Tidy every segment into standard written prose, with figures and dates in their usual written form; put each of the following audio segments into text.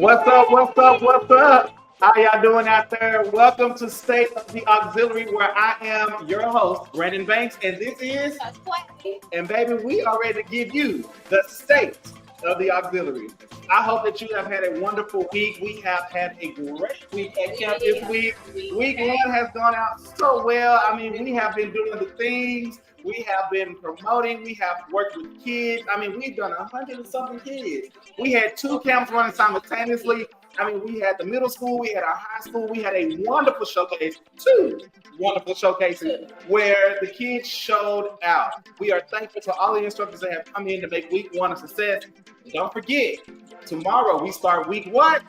What's up? What's up? What's up? How y'all doing out there? Welcome to State of the Auxiliary, where I am your host, Brandon Banks, and this is, and baby, we are ready to give you the State of the Auxiliary. I hope that you have had a wonderful week. We have had a great week at camp this week. Week one has gone out so well. I mean, we have been doing the things. We have been promoting. We have worked with kids. I mean, we've done 100 and something kids. We had 2 camps running simultaneously. I mean, we had the middle school, we had our high school, we had a wonderful showcase, 2 wonderful showcases where the kids showed out. We are thankful to all the instructors that have come in to make week 1 a success. Don't forget, tomorrow we start week what?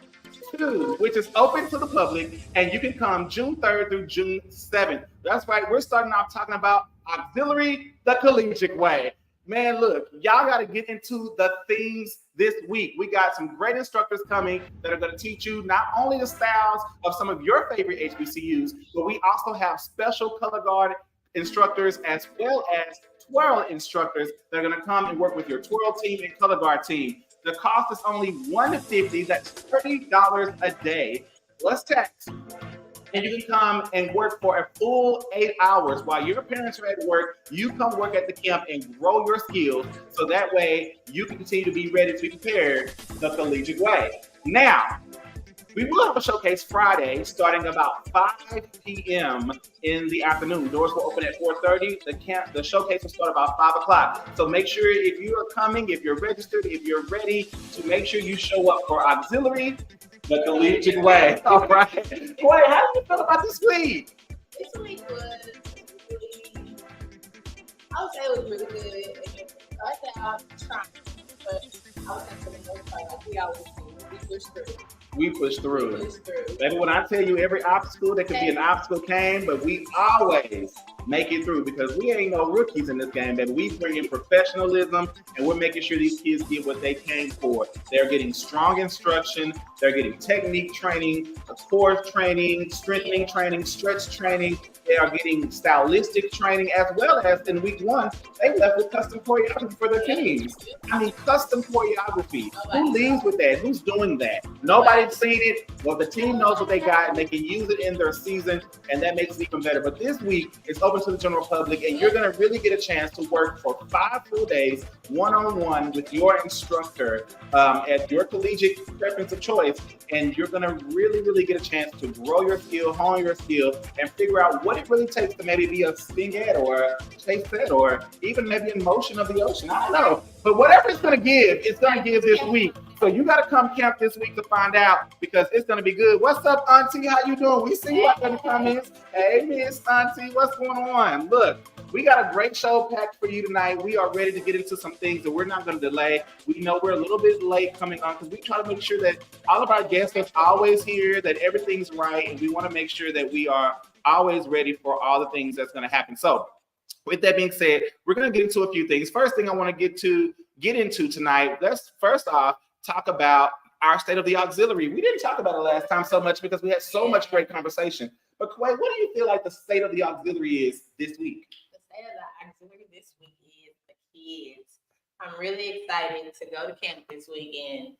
2, which is open to the public, and you can come June 3rd through June 7th. That's right, we're starting off talking about auxiliary the collegiate way. Man, look, y'all got to get into the things this week. We got some great instructors coming that are going to teach you not only the styles of some of your favorite HBCUs, but we also have special color guard instructors as well as twirl instructors that are going to come and work with your twirl team and color guard team. The cost is only $150. That's $30 a day plus tax. And you can come and work for a full 8 hours while your parents are at work. You come work at the camp and grow your skills so that way you can continue to be ready to be prepared the collegiate way. Now, we will have a showcase Friday starting about 5 p.m. in the afternoon. Doors will open at 4:30. The showcase will start about 5 o'clock. So make sure if you are coming, if you're registered, if you're ready, to make sure you show up for auxiliary the collegiate way. All right. Wait, how do you feel about this week? This week was really, I would say it was really good. I said I was trying, but I would say for the most part, like we always do, we pushed through. We pushed through. Baby, when I tell you every obstacle, there could be an obstacle came, but we always make it through because we ain't no rookies in this game, baby. We bring in professionalism and we're making sure these kids get what they came for. They're getting strong instruction. They're getting technique training, core training, strengthening training, stretch training. They are getting stylistic training as well as in week 1, they left with custom choreography for their teams. I mean, custom choreography. Who leads with that? Who's doing that? Nobody's seen it. Well, the team knows what they got and they can use it in their season, and that makes it even better. But this week, it's open to the general public, and you're going to really get a chance to work for 5 full days, one-on-one with your instructor at your collegiate preference of choice. And you're going to really, really get a chance to grow your skill, hone your skill, and figure out what it really takes to maybe be a swing ed or a chase set or even maybe in motion of the ocean. I don't know. But whatever it's going to give, it's going to give this week. So you got to come camp this week to find out because it's going to be good. What's up, Auntie? How you doing? We see you out in the comments. Hey, Miss Auntie, what's going on? Look, we got a great show packed for you tonight. We are ready to get into some things that we're not going to delay. We know we're a little bit late coming on because we try to make sure that all of our guests are always here, that everything's right, and we want to make sure that we are always ready for all the things that's going to happen. So with that being said, we're going to get into a few things. First thing I want to get into tonight, let's first off talk about our state of the auxiliary. We didn't talk about it last time so much because we had so much great conversation. But Quay, what do you feel like the state of the auxiliary is this week? The state of the auxiliary this week is the kids. I'm really excited to go to camp this week and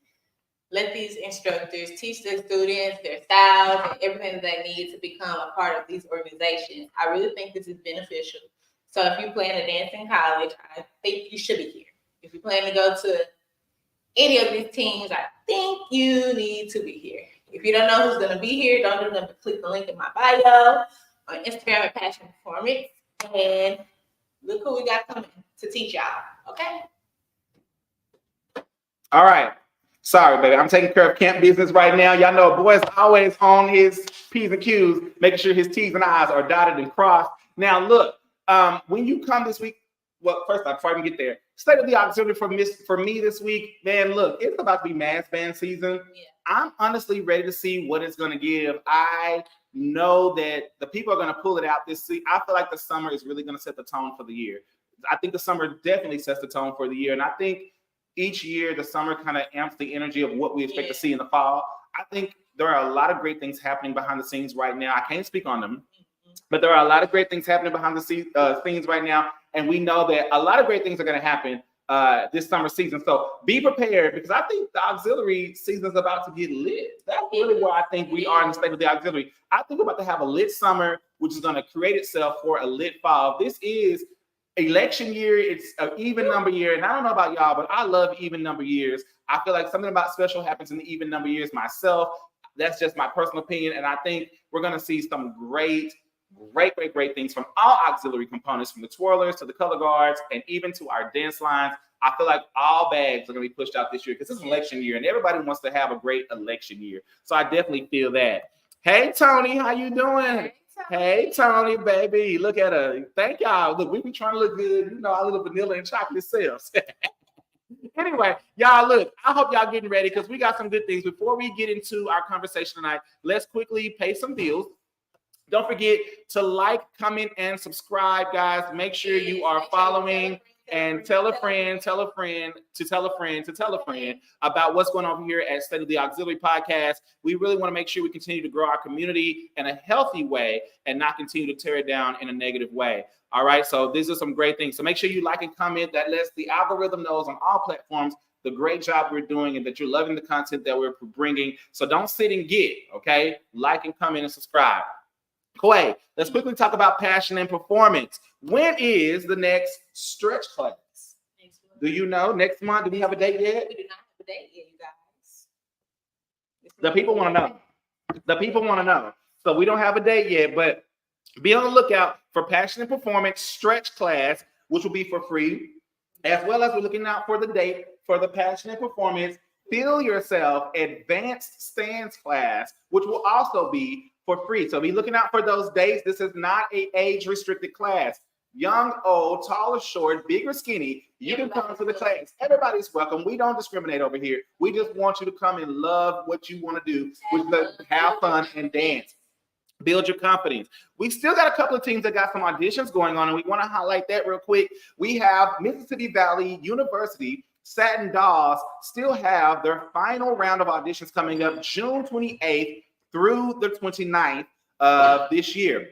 let these instructors teach their students their styles and everything that they need to become a part of these organizations. I really think this is beneficial. So if you plan to dance in college, I think you should be here. If you plan to go to any of these teams, I think you need to be here. If you don't know who's going to be here, don't do nothing but click the link in my bio on Instagram at Passion Performance. And look who we got coming to teach y'all, okay? All right. Sorry, baby. I'm taking care of camp business right now. Y'all know a boy's always on his P's and Q's, making sure his T's and I's are dotted and crossed. Now, look, when you come this week, well, first off, before I even get there, state of the auxiliary for me this week, man, look, it's about to be mass band season. Yeah. I'm honestly ready to see what it's going to give. I know that the people are going to pull it out this week. I feel like the summer is really going to set the tone for the year. I think the summer definitely sets the tone for the year. And I think each year the summer kind of amps the energy of what we expect to see in the fall. I think there are a lot of great things happening behind the scenes right now. I can't speak on them, but there are a lot of great things happening behind the scenes right now. And we know that a lot of great things are going to happen this summer season. So be prepared, because I think the auxiliary season is about to get lit. That's really where I think we are in the state of the auxiliary. I think we're about to have a lit summer, which is going to create itself for a lit fall. This is election year. It's an even number year. And I don't know about y'all, but I love even number years. I feel like something about special happens in the even number years myself. That's just my personal opinion. And I think we're going to see some great things from all auxiliary components, from the twirlers to the color guards and even to our dance lines. I feel like all bags are going to be pushed out this year because it's election year and everybody wants to have a great election year. So I definitely feel that. Hey, Tony, how you doing? Hey, Tony, baby. Look at her. Thank y'all. Look, we be trying to look good. You know, our little vanilla and chocolate selves. Anyway, y'all, look, I hope y'all getting ready because we got some good things. Before we get into our conversation tonight, let's quickly pay some bills. Don't forget to like, comment, and subscribe, guys. Make sure you are following and tell a friend about what's going on here at State of the Auxiliary Podcast. We really want to make sure we continue to grow our community in a healthy way and not continue to tear it down in a negative way. All right, so these are some great things. So make sure you like and comment. That lets the algorithm knows on all platforms the great job we're doing and that you're loving the content that we're bringing. So don't sit and get, okay? Like and comment and subscribe. Quay, let's quickly talk about passion and performance. When is the next stretch class? Do you know? Next month? Do we have a date yet? We do not have a date yet, you guys. The people want to know. The people want to know. So we don't have a date yet, but be on the lookout for passion and performance stretch class, which will be for free, as well as we're looking out for the date for the passion and performance Feel Yourself advanced stance class, which will also be for free. So be looking out for those dates. This is not an age-restricted class. Young, old, tall or short, big or skinny, you can come to the class. Everybody's welcome. We don't discriminate over here. We just want you to come and love what you want to do, which is have fun and dance. Build your confidence. We still got a couple of teams that got some auditions going on, and we want to highlight that real quick. We have Mississippi Valley University. Satin Dolls still have their final round of auditions coming up June 28th through the 29th of this year.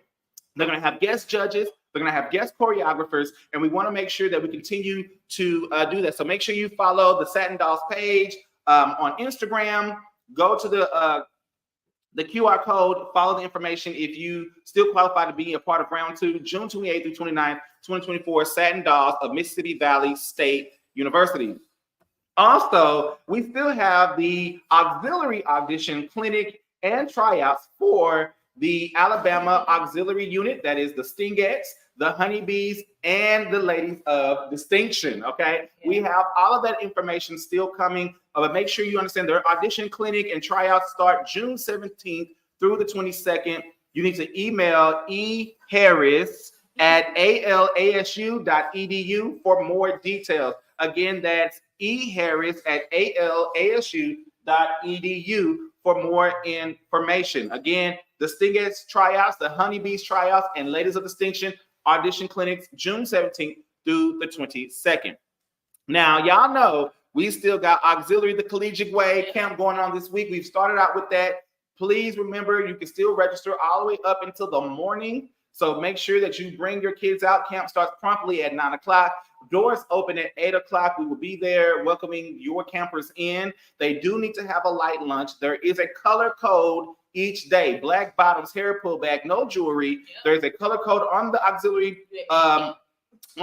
They're going to have guest judges. They're going to have guest choreographers, and we want to make sure that we continue to do that. So make sure you follow the Satin Dolls page on Instagram. Go to the QR code, follow the information if you still qualify to be a part of round 2, June 28th through 29th, 2024, Satin Dolls of Mississippi Valley State University. Also, we still have the auxiliary audition clinic and tryouts for the Alabama Auxiliary Unit, that is the Stingettes, the Honeybees, and the Ladies of Distinction, okay? Yeah. We have all of that information still coming, but make sure you understand their audition clinic and tryouts start June 17th through the 22nd. You need to email eharris@alasu.edu for more details. Again, that's eharris@alasu.edu for more information. Again, the Stingettes tryouts, the Honeybees tryouts, and Ladies of Distinction audition clinics, June 17th through the 22nd. Now, y'all know we still got Auxiliary the Collegiate Way camp going on this week. We've started out with that. Please remember, you can still register all the way up until the morning. So make sure that you bring your kids out. Camp starts promptly at 9 o'clock. Doors open at 8 o'clock. We will be there welcoming your campers in. They do need to have a light lunch. There is a color code each day. Black bottoms, hair pullback, no jewelry. Yep. There's a color code on the auxiliary on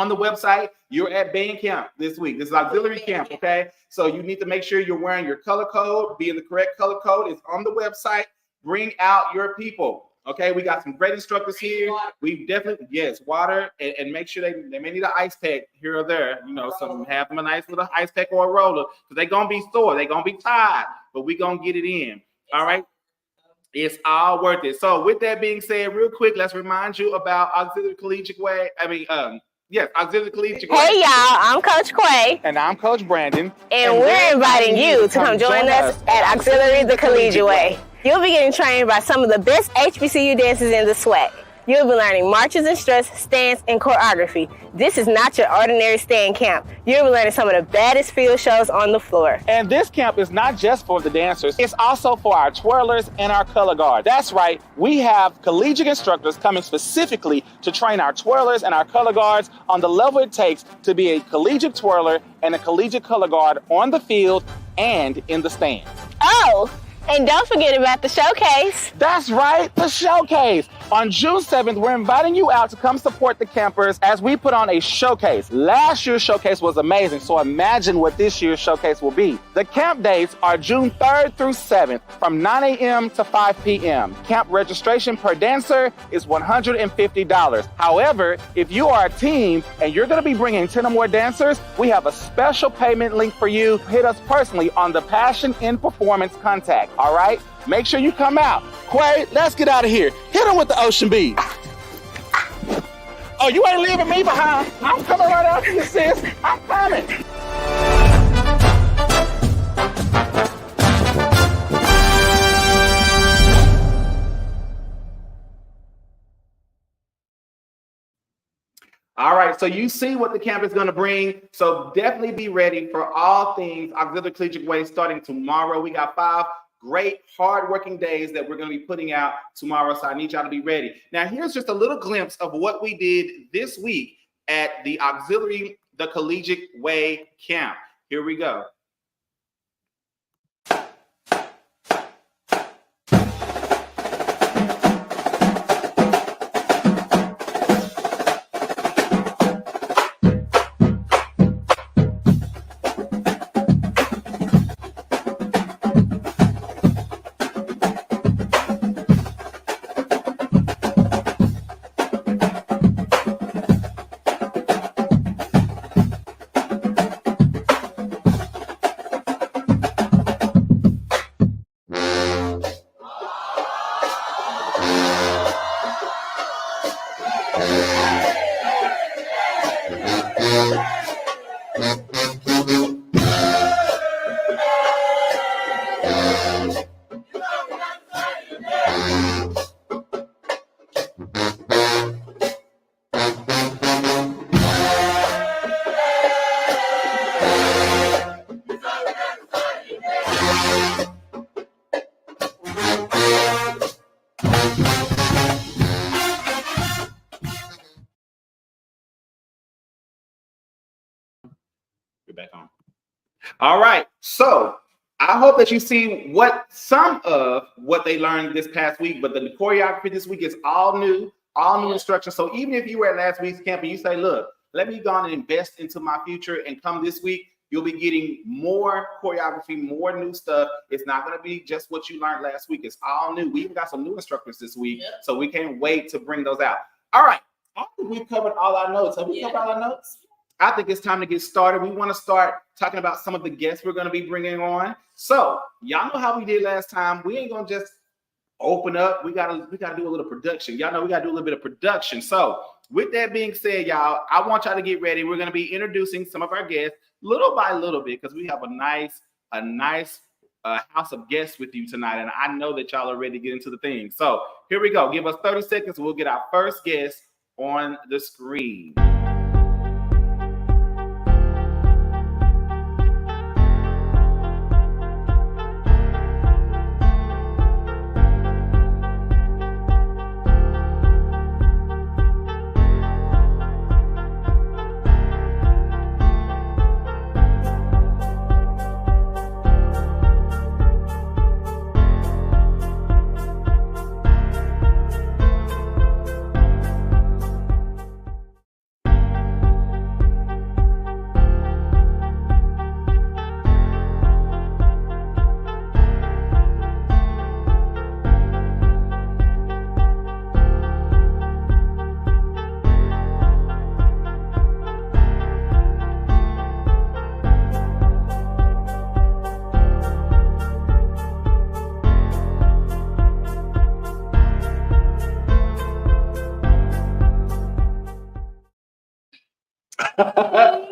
the website. You're at band camp this week. This is auxiliary camp, okay? So you need to make sure you're wearing your color code, be in the correct color code. It's on the website. Bring out your people. Okay, we got some great instructors here. We definitely, yes, water, and make sure they may need an ice pack here or there. You know, some have them a nice little ice pack or a roller, because they're going to be sore. They're going to be tired, but we're going to get it in. All right? It's all worth it. So with that being said, real quick, let's remind you about Auxiliary Collegiate Way. Yes, Auxiliary Collegiate Way. Hey, y'all, I'm Coach Quay. And I'm Coach Brandon. And we're inviting you to come join us at Auxiliary the Collegiate Way. You'll be getting trained by some of the best HBCU dancers in the SWAC. You'll be learning marches and struts, stance, and choreography. This is not your ordinary stand camp. You'll be learning some of the baddest field shows on the floor. And this camp is not just for the dancers, it's also for our twirlers and our color guards. That's right, we have collegiate instructors coming specifically to train our twirlers and our color guards on the level it takes to be a collegiate twirler and a collegiate color guard on the field and in the stands. Oh, and don't forget about the showcase. That's right, the showcase. On June 7th, we're inviting you out to come support the campers as we put on a showcase. Last year's showcase was amazing, so imagine what this year's showcase will be. The camp dates are June 3rd through 7th from 9 a.m. to 5 p.m. Camp registration per dancer is $150. However, if you are a team and you're going to be bringing 10 or more dancers, we have a special payment link for you. Hit us personally on the Passion in Performance contact. All right? Make sure you come out. Quay, let's get out of here. Hit him with the ocean beat. Oh, you ain't leaving me behind. I'm coming right after you, sis. I'm coming. All right, so you see what the camp is going to bring. So definitely be ready for all things Auxiliary Collegiate Way starting tomorrow. We got 5 great hard-working days that we're going to be putting out tomorrow, so I need y'all to be ready. Now, here's just a little glimpse of what we did this week at the Auxiliary, the Collegiate Way camp. Here we go. Back on. All right, so I hope that you see what some of what they learned this past week, but the choreography this week is all new instruction. So even if you were at last week's camp and you say, look, let me go on and invest into my future and come this week, you'll be getting more choreography, more new stuff. It's not going to be just what you learned last week. It's all new. We even got some new instructors this week, so we can't wait to bring those out. All right, I think we've covered all our notes. Have we covered all our notes? I think it's time to get started. We want to start talking about some of the guests we're going to be bringing on. So y'all know how we did last time. We ain't going to just open up. We got to do a little production. Y'all know we got to do a little bit of production. So with that being said, y'all, I want y'all to get ready. We're going to be introducing some of our guests little by little bit because we have a nice house of guests with you tonight. And I know that y'all are ready to get into the thing. So here we go. Give us 30 seconds. We'll get our first guest on the screen.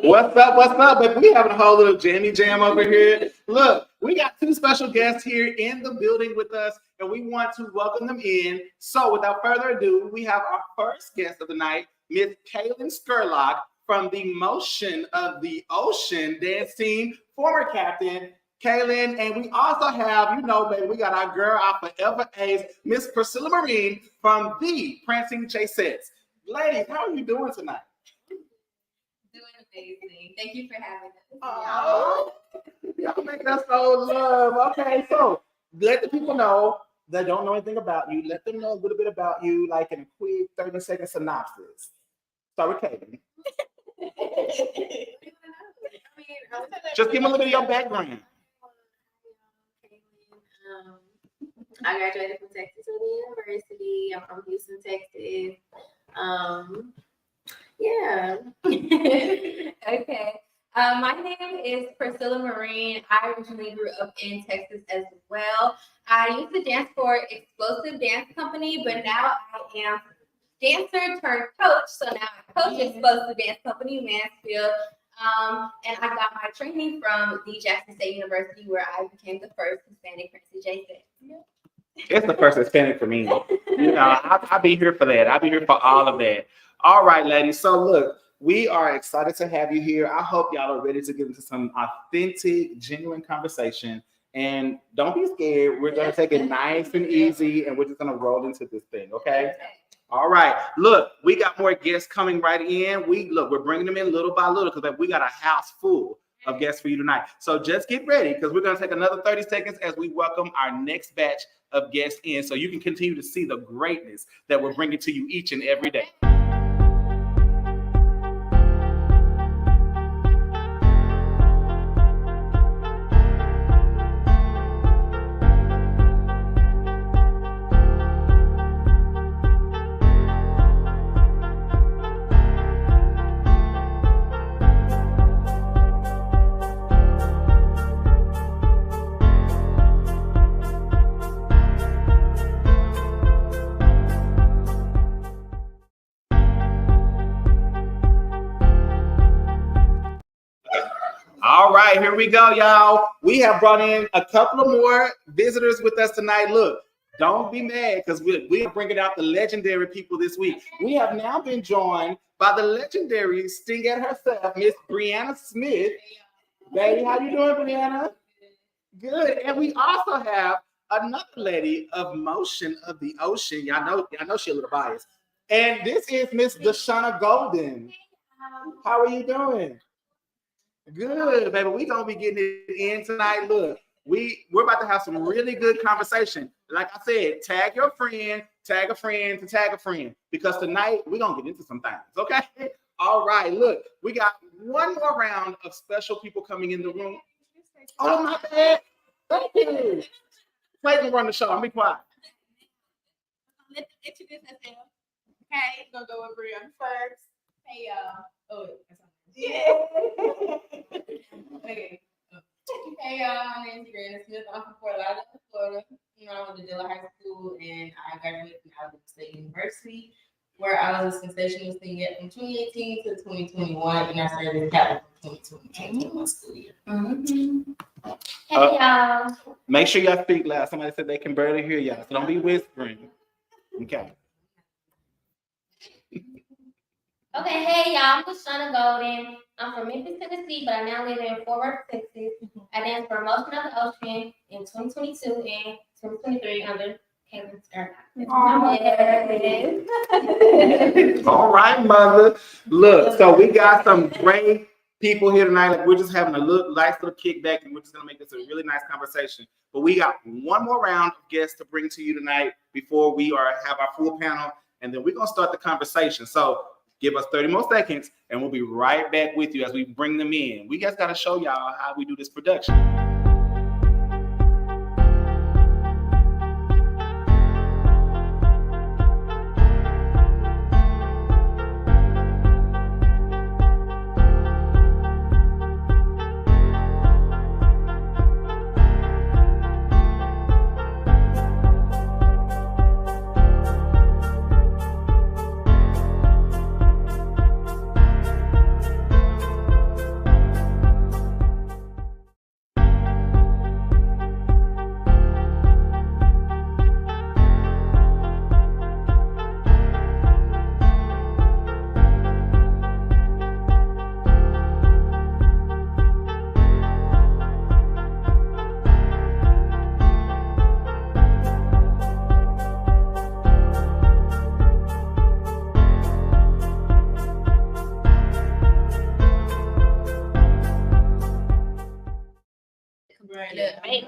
What's up? What's up? But we having a whole little jammy jam over here. Look, we got two special guests here in the building with us, and we want to welcome them in. So without further ado, we have our first guest of the night, Miss Kaylin Skurlock from the Motion of the Ocean dance team, former captain. Kaylin, and we also have, you know, baby, we got our girl, our forever ace, Miss Priscilla Marine from the Prancing Chasettes. Ladies, how are you doing tonight? Doing amazing. Thank you for having us. Oh, y'all making us so love. Okay, so let the people know that don't know anything about you. Let them know a little bit about you, like in a quick 30-second synopsis. Start with Kaylin. Just give them a little bit of your background. I graduated from Texas University. I'm from Houston, Texas. Yeah. Okay. My name is Priscilla Marine. I originally grew up in Texas as well. I used to dance for Explosive Dance Company, but now I am dancer turned coach. So now I coach Explosive Dance Company, Mansfield. And I got my training from the Jackson State University, where I became the first Hispanic Prancing Chaset. It's the first Hispanic for me. You know, I'll be here for that. I'll be here for all of that. All right, ladies. So look, we are excited to have you here. I hope y'all are ready to get into some authentic, genuine conversation. And don't be scared. We're going to take it nice and easy, and we're just going to roll into this thing, okay? All right. Look, we got more guests coming right in. We're bringing them in little by little because we got a house full of guests for you tonight. So just get ready because we're going to take another 30 seconds as we welcome our next batch of guests in so you can continue to see the greatness that we're bringing to you each and every day. All right, here we go, y'all. We have brought in a couple of more visitors with us tonight. Look, don't be mad because we're bringing out the legendary people this week. We have now been joined by the legendary Stingette herself, Miss Brianna Smith. Baby, how you doing, Brianna? Good. And we also have another lady of Motion of the Ocean. Y'all know she's a little biased. And this is Miss Deshauna Golden. How are you doing? Good, baby. We're going to be getting it in tonight. Look, we're about to have some really good conversation. Like I said, tag your friend, tag a friend to tag a friend. Because tonight, we're going to get into some things, okay? All right, look, we got one more round of special people coming in the room. Oh, my bad. Thank you. Clayton run the show. I'll be quiet. Let's introduce ourselves. Okay, gonna go with Brianna first. Hey, y'all. Oh, that's yeah. Okay. Hey, y'all. My name is Brianna Smith. I'm from Fort Lauderdale, Florida. You know, I went to Dillard High School, and I graduated from Alabama State University, where I was a sensational senior from 2018 to 2021, and I started as captain from 2022 my school year. Hey, y'all. Make sure y'all speak loud. Somebody said they can barely hear y'all, so don't be whispering. Okay. Okay, hey y'all, I'm Deshauna Golden. I'm from Memphis, Tennessee, but I now live in Fort Worth, Texas. I danced for Motion of the Ocean in 2022 and 2023 under Kaylin Skurlock. All right, mother. Look, so we got some great people here tonight. Like we're just having a nice little kickback, and we're just gonna make this a really nice conversation. But we got one more round of guests to bring to you tonight before we have our full panel, and then we're gonna start the conversation. So give us 30 more seconds, and we'll be right back with you as we bring them in. We just got to show y'all how we do this production.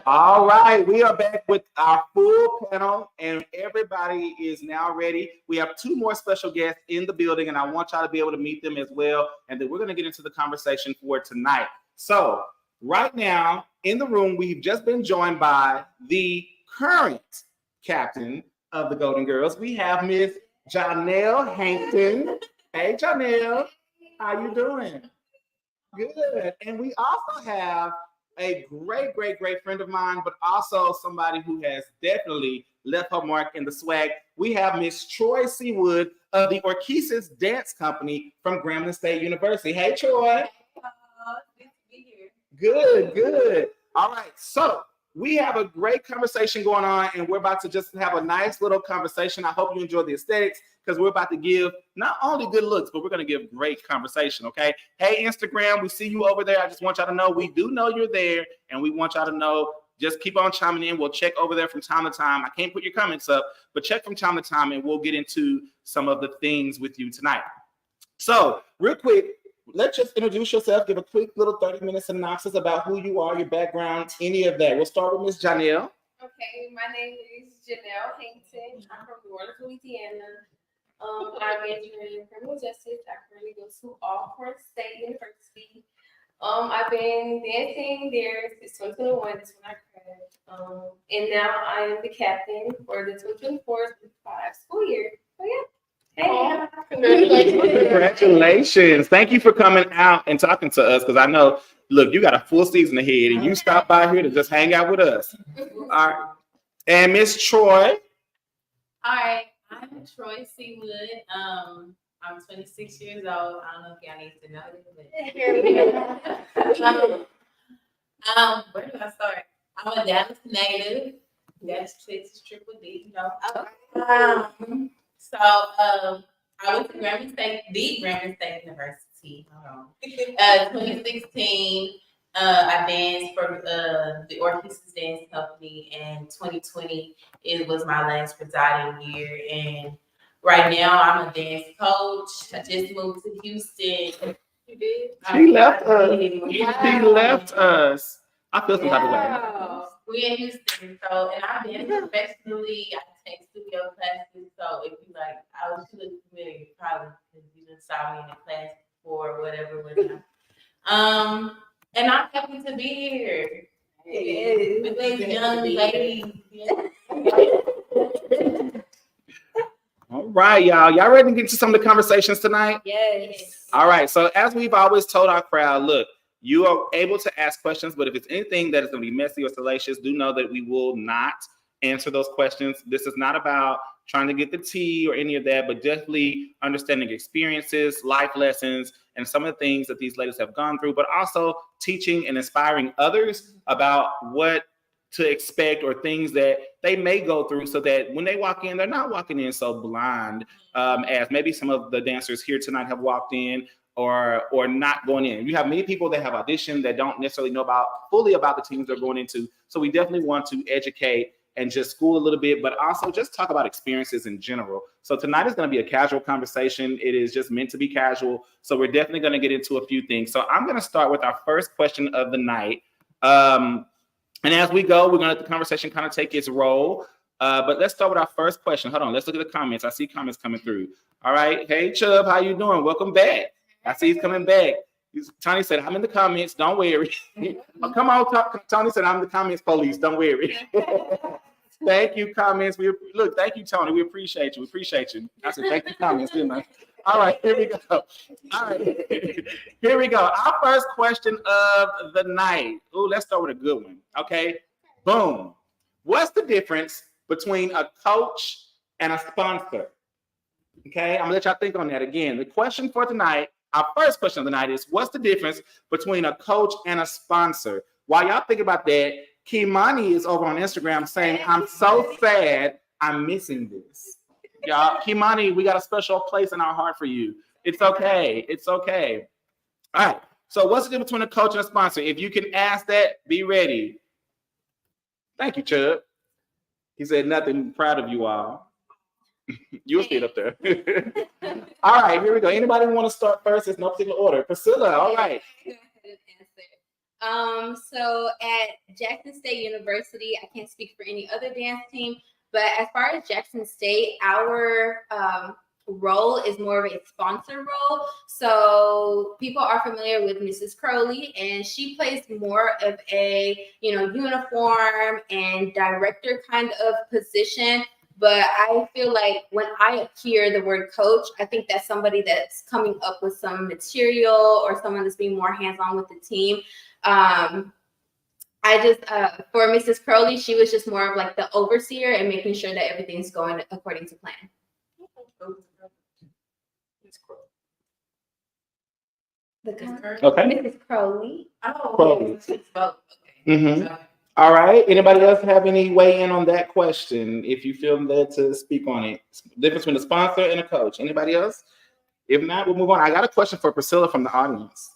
All right, we are back with our full panel, and everybody is now ready. We have two more special guests in the building, and I want y'all to be able to meet them as well. And then we're going to get into the conversation for tonight. So, right now in the room, we've just been joined by the current captain of the Golden Girls. We have Miss Janelle Hankton. Hey, Janelle, how you doing? Good. And we also have a great friend of mine, but also somebody who has definitely left her mark in the swag. We have Miss Troy Seawood of the Orchesis Dance Company from Grambling State University. Hey, Troy. Good. All right, so we have a great conversation going on, and we're about to just have a nice little conversation. I hope you enjoy the aesthetics, because we're about to give not only good looks, but we're going to give great conversation, okay? Hey, Instagram, we see you over there. I just want y'all to know we do know you're there, and we want y'all to know just keep on chiming in. We'll check over there from time to time. I can't put your comments up, but check from time to time, and we'll get into some of the things with you tonight. So, real quick, let's just introduce yourself, give a quick little 30-minute synopsis about who you are, your background, any of that. We'll start with Miss Janelle. Okay, my name is Janelle Hankton. I'm from New Orleans, Louisiana. I major in criminal justice. I currently go to Alcorn State University. I've been dancing there since 2021. That's when I graduated. And now I am the captain for the 2024-2025 school year. So yeah. Hey, Congratulations. Thank you for coming out and talking to us, because I know, look, you got a full season ahead, and you stopped by here to just hang out with us. All right. And Miss Troy. Hi, I'm Troy Seawood. I'm 26 years old. I don't know if y'all need to know this, but where do I start? I'm a Dallas native. That's Texas Triple D, you know. So I went to Grambling State University. 2016, I danced for the Orchesis Dance Company, and 2020 it was my last presiding year. And right now I'm a dance coach. I just moved to Houston. You did? She left us. She left us. I feel some type of way. We in Houston, so, and I dance professionally. I take studio classes. So if you like, I was really familiar, probably because you just saw me in the class before or whatever. And I'm happy to be here with these young ladies. All right, y'all. Y'all ready to get to some of the conversations tonight? Yes. All right. So as we've always told our crowd, look, you are able to ask questions, but if it's anything that is going to be messy or salacious, do know that we will not answer those questions. This is not about trying to get the tea or any of that, but definitely understanding experiences, life lessons, and some of the things that these ladies have gone through, but also teaching and inspiring others about what to expect or things that they may go through, so that when they walk in, they're not walking in so blind as maybe some of the dancers here tonight have walked in, or not going in. You have many people that have auditioned that don't necessarily know fully about the teams they're going into. So we definitely want to educate and just school a little bit, but also just talk about experiences in general. So tonight is going to be a casual conversation. It is just meant to be casual. So we're definitely going to get into a few things. So I'm going to start with our first question of the night. And as we go, we're going to let the conversation kind of take its role. But let's start with our first question. Hold on. Let's look at the comments. I see comments coming through. All right. Hey, Chubb, how you doing? Welcome back. I see he's coming back. Tony said, I'm in the comments. Don't worry. Oh, come on, Tony said, I'm the comments police. Don't worry. Thank you, comments. Thank you, Tony. We appreciate you. I said, thank you, comments, didn't I? All right, here we go. All right, here we go. Our first question of the night. Ooh, let's start with a good one. Okay, boom. What's the difference between a coach and a sponsor? Okay, I'm gonna let y'all think on that again. The question for tonight, our first question of the night is, what's the difference between a coach and a sponsor? While y'all think about that, Kimani is over on Instagram saying, I'm so sad I'm missing this. Y'all, Kimani, we got a special place in our heart for you. It's okay. It's okay. All right. So what's the difference between a coach and a sponsor? If you can ask that, be ready. Thank you, Chubb. He said nothing. Proud of you all. You'll see it up there. All right, here we go. Anybody want to start first? There's no particular order. Priscilla, all right. So at Jackson State University, I can't speak for any other dance team, but as far as Jackson State, our role is more of a sponsor role. So people are familiar with Mrs. Crowley, and she plays more of a, uniform and director kind of position. But I feel like when I hear the word coach, I think that's somebody that's coming up with some material or someone that's being more hands-on with the team. For Mrs. Crowley, she was just more of like the overseer and making sure that everything's going according to plan. Okay. Mrs. Crowley. Oh, Crowley. okay. Mm-hmm. All right. Anybody else have any weigh in on that question? If you feel led to speak on it, difference between a sponsor and a coach. Anybody else? If not, we'll move on. I got a question for Priscilla from the audience.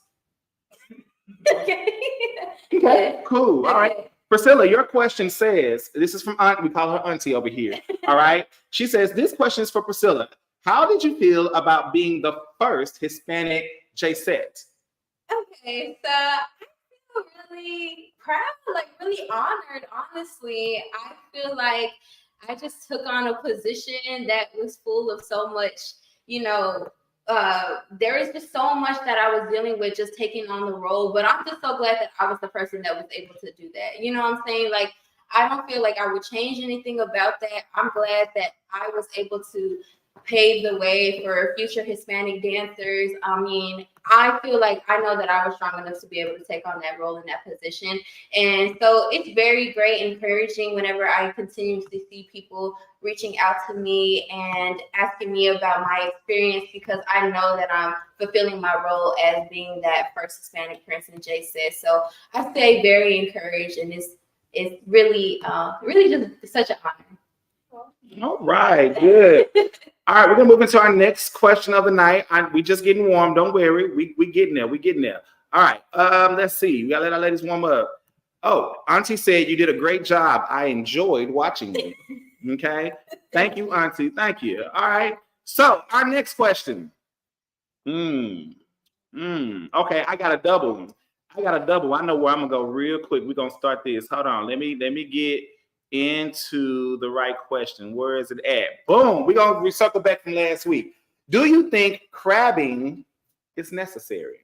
Okay, cool. All right. Priscilla, your question says, this is from Aunt, we call her Auntie over here. All right. She says, this question is for Priscilla. How did you feel about being the first Hispanic JSET? Okay, so I feel really proud, like really honored, honestly. I feel like I just took on a position that was full of so much, there is just so much that I was dealing with just taking on the role, but I'm just so glad that I was the person that was able to do that. You know what I'm saying? Like, I don't feel like I would change anything about that. I'm glad that I was able to pave the way for future Hispanic dancers. I mean, I feel like I know that I was strong enough to be able to take on that role in that position. And so it's very great and encouraging whenever I continuously see people reaching out to me and asking me about my experience, because I know that I'm fulfilling my role as being that first Hispanic Prince in JSET. So I stay very encouraged, and it's really, really just such an honor. All right, good. All right, we're gonna move into our next question of the night. We just getting warm. Don't worry, we getting there. We getting there. All right. Let's see. We gotta let our ladies warm up. Oh, Auntie said you did a great job. I enjoyed watching you. Okay. Thank you, Auntie. Thank you. All right. So our next question. Okay, I got a double one. I know where I'm gonna go real quick. We're gonna start this. Hold on. Let me get into the right question. Where is it at? Boom. We're gonna circle back from last week. Do you think crabbing is necessary?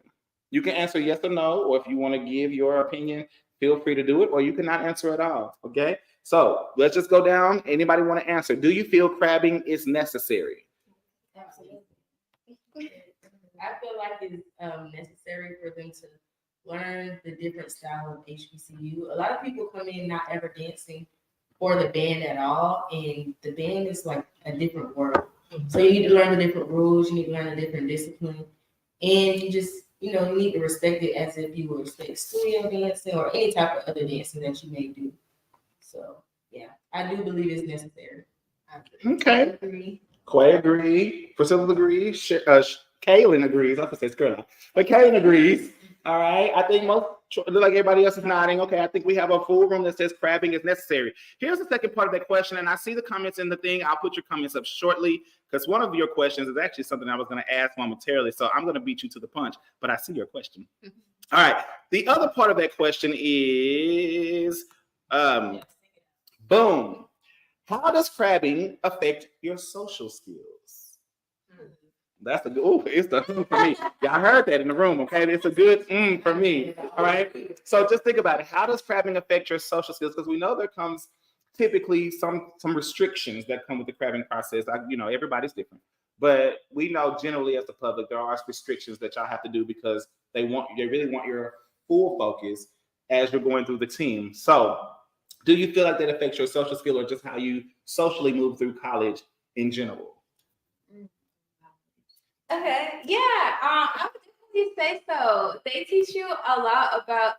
You can answer yes or no, or if you want to give your opinion, feel free to do it, or you cannot answer at all. Okay. So let's just go down. Anybody want to answer? Do you feel crabbing is necessary? Absolutely. I feel like it's necessary for them to learn the different style of HBCU. A lot of people come in not ever dancing for the band at all, and the band is like a different world. So you need to learn the different rules, you need to learn the different discipline, and you just, you need to respect it as if you would respect studio dancing or any type of other dancing that you may do. So yeah, I do believe it's necessary. Okay. Quay agree. Priscilla agrees. Kaylin agrees. I was gonna say Skirla, but Kaylin agrees. All right. I think look like everybody else is nodding. Okay. I think we have a full room that says crabbing is necessary. Here's the second part of that question, and I see the comments in the thing. I'll put your comments up shortly because one of your questions is actually something I was going to ask momentarily. So I'm going to beat you to the punch, but I see your question. All right. The other part of that question is, boom. How does crabbing affect your social skills? That's a good, it's the for me. Y'all heard that in the room, okay? It's a good for me, all right? So just think about it. How does crabbing affect your social skills? Because we know there comes typically some restrictions that come with the crabbing process. Everybody's different. But we know generally as the public, there are restrictions that y'all have to do because they really want your full focus as you're going through the team. So do you feel like that affects your social skill or just how you socially move through college in general? Okay, yeah, I would definitely say so. They teach you a lot about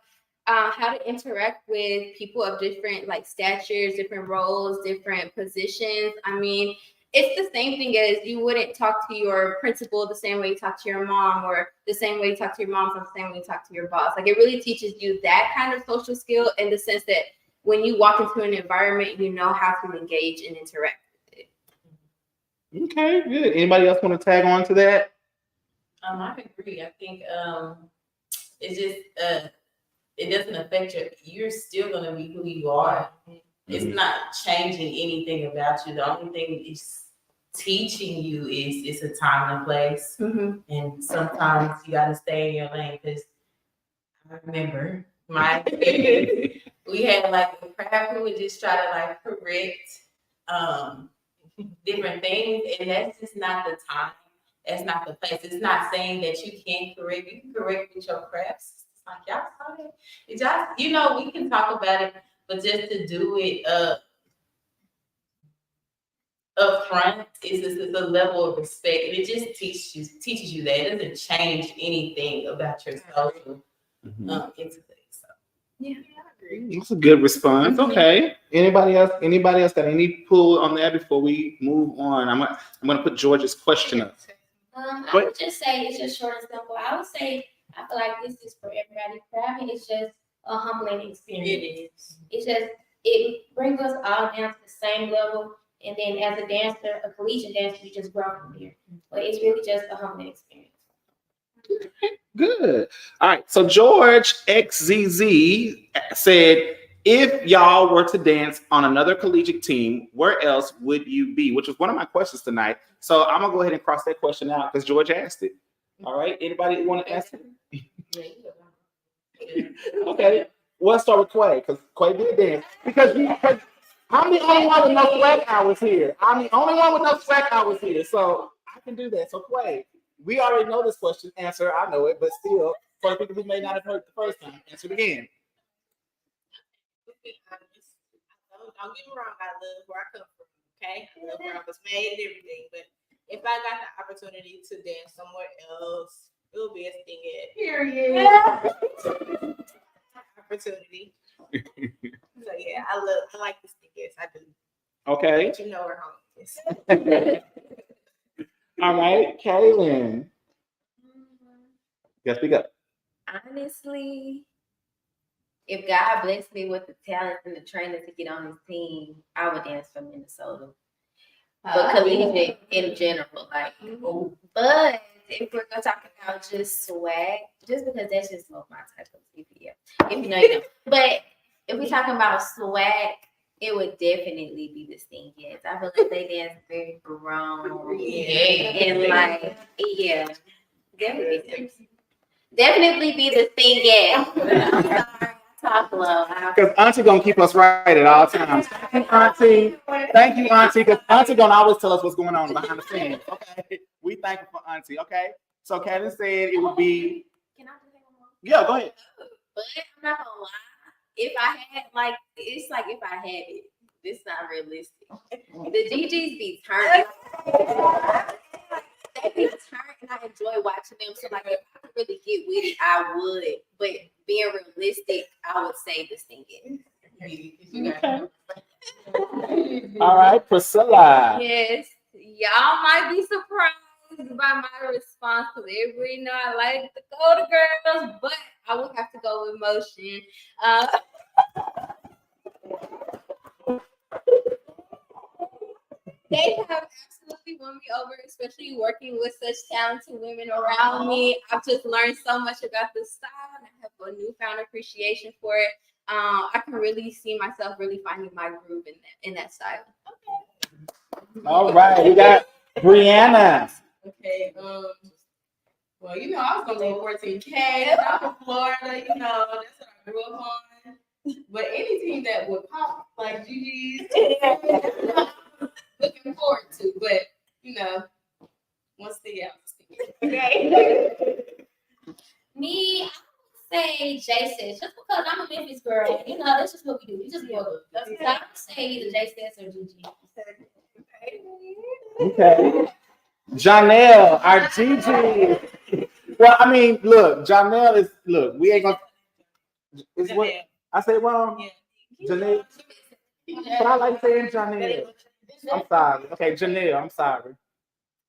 how to interact with people of different statures, different roles, different positions. I mean, it's the same thing as you wouldn't talk to your principal the same way you talk to your mom, or the same way you talk to your mom, or the same way you talk to your boss. Like, it really teaches you that kind of social skill in the sense that when you walk into an environment, you know how to engage and interact with it. Okay, good. Anybody else want to tag on to that? I agree. I think it's just it doesn't affect you're still gonna be who you are. It's not changing anything about you. The only thing it's teaching you is it's a time and place. And sometimes you gotta stay in your lane because I remember my experience. We had like a craft who would just try to like correct different things, and that's just not the time. That's not the place. It's not saying that you can't correct. You can correct with your crafts. It's like y'all saw it. It's just, you know, we can talk about it, but just to do it up front is a level of respect, and it just teaches you that. It doesn't change anything about your social entity. So yeah, I agree. That's a good response. Okay. Anybody else? Anybody else got any pull on that before we move on? I'm gonna put George's question up. I would just say it's just short and simple. I would say I feel like this is for everybody. Crabbing is just a humbling experience. It is. It's just it brings us all down to the same level. And then as a dancer, a collegiate dancer, you just grow from there. But it's really just a humbling experience. Good. All right. So George XZZ said, if y'all were to dance on another collegiate team, where else would you be? Which was one of my questions tonight. So I'm gonna go ahead and cross that question out because George asked it. All right. Anybody want to ask it? Okay. We'll start with Quay because Quay did dance. Because I'm the only one with no swag hours here. I'm the only one with no swag hours here. So I can do that. So Quay, we already know this question answer. I know it, but still, for the people who may not have heard the first time, answer it again. Don't get me wrong, I love where I come from, okay? I love where I was made and everything, but if I got the opportunity to dance somewhere else, it would be a thing at period. Opportunity. So yeah, I like this thing, yes, I do. Okay. But you know where home is. All right, Kaylin. Yes, speak up. Honestly, if God blessed me with the talent and the training to get on his team, I would dance for Minnesota. But collegiate in general, like. But if we're gonna talk about just swag, just because that's just not my type of video. If you know, you know. But if we're talking about swag, it would definitely be the Stinkies. I feel like they dance very grown. And like, yeah. Definitely be the Stinkies. I'm sorry. Talk low. Because Auntie gonna keep us right at all times. Auntie. Thank you, Auntie. Because Auntie gonna always tell us what's going on behind the scenes. Okay. We thank you for Auntie. Okay. So Kevin said it would be. Can I do that one more? Yeah, go ahead. But I'm not gonna lie. If I had like, it's like if I had it, it's not realistic. The GGs be turned. They be turned, and I enjoy watching them. So like, if I could really get with it, I would. But being realistic, I would say the Stinkies. Okay. All right, Priscilla. Yes, y'all might be surprised by my response because everybody know I like the Golden Girls, but I would have to go with Motion. They have absolutely won me over, especially working with such talented women around me. I've just learned so much about the style, and I have a newfound appreciation for it. I can really see myself really finding my groove in that style. Okay. All right, we got Brianna. Okay. Well, you know, I was gonna go 14K. I'm from Florida. You know, that's what I grew up on. But any team that would pop like GG's, looking forward to. But you know, once the Okay. Me, I would say J-Sets, just because I'm a Memphis girl. You know, that's just what we do. We just go. So I would say either J-Sets or GG. Okay. Janelle, our GG. Well, I mean, look, Janelle is, look, we ain't gonna, it's what, I say wrong? Yeah. Janelle. But I like saying Janelle. I'm sorry. Okay, Janelle, I'm sorry.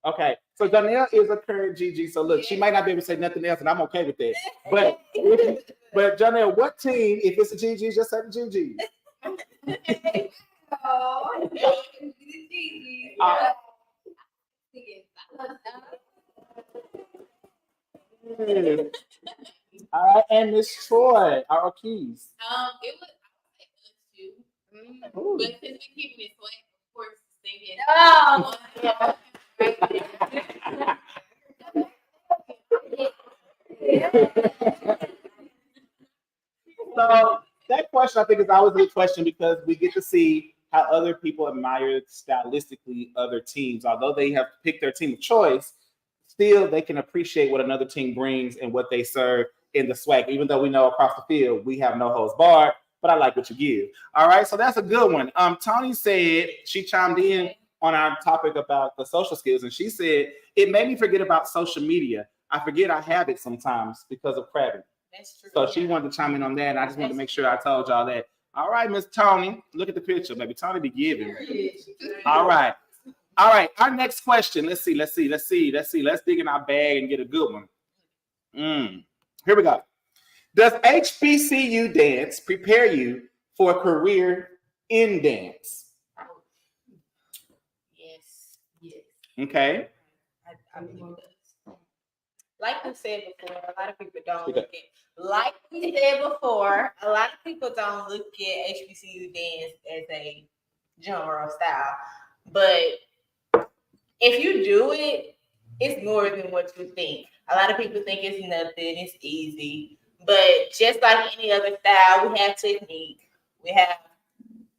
Okay, so Janelle is a current GG. So look, she might not be able to say nothing else, and I'm okay with that. But Janelle, what team, if it's a GG, just say the GG. All right, and Miss Troy, our keys. It was I would say us too. Ooh. But since we keeping it swag, of course, singing. So that question I think is always a good question because we get to see how other people admire stylistically other teams. Although they have picked their team of choice, still they can appreciate what another team brings and what they serve in the swag. Even though we know across the field we have no holds barred, but I like what you give. All right, so that's a good one. Tony said she chimed in on our topic about the social skills, and she said it made me forget about social media. I forget I have it sometimes because of crabbing. That's true. So she wanted to chime in on that, and I just wanted to make sure I told y'all that. All right, Miss Tony, look at the picture, baby. Tony be giving. All right. Our next question. Let's see. Let's dig in our bag and get a good one. Here we go. Does HBCU dance prepare you for a career in dance? Yes. Okay. I believe it. Like we said before, a lot of people don't look at. Like we said before, a lot of people don't look at HBCU dance as a genre or style. But if you do it, it's more than what you think. A lot of people think it's nothing, it's easy. But just like any other style, we have technique. We have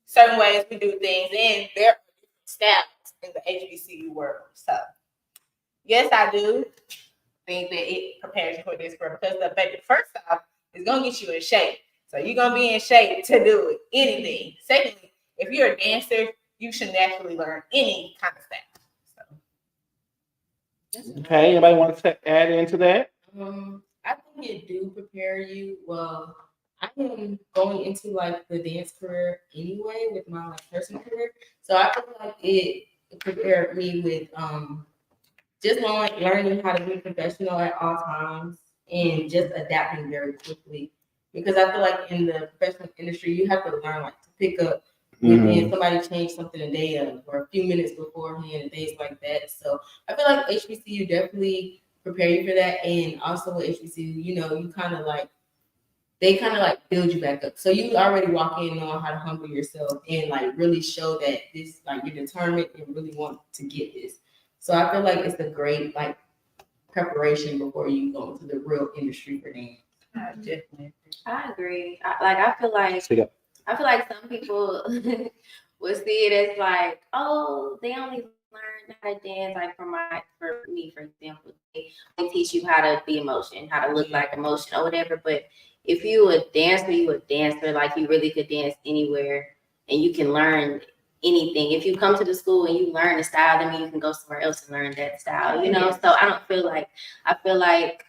certain ways we do things, and there are styles in the HBCU world. So, yes, I do think that it prepares you for this career because the first off is going to get you in shape. So, you're going to be in shape to do it, anything. Secondly, if you're a dancer, you should naturally learn any kind of style. So. Okay, anybody want to add into that? I think it do prepare you. Well, I am going into like the dance career anyway with my like personal career, so I feel like it prepared me with just learning how to be professional at all times and just adapting very quickly. Because I feel like in the professional industry, you have to learn like to pick up when somebody changed something a day or a few minutes beforehand and things like that. So I feel like HBCU definitely prepare you for that. And also with HBCU, you know, you kind of like, they kind of like build you back up. So you already walk in knowing how to humble yourself and like really show that this, like you're determined and really want to get this. So I feel like it's a great like preparation before you go into the real industry for dance. Definitely. I agree. I feel like some people would see it as like, oh, they only learn how to dance. Like for me, for example, they teach you how to be emotion, how to look like emotion or whatever. But if you a dancer, like you really could dance anywhere and you can learn anything. If you come to the school and you learn the style, then you can go somewhere else and learn that style, you know? So I feel like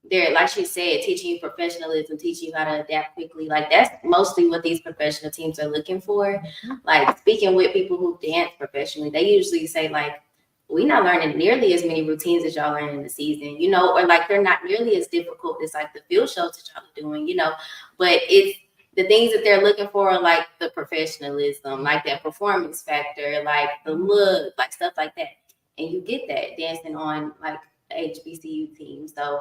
they're, like she said, teaching you professionalism, teaching you how to adapt quickly. Like that's mostly what these professional teams are looking for. Like speaking with people who dance professionally, they usually say like, we're not learning nearly as many routines as y'all learn in the season, you know, or like they're not nearly as difficult as like the field shows that y'all are doing, you know, but it's the things that they're looking for are like the professionalism, like that performance factor, like the look, like stuff like that. And you get that dancing on like the HBCU team. So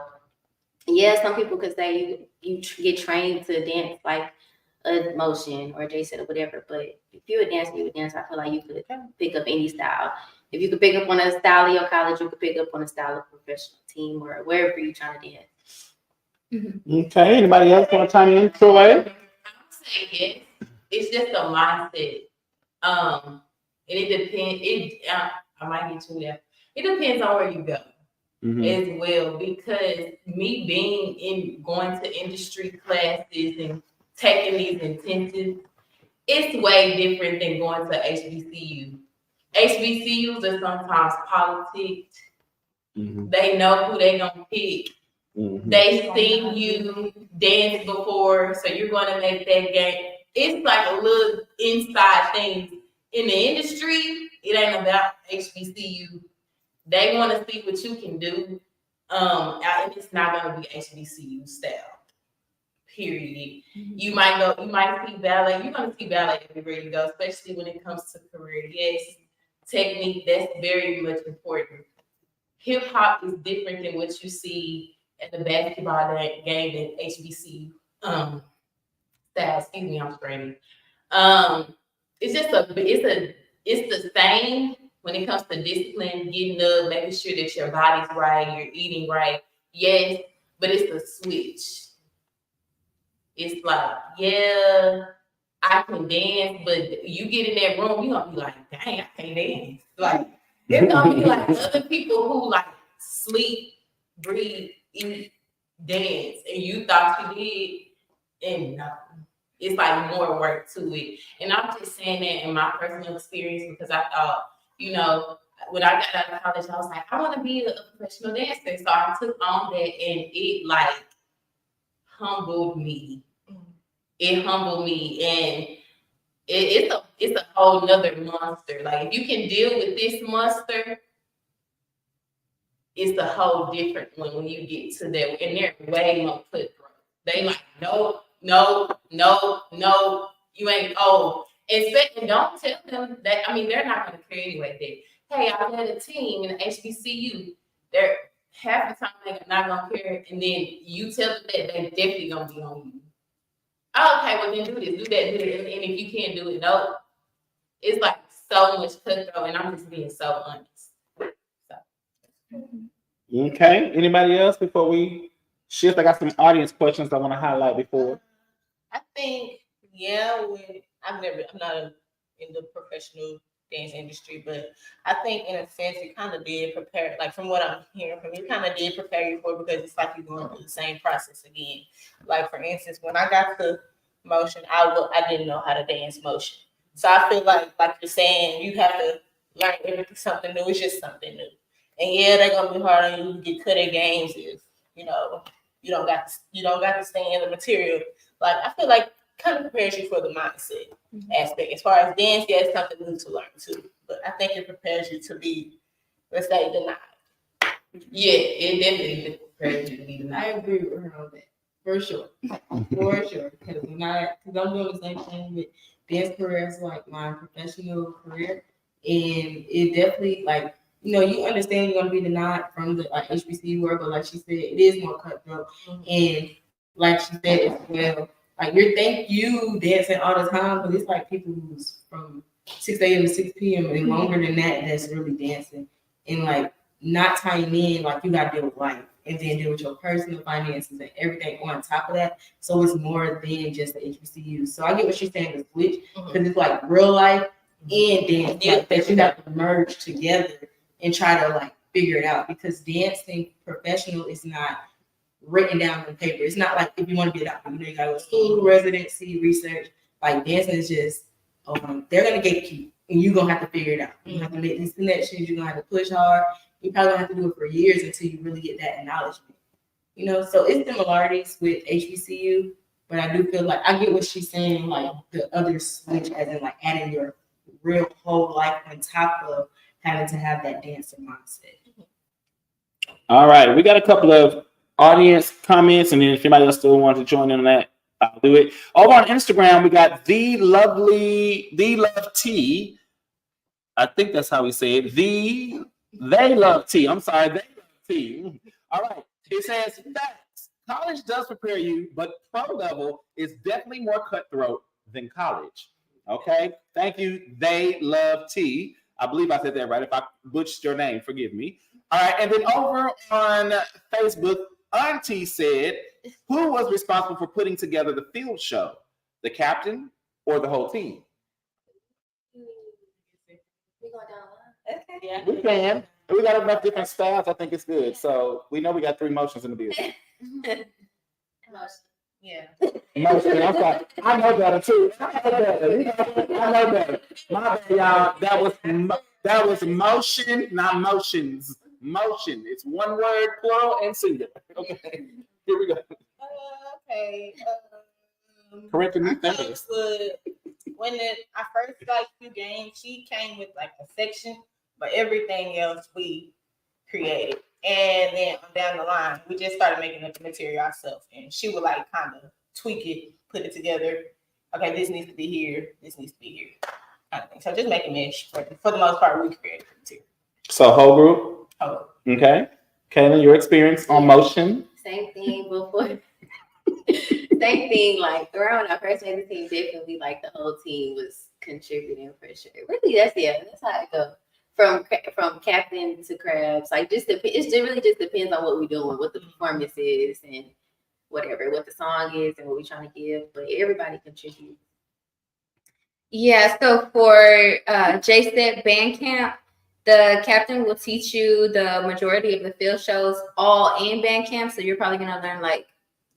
yeah, some people could say you get trained to dance like a motion or Jason or whatever, but if you're a dancer, I feel like you could pick up any style. If you could pick up on a style of your college, you could pick up on a style of professional team or wherever you're trying to dance. Okay, anybody else want to chime in? Troy? I'm saying yes. It's just a mindset. And it depends. I might get to that. It depends on where you go as well. Because me going to industry classes and taking these intensives, it's way different than going to HBCU. HBCUs are sometimes politics. They know who they're gonna pick. They seen you dance before, so you're gonna make that game. It's like a little inside thing. In the industry, it ain't about HBCU. They want to see what you can do. And it's not gonna be HBCU style. Period. You might see ballet. You're gonna see ballet everywhere you go, especially when it comes to career. Yes, technique, that's very much important. Hip hop is different than what you see at the basketball game at HBCU staff. Excuse me, I'm straining. It's just it's the same when it comes to discipline, getting up, making sure that your body's right, you're eating right. Yes, but it's the switch. It's like, yeah, I can dance, but you get in that room, you're gonna be like, dang, I can't dance. Like, it's gonna be like other people who like sleep, breathe, eat, dance, and you thought you did, and no. It's like more work to it. And I'm just saying that in my personal experience because I thought, you know, when I got out of college, I was like, I want to be a professional dancer. So I took on that and it like humbled me. It humbled me. And it's a whole nother monster. Like if you can deal with this monster, it's a whole different one when you get to that. And they're way more cutthroat. They like, no, you ain't old. And don't tell them that, I mean, they're not going to care anyway. That, hey, I led a team in the HBCU. They're half the time they're not going to care. And then you tell them that, they're definitely going to be on you. Oh, okay, well then do this, do that, do it. And if you can't do it, no. It's like so much cutthroat, and I'm just being so honest. So. Okay, anybody else before we shift? I got some audience questions I want to highlight before. I think, yeah, I'm not in the professional dance industry, but I think in a sense it kind of did prepare, like from what I'm hearing from you, kind of did prepare you for it because it's like you're going through the same process again. Like for instance, when I got to motion, I didn't know how to dance motion. So I feel like you're saying, you have to learn everything, something new. It's just something new. And yeah, they're gonna be hard on you to get cut at games if you don't got to stay in the material. Like I feel like kind of prepares you for the mindset aspect. As far as dance, yeah, it's something new to learn too. But I think it prepares you to be, let's say, denied. Yeah, it definitely prepares you to be denied. I agree with her on that. For sure. For sure. Because I'm doing the same thing with dance career as like my professional career. And it definitely like, you understand you're gonna be denied from the like HBCU work, but like she said, it is more cutthroat. And like she said as well, like you dancing all the time, but it's like people who's from 6 a.m. to 6 p.m. and longer than that's really dancing. And like not tying in, like you gotta deal with life and then deal with your personal finances and everything on top of that. So it's more than just the HBCU. So I get what she's saying, the switch, because it's like real life and dance, like, that you have to merge together and try to like figure it out, because dancing professional is not written down on paper. It's not like if you want to be a doctor, you gotta go to school, residency, research. Like dancing is just, they're gonna gatekeep, and you're gonna have to figure it out. You have to make these connections. You're gonna have to push hard. You probably gonna have to do it for years until you really get that acknowledgement. So it's similarities with HBCU, but I do feel like I get what she's saying. Like the other switch, as in like adding your real whole life on top of having to have that dancer mindset. All right, we got a couple of audience comments, and then if anybody else still wants to join in on that, I'll do it. Over on Instagram, we got the love T. I think that's how we say it. They love tea. I'm sorry, they love tea. All right. It says facts. College does prepare you, but pro level is definitely more cutthroat than college. Okay. Thank you. They love tea. I believe I said that right. If I butchered your name, forgive me. All right. And then over on Facebook, Auntie said, who was responsible for putting together the field show? The captain or the whole team? Okay. Yeah. We can. We got enough different styles. I think it's good. So we know we got 3 motions in the building. Yeah. Motion. I'm sorry. I know better too. I know better. My bad, y'all. That was motion, not motions. Motion. It's one word, plural, and singular. Okay. Here we go. Okay. Correct me. When I first like few games, she came with like a section, but everything else we created. And then down the line, we just started making the material ourselves, and she would like kind of tweak it, put it together. Okay, this needs to be here. This needs to be here. Kind of thing. So just make a mesh. For the most part, we created the material. So whole group. Oh. Okay. Kaylin, your experience on motion. Same thing before. Same thing, like around when I first made the team, definitely like the whole team was contributing for sure. Really, that's how it goes. From captain to crabs, like it really just depends on what we're doing, what the performance is, and whatever, what the song is, and what we're trying to give. But everybody contributes. Yeah, so for JSTEP band camp, the captain will teach you the majority of the field shows all in band camp. So you're probably gonna learn like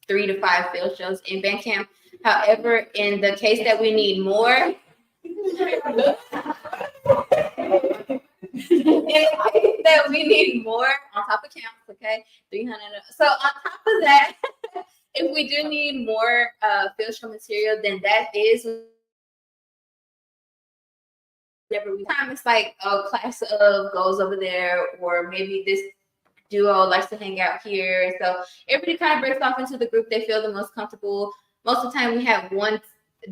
3 to 5 field shows in band camp. However, in the case that we need more, in the case that we need more on top of camps, okay, 300. So on top of that, if we do need more field show material, then that is whenever we time it's like a class of goes over there, or maybe this duo likes to hang out here. So everybody kind of breaks off into the group they feel the most comfortable. Most of the time we have one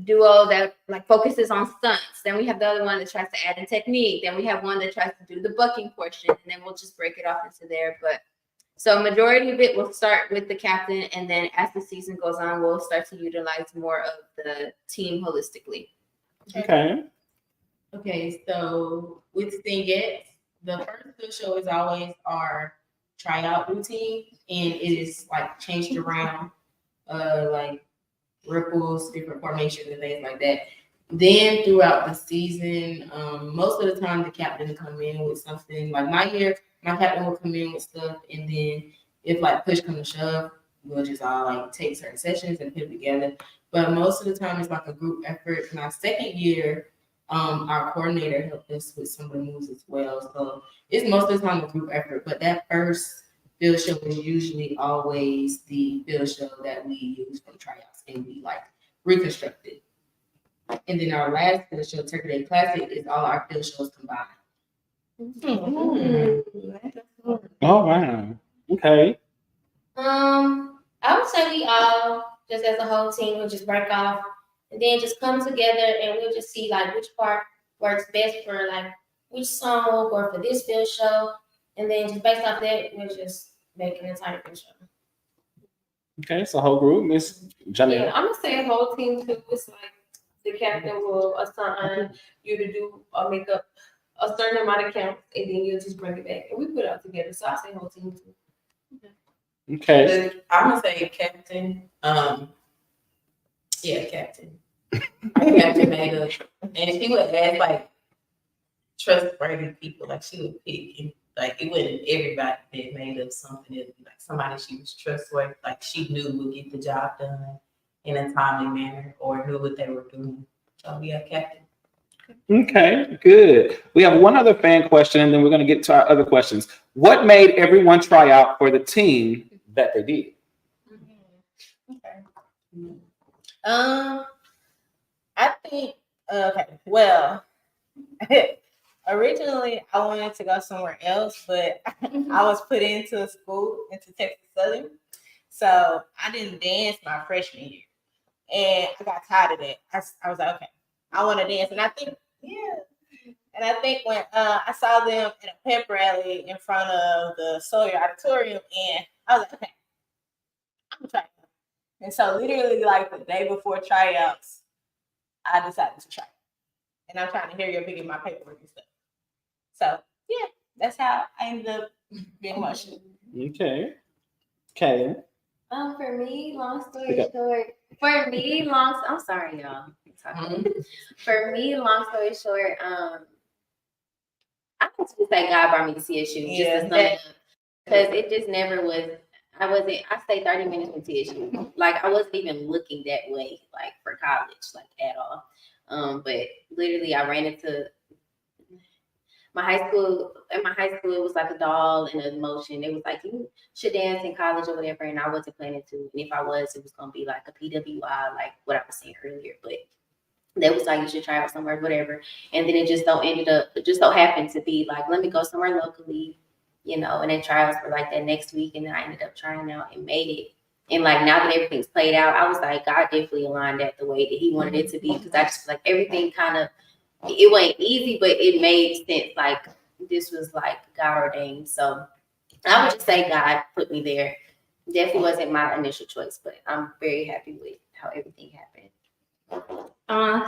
duo that like focuses on stunts. Then we have the other one that tries to add in technique. Then we have one that tries to do the bucking portion, and then we'll just break it off into there. But so majority of it will start with the captain, and then as the season goes on, we'll start to utilize more of the team holistically. Okay. Okay, so with Stingettes, the first field show is always our tryout routine, and it is like changed around, like ripples, different formations and things like that. Then throughout the season, most of the time the captain will come in with something. Like my year, my captain will come in with stuff, and then if like push comes to shove, we'll just all like take certain sessions and put it together. But most of the time it's like a group effort. My second year, our coordinator helped us with some of the moves as well. So it's most of the time a group effort. But that first field show is usually always the field show that we use for the tryouts, and we like reconstruct it. And then our last field show, Turkey Day Classic, is all our field shows combined. Oh wow. Okay. I would say we all, just as a whole team, would just break off and then just come together, and we'll just see like which part works best for like which song or for this field show, and then just based off that, we'll just make an entire field show. Okay, so whole group, Miss Janelle. Yeah, I'm gonna say whole team too. It's like the captain will assign you to do or make up a certain amount of counts, and then you'll just bring it back, and we put it all together. So I say whole team too. Okay. I'm gonna say captain. Yeah, captain. Captain made us, and she would ask like trustworthy people. Like she would pick, and like it wasn't everybody that made up something. It would be like somebody she was trustworthy, like she knew would get the job done in a timely manner, or knew what they were doing. So yeah, captain. Okay, good. We have one other fan question, and then we're going to get to our other questions. What made everyone try out for the team that they did? Okay. I think well, originally I wanted to go somewhere else, but I was put into a school, into Texas Southern. So I didn't dance my freshman year. And I got tired of that. I was like, okay, I want to dance. And I think, when I saw them at a pep rally in front of the Sawyer Auditorium, and I was like, okay, I'm gonna try it. And so literally like the day before tryouts, I decided to try. And I'm trying to hurry up and get my paperwork and stuff. So yeah, that's how I ended up being motion. Okay. Okay. For me, long story short. I'm sorry, y'all. For me, long story short, I would just say God brought me to CSU. Yeah, because it just never was. I stayed 30 minutes from TSU. Like I wasn't even looking that way, like for college, like at all. But literally I ran into my high school. At my high school, it was like a doll in a motion. It was like you should dance in college or whatever, and I wasn't planning to. And if I was, it was gonna be like a PWI, like what I was saying earlier. But they was like you should try out somewhere, whatever. And then it just so happened to be like, let me go somewhere locally, and then tryouts were like that next week, and then I ended up trying out and made it. And like now that everything's played out, I was like, God definitely aligned that the way that He wanted it to be, because I just feel like everything kind of, it wasn't easy, but it made sense. Like this was like God ordained. So I would just say God put me there. definitely wasn't my initial choice, but I'm very happy with how everything happened.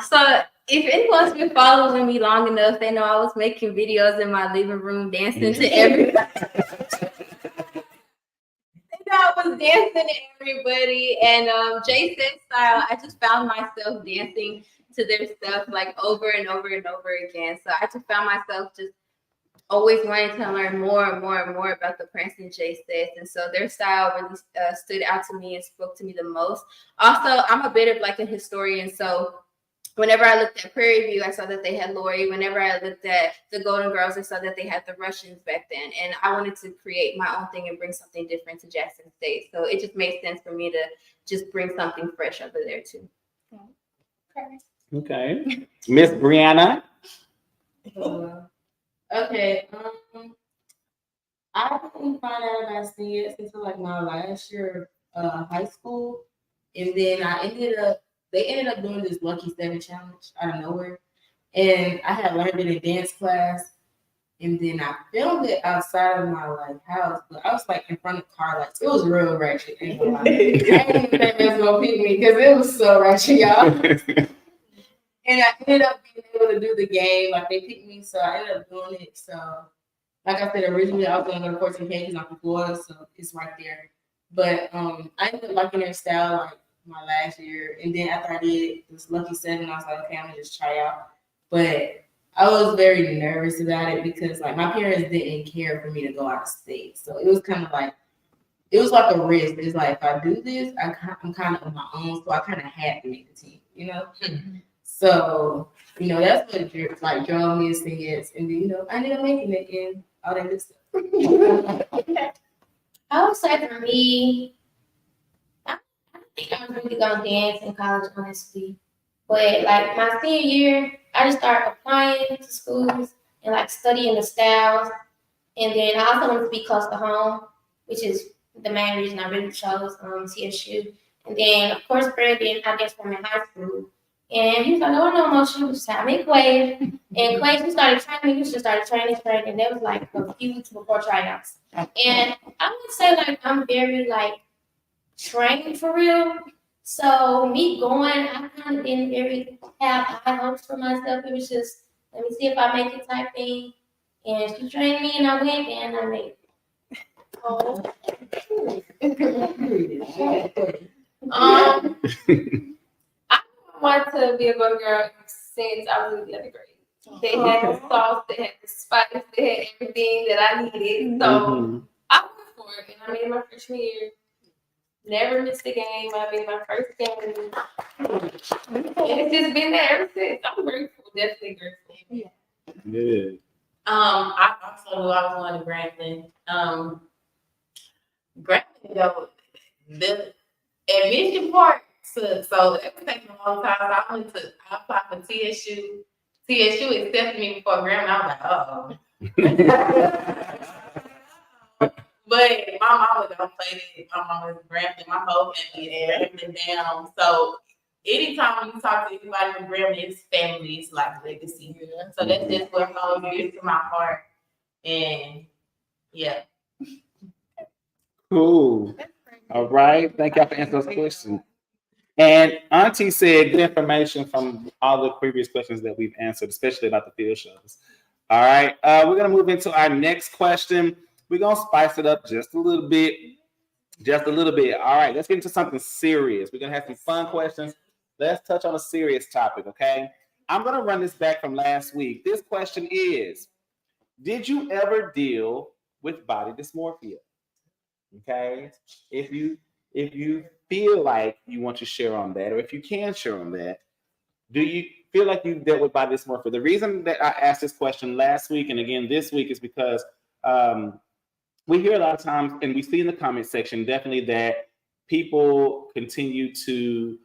So if anyone's been following me long enough, they know I was making videos in my living room dancing to everybody. I was dancing to everybody, and Jason's style, I just found myself dancing to their stuff like over and over and over again. So I just found myself just always wanting to learn more and more and more about the Princeton J sets, and so their style really stood out to me and spoke to me the most. Also, I'm a bit of like a historian, so whenever I looked at Prairie View, I saw that they had Lori. Whenever I looked at the Golden Girls, I saw that they had the Russians back then. And I wanted to create my own thing and bring something different to Jackson State. So it just made sense for me to just bring something fresh over there too. Okay. Miss Brianna. Okay. I didn't find out about seniors until like my last year of high school. And then they ended up doing this Lucky 7 challenge out of nowhere. And I had learned it in dance class. And then I filmed it outside of my like house, but I was like in front of car lights. It was real ratchet. I ain't gonna lie. I didn't even think it was gonna pick me because it was so ratchet, y'all. And I ended up being able to do the game. Like they picked me, so I ended up doing it. So, like I said, originally I was going to go to 14K because I'm from Florida, so it's right there. But I ended up liking their style like my last year. And then after I did this Lucky 7, I was like, okay, I'm gonna just try out. But I was very nervous about it because like my parents didn't care for me to go out of state. So it was kind of like, it was like a risk. It's like, if I do this, I'm kind of on my own. So I kind of had to make the team, you know? So, you know, that's what like drove me to say yes. And then, you know, I ended up making it and all that good stuff. I would say for me, I think I was really gonna dance in college, honestly. But like my senior year, I just started applying to schools and like studying the styles. And then I also wanted to be close to home, which is the main reason I really chose TSU. And then of course Brandon, I guess from in high school. And he was like, oh, no motion, we just had to make Quave. And Quave, he started training, we just started training. And that was like a few weeks before tryouts. And I would say like I'm very like trained for real. So me going, I kind of didn't very have high hopes for myself. It was just, let me see if I make it type thing. And she trained me and I went and I made it. Oh. I wanted to be a good girl since I was in the other grade. They had the sauce, they had the spice, they had everything that I needed. So I went for it, and I made my freshman year. Never missed a game. I made my first game. And it's just been there ever since. I'm grateful, definitely grateful. Yeah. Good. I also knew I was going to Grambling. Grambling, though, the admission part took, so it was taking a long time. So I applied for TSU. TSU accepted me before Grambling. I was like, but my mama don't play it. My mama's Grambling. My whole family is Grambling down. So anytime you talk to anybody with Grambling, it's family. It's like legacy. So that's just what holds dear to my heart. And yeah. Cool. All right. Thank y'all for answering those questions. And Auntie said good information from all the previous questions that we've answered, especially about the field shows. All right. We're going to move into our next question. We're going to spice it up just a little bit. Just a little bit. All right. Let's get into something serious. We're going to have some fun questions. Let's touch on a serious topic, okay? I'm going to run this back from last week. This question is, did you ever deal with body dysmorphia? Okay. If you feel like you want to share on that, or if you can share on that, do you feel like you've dealt with body dysmorphia? The reason that I asked this question last week and again this week is because we hear a lot of times, and we see in the comment section definitely that people continue to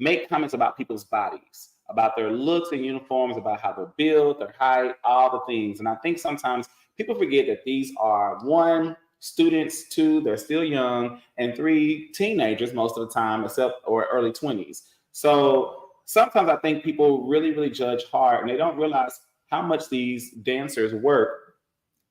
make comments about people's bodies, about their looks and uniforms, about how they're built, their height, all the things. And I think sometimes people forget that these are, 1, students, 2, they're still young, and 3, teenagers most of the time, or early 20s. So sometimes I think people really, really judge hard, and they don't realize how much these dancers work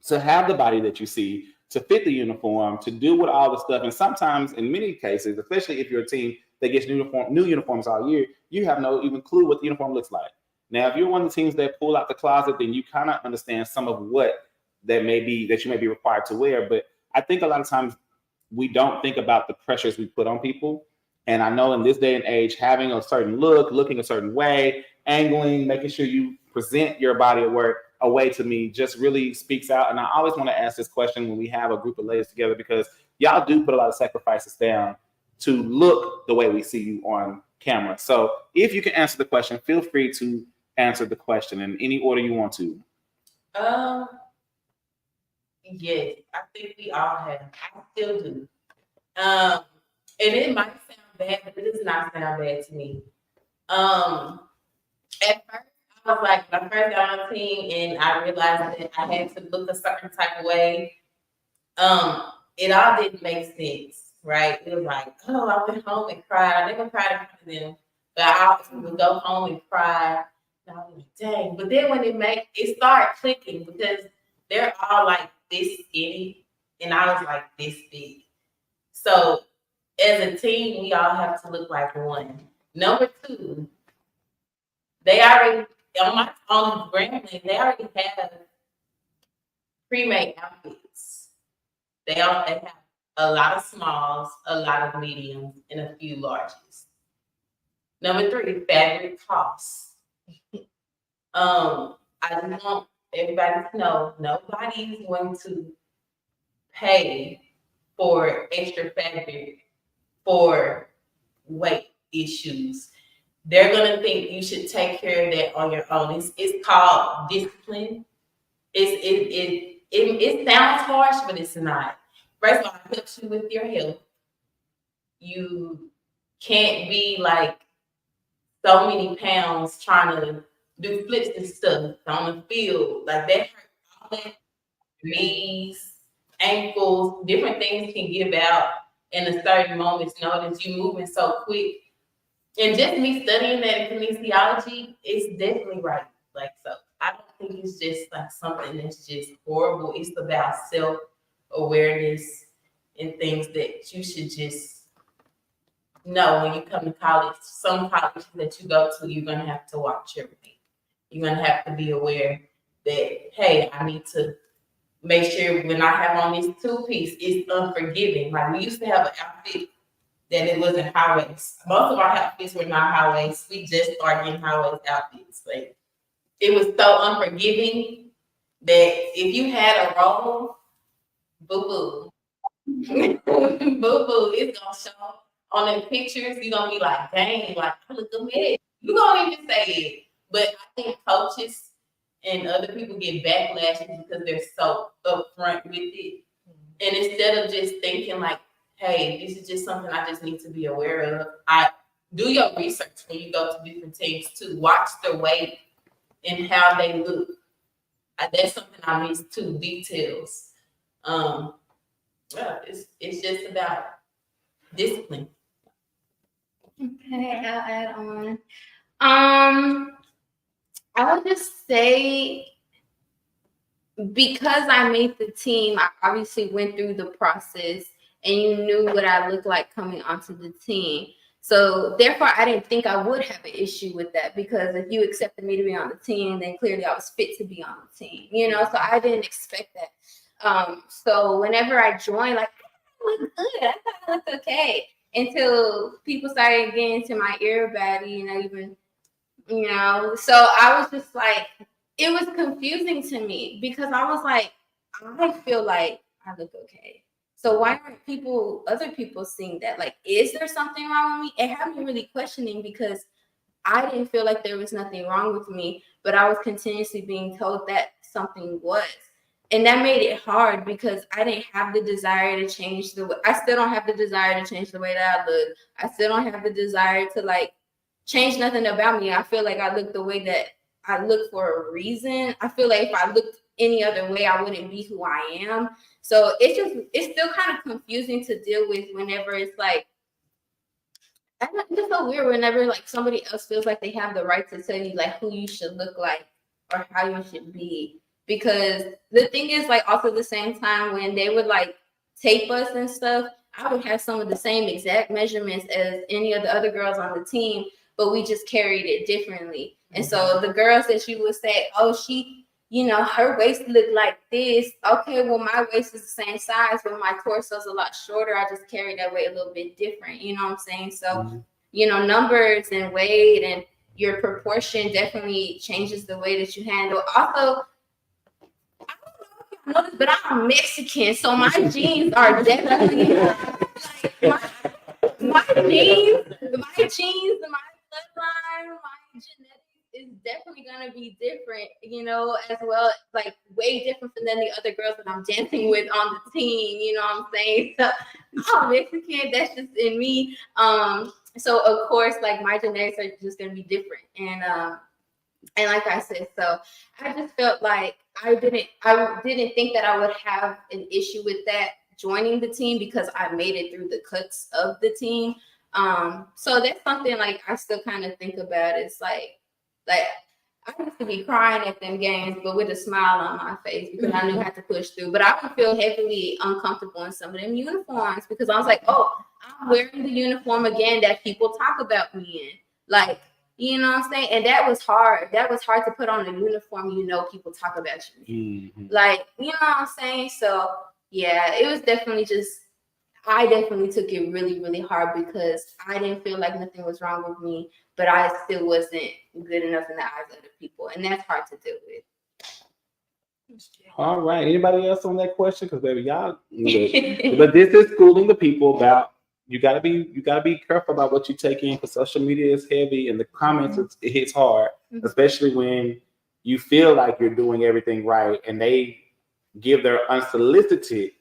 to have the body that you see, to fit the uniform, to do with all the stuff. And sometimes, in many cases, especially if you're a team that gets new uniforms all year, you have no even clue what the uniform looks like. Now, if you're one of the teams that pull out the closet, then you kind of understand some of what that you may be required to wear. But I think a lot of times we don't think about the pressures we put on people. And I know in this day and age, having a certain look, looking a certain way, angling, making sure you present your body of work a way to me just really speaks out. And I always want to ask this question when we have a group of ladies together, because y'all do put a lot of sacrifices down to look the way we see you on camera. So if you can answer the question, feel free to answer the question in any order you want to. Yes, I think we all have. I still do. And it might sound bad, but it does not sound bad to me. At first, I was like, when I first got on the team and I realized that I had to look a certain type of way, it all didn't make sense, right? It was like, oh, I went home and cried. I never cried in front of them, but I always would go home and cry. And I was like, dang. But then when it started clicking, because they're all like this skinny, and I was like this big. So as a team, we all have to look like one. Number two, they already on Grambling, they already have pre-made outfits. They have a lot of smalls, a lot of mediums, and a few larges. Number three, fabric costs. I just want everybody to know nobody's going to pay for extra fabric for weight issues. They're gonna think you should take care of that on your own. It's called discipline. It sounds harsh, but it's not. First of all, it helps you with your health. You can't be like so many pounds trying to do flips and stuff on the field. Like that hurt all that. Knees, ankles, different things can give out in a certain moment's notice. You moving so quick. And just me studying that in kinesiology, it's definitely right. Like, so I don't think it's just like something that's just horrible. It's about self-awareness and things that you should just know when you come to college. Some colleges that you go to, you're gonna have to watch everything. You're gonna have to be aware that, hey, I need to make sure when I have on this two-piece, it's unforgiving. Like we used to have an outfit that it wasn't high waist. Most of our outfits were not high waist. We just started getting high waist outfits. Like it was so unforgiving that if you had a roll, boo-boo. Boo-boo, it's gonna show on the pictures. You're gonna be like, dang, like I look a mess. You don't even say it. But I think coaches and other people get backlash because they're so upfront with it. And instead of just thinking like, hey, this is just something I just need to be aware of. I do your research when you go to different teams too. Watch their weight and how they look. That's something I miss too, details. Well, it's just about discipline. Okay, I'll add on. I would just say, because I made the team, I obviously went through the process and you knew what I looked like coming onto the team. So therefore, I didn't think I would have an issue with that, because if you accepted me to be on the team, then clearly I was fit to be on the team, you know? So I didn't expect that. So whenever I joined, like, I look good. I thought I looked okay until people started getting into my ear baddie, and I even, you know, so I was just like, it was confusing to me, because I was like, I feel like I look okay. So why aren't other people seeing that? Like, is there something wrong with me? It had me really questioning, because I didn't feel like there was nothing wrong with me, but I was continuously being told that something was. And that made it hard, because I didn't have the desire to change I still don't have the desire to change the way that I look. I still don't have the desire to like change nothing about me. I feel like I look the way that I look for a reason. I feel like if I looked any other way, I wouldn't be who I am. So it's still kind of confusing to deal with whenever it's like, it's just so weird whenever like somebody else feels like they have the right to tell you like who you should look like or how you should be. because the thing is, like, also the same time when they would like tape us and stuff, I would have some of the same exact measurements as any of the other girls on the team, but we just carried it differently. And so the girls that you would say, oh, she, you know, her waist looked like this. Okay, well, my waist is the same size, but my torso is a lot shorter. I just carry that weight a little bit different. You know what I'm saying? So, you know, numbers and weight and your proportion definitely changes the way that you handle. Also, notice, but I'm Mexican, so my genes are definitely my genes, my bloodline, my genetics is definitely gonna be different, you know, as well, like way different than the other girls that I'm dancing with on the team. You know what I'm saying? So I'm Mexican, that's just in me. So of course, like my genetics are just gonna be different, and like I said, so I just felt like I didn't think that I would have an issue with that joining the team because I made it through the cuts of the team. So that's something like I still kind of think about. It's like I used to be crying at them games, but with a smile on my face because I knew I had to push through. But I would feel heavily uncomfortable in some of them uniforms because I was like, oh, I'm wearing the uniform again that people talk about me in. Like, you know what I'm saying? And that was hard. That was hard to put on a uniform, you know, people talk about you. Like, you know what I'm saying? So, yeah, it was definitely just, I definitely took it really, really hard because I didn't feel like nothing was wrong with me, but I still wasn't good enough in the eyes of other people. And that's hard to deal with. All right. Anybody else on that question? Because baby, y'all. But this is schooling the people about you gotta be careful about what you take in because social media is heavy and the comments it hits hard, especially when you feel like you're doing everything right and they give their unsolicited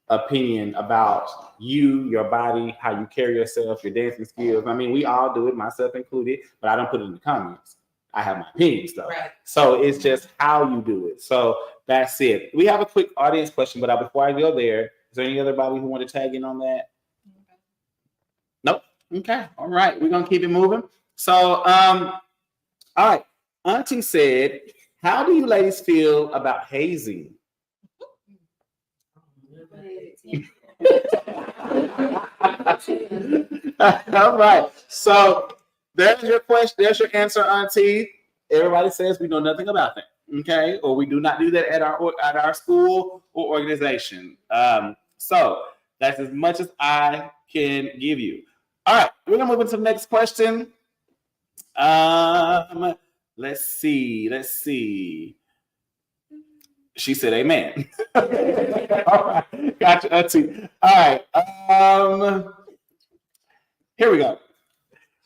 opinion about you, your body, how you carry yourself, your dancing skills. I mean, we all do it, myself included, but I don't put it in the comments. I have my opinions though. Right. So it's just how you do it. So that's it. We have a quick audience question, but before I go there, is there anybody who want to tag in on that? Nope. Okay. All right. We're gonna keep it moving. So, all right. Auntie said, "How do you ladies feel about hazing?" All right. So there's your question. There's your answer, Auntie. Everybody says we know nothing about that. Okay, or we do not do that at our school or organization. So that's as much as I can give you. All right, we're gonna move into the next question. Let's see. She said, "Amen." All right, gotcha, Auntie. All right. Here we go.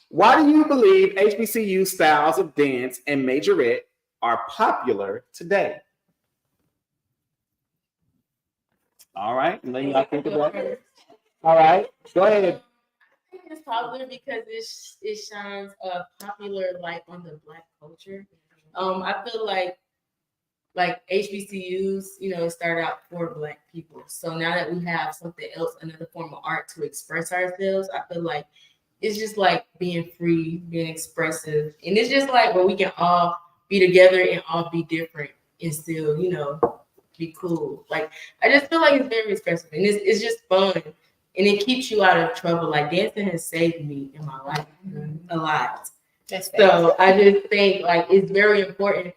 Why do you believe HBCU styles of dance and majorette are popular today? All right, and then y'all think about it. All right, go ahead. I think it's popular because it shines a popular light on the Black culture. I feel like HBCUs, you know, started out for Black people. So now that we have something else, another form of art to express ourselves, I feel like it's just like being free, being expressive. And it's just like where we can all be together and all be different and still, you know, be cool. Like, I just feel like it's very expressive and it's just fun. And it keeps you out of trouble. Like, dancing has saved me in my life a lot. So I just think like it's very important,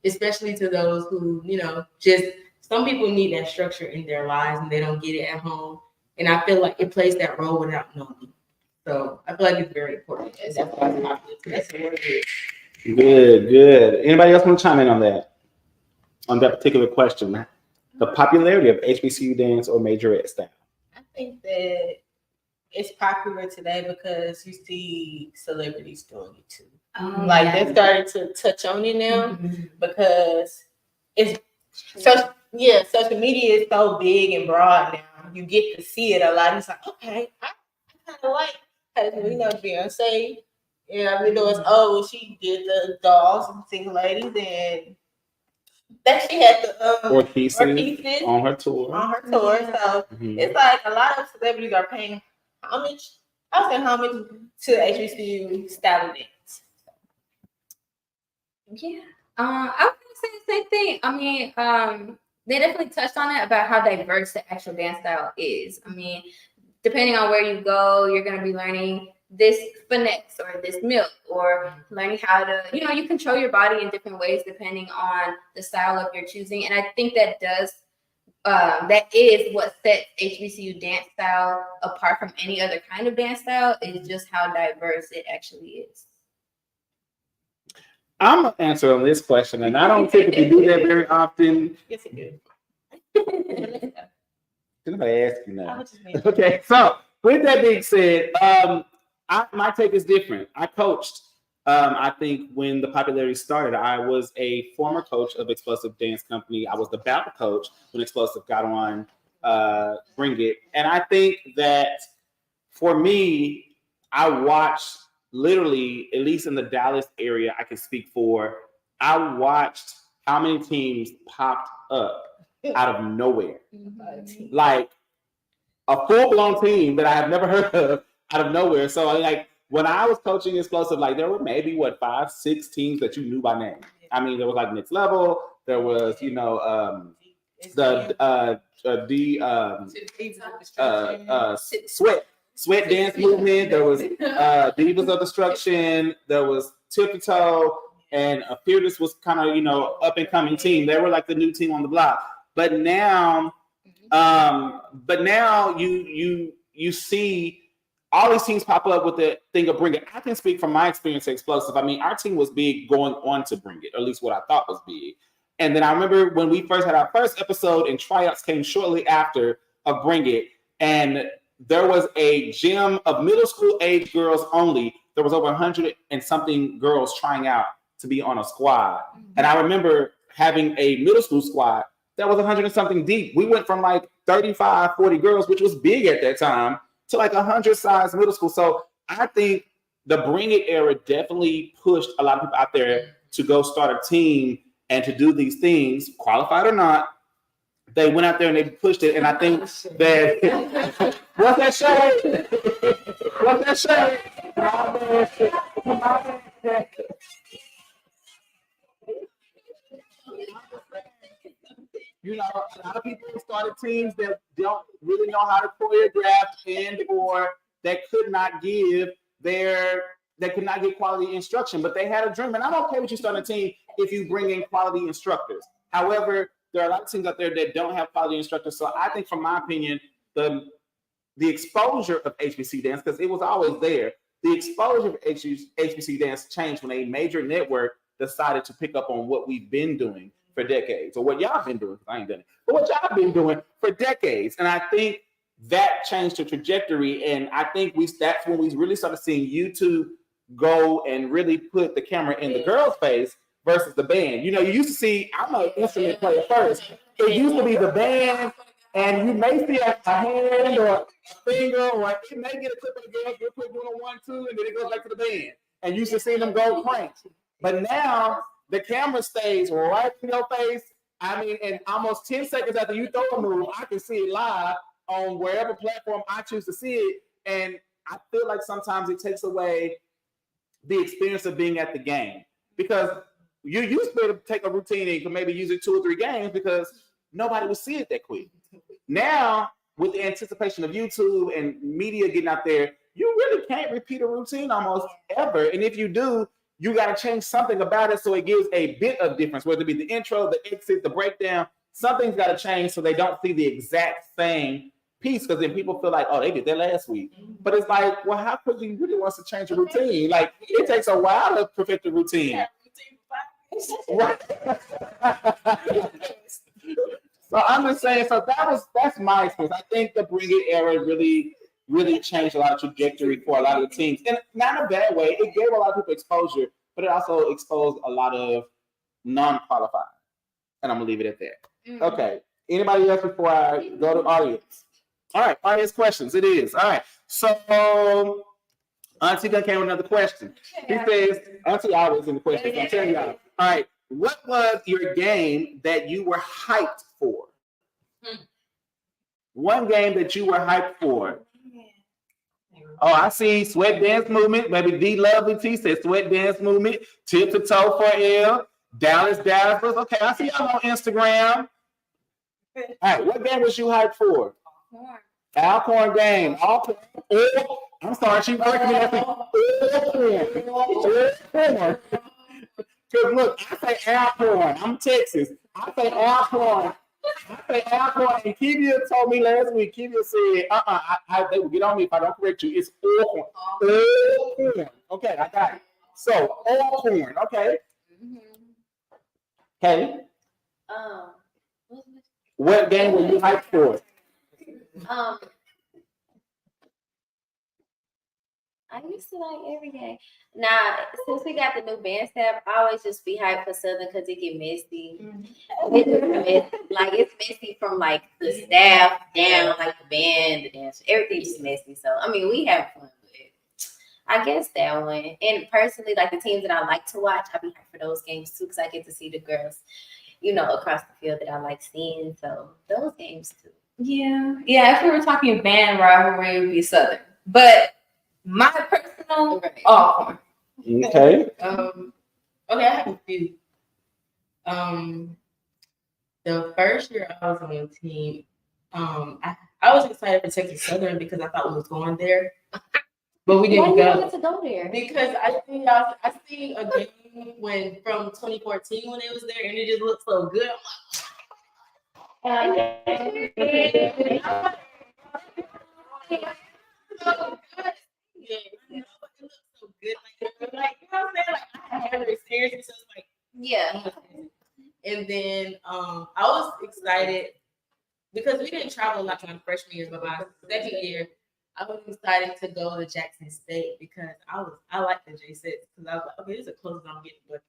especially to those who, you know, just some people need that structure in their lives and they don't get it at home. And I feel like it plays that role without knowing. So I feel like it's very important. That's why it's popular. That's the word it is. Good. Anybody else want to chime in on that particular question? The popularity of HBCU dance or majorette style? I think that it's popular today because you see celebrities doing it too. Like they started to touch on it now because it's social media is so big and broad now. You get to see it a lot. It's like, okay, I kind of like, you know, Beyonce. Yeah, we know it's she did the dolls and single ladies, and that she had the orchesis on her tour. So it's like a lot of celebrities are paying homage. I'll say homage to HBCU style of dance. Yeah. I would say the same thing. I mean, they definitely touched on it about how diverse the actual dance style is. I mean, depending on where you go, you're going to be learning this finesse or this milk, or learning how to, you control your body in different ways depending on the style of your choosing. And I think that is what sets HBCU dance style apart from any other kind of dance style, is just how diverse it actually is. I'm gonna answer on this question, and I don't typically do that very often. Yes, it do. Somebody ask you now. Okay, so with that being said, my take is different. I coached. I think when the popularity started, I was a former coach of Explosive Dance Company. I was the battle coach when Explosive got on Bring It. And I think that for me, I watched literally, at least in the Dallas area, I can speak for, I watched how many teams popped up out of nowhere. Mm-hmm. Like a full-blown team that I have never heard of out of nowhere. So like when I was coaching Explosive, like there were maybe 5, 6 teams that you knew by name. I mean, there was like Next Level, there was, Sweat Dance Movement, there was Divas of Destruction, there was Tip to Toe, and Fearless was kind of, up and coming team. They were like the new team on the block. But now you see all these teams pop up with the thing of Bring It. I can speak from my experience at Explosive. I mean, our team was big going on to Bring It, or at least what I thought was big. And then I remember when we first had our first episode, and tryouts came shortly after of Bring It, and there was a gym of middle school age girls only. There was over 100 and something girls trying out to be on a squad. Mm-hmm. And I remember having a middle school squad that was 100 and something deep. We went from like 35, 40 girls, which was big at that time, to like 100 size middle school. So I think the Bring It era definitely pushed a lot of people out there to go start a team and to do these things, qualified or not. They went out there and they pushed it. And I think that what's that shade? What's that shade? A lot of people started teams that don't really know how to choreograph and or that could not give quality instruction, but they had a dream. And I'm okay with you starting a team if you bring in quality instructors. However, there are a lot of teams out there that don't have quality instructors. So I think, from my opinion, the exposure of HBC dance, because it was always there, the exposure of HBC dance changed when a major network decided to pick up on what we've been doing for decades, or what y'all been doing. I ain't done it, but what y'all been doing for decades. And I think that changed the trajectory. And I think that's when we really started seeing YouTube go and really put the camera in the girl's face versus the band. You used to see, I'm an instrument player first. It used to be the band, and you may see a hand or a finger, or it may get a clip of the girl, you're quick doing a 1, 2, and then it goes back to the band. And you used to see them go crank. But now the camera stays right in your face. I mean, and almost 10 seconds after you throw a move, I can see it live on wherever platform I choose to see it. And I feel like sometimes it takes away the experience of being at the game, because you used to be able to take a routine and you can maybe use it 2 or 3 games because nobody would see it that quick. Now, with the anticipation of YouTube and media getting out there, you really can't repeat a routine almost ever. And if you do, you got to change something about it so it gives a bit of difference, whether it be the intro, the exit, the breakdown. Something's got to change so they don't see the exact same piece, because then people feel like, oh, they did that last week. But it's like, well, how quickly you really wants to change a routine? Like, it takes a while to perfect a routine. Right. So I'm just saying, that's my experience. I think the Bring It era really changed a lot of trajectory for a lot of the teams. And not in a bad way. It gave a lot of people exposure, but it also exposed a lot of non-qualified. And I'm going to leave it at that. Mm-hmm. Okay. Anybody else before I go to audience? All right. Audience questions. It is. All right. So Auntie Gunn came with another question. He says, Auntie always in the questions. I'm telling y'all. All right. What was your game that you were hyped for? One game that you were hyped for. Oh, I see Sweat Dance Movement. Maybe D Lovely T said Sweat Dance Movement. Tip to Toe for L. Dallas Dazzlers. Okay, I see y'all on Instagram. All right, what game was you hyped for? Alcorn game. Alcorn. Oh, I'm sorry, she working me. Alcorn. Because look, I say Alcorn. I'm Texas. I say Alcorn. And Kivia told me last week, Kivia said, they will get on me if I don't correct you. It's Alcorn. Alcorn. Okay, I got it. So, Alcorn. Okay. Kelly, what game were you hyped for? I used to like every game. Now, since we got the new band staff, I always just be hyped for Southern because it get messy. It's just messy. Like, it's messy from like the staff down, like the band, the dance, everything's just messy. So, I mean, we have fun with it. I guess that one. And personally, like the teams that I like to watch, I be hyped for those games too because I get to see the girls, across the field that I like seeing. So, those games too. Yeah. If we were talking band rivalry, it would be Southern. But my personal Alcorn. Okay. Okay, I have a few. The first year I was on the team, I was excited for Texas Southern because I thought we was going there, but we didn't Why go. you wanted to go there? Because I see a game from 2014 when it was there, and it just looked so good. I'm like, so good. Like, you know what I'm saying? Like, I had never experienced it, so it's like, Yeah. And then I was excited because we didn't travel a lot my freshman year, but my second year, I was excited to go to Jackson State because I like the J6 because I was like, okay, this is the closest I'm getting Bucky.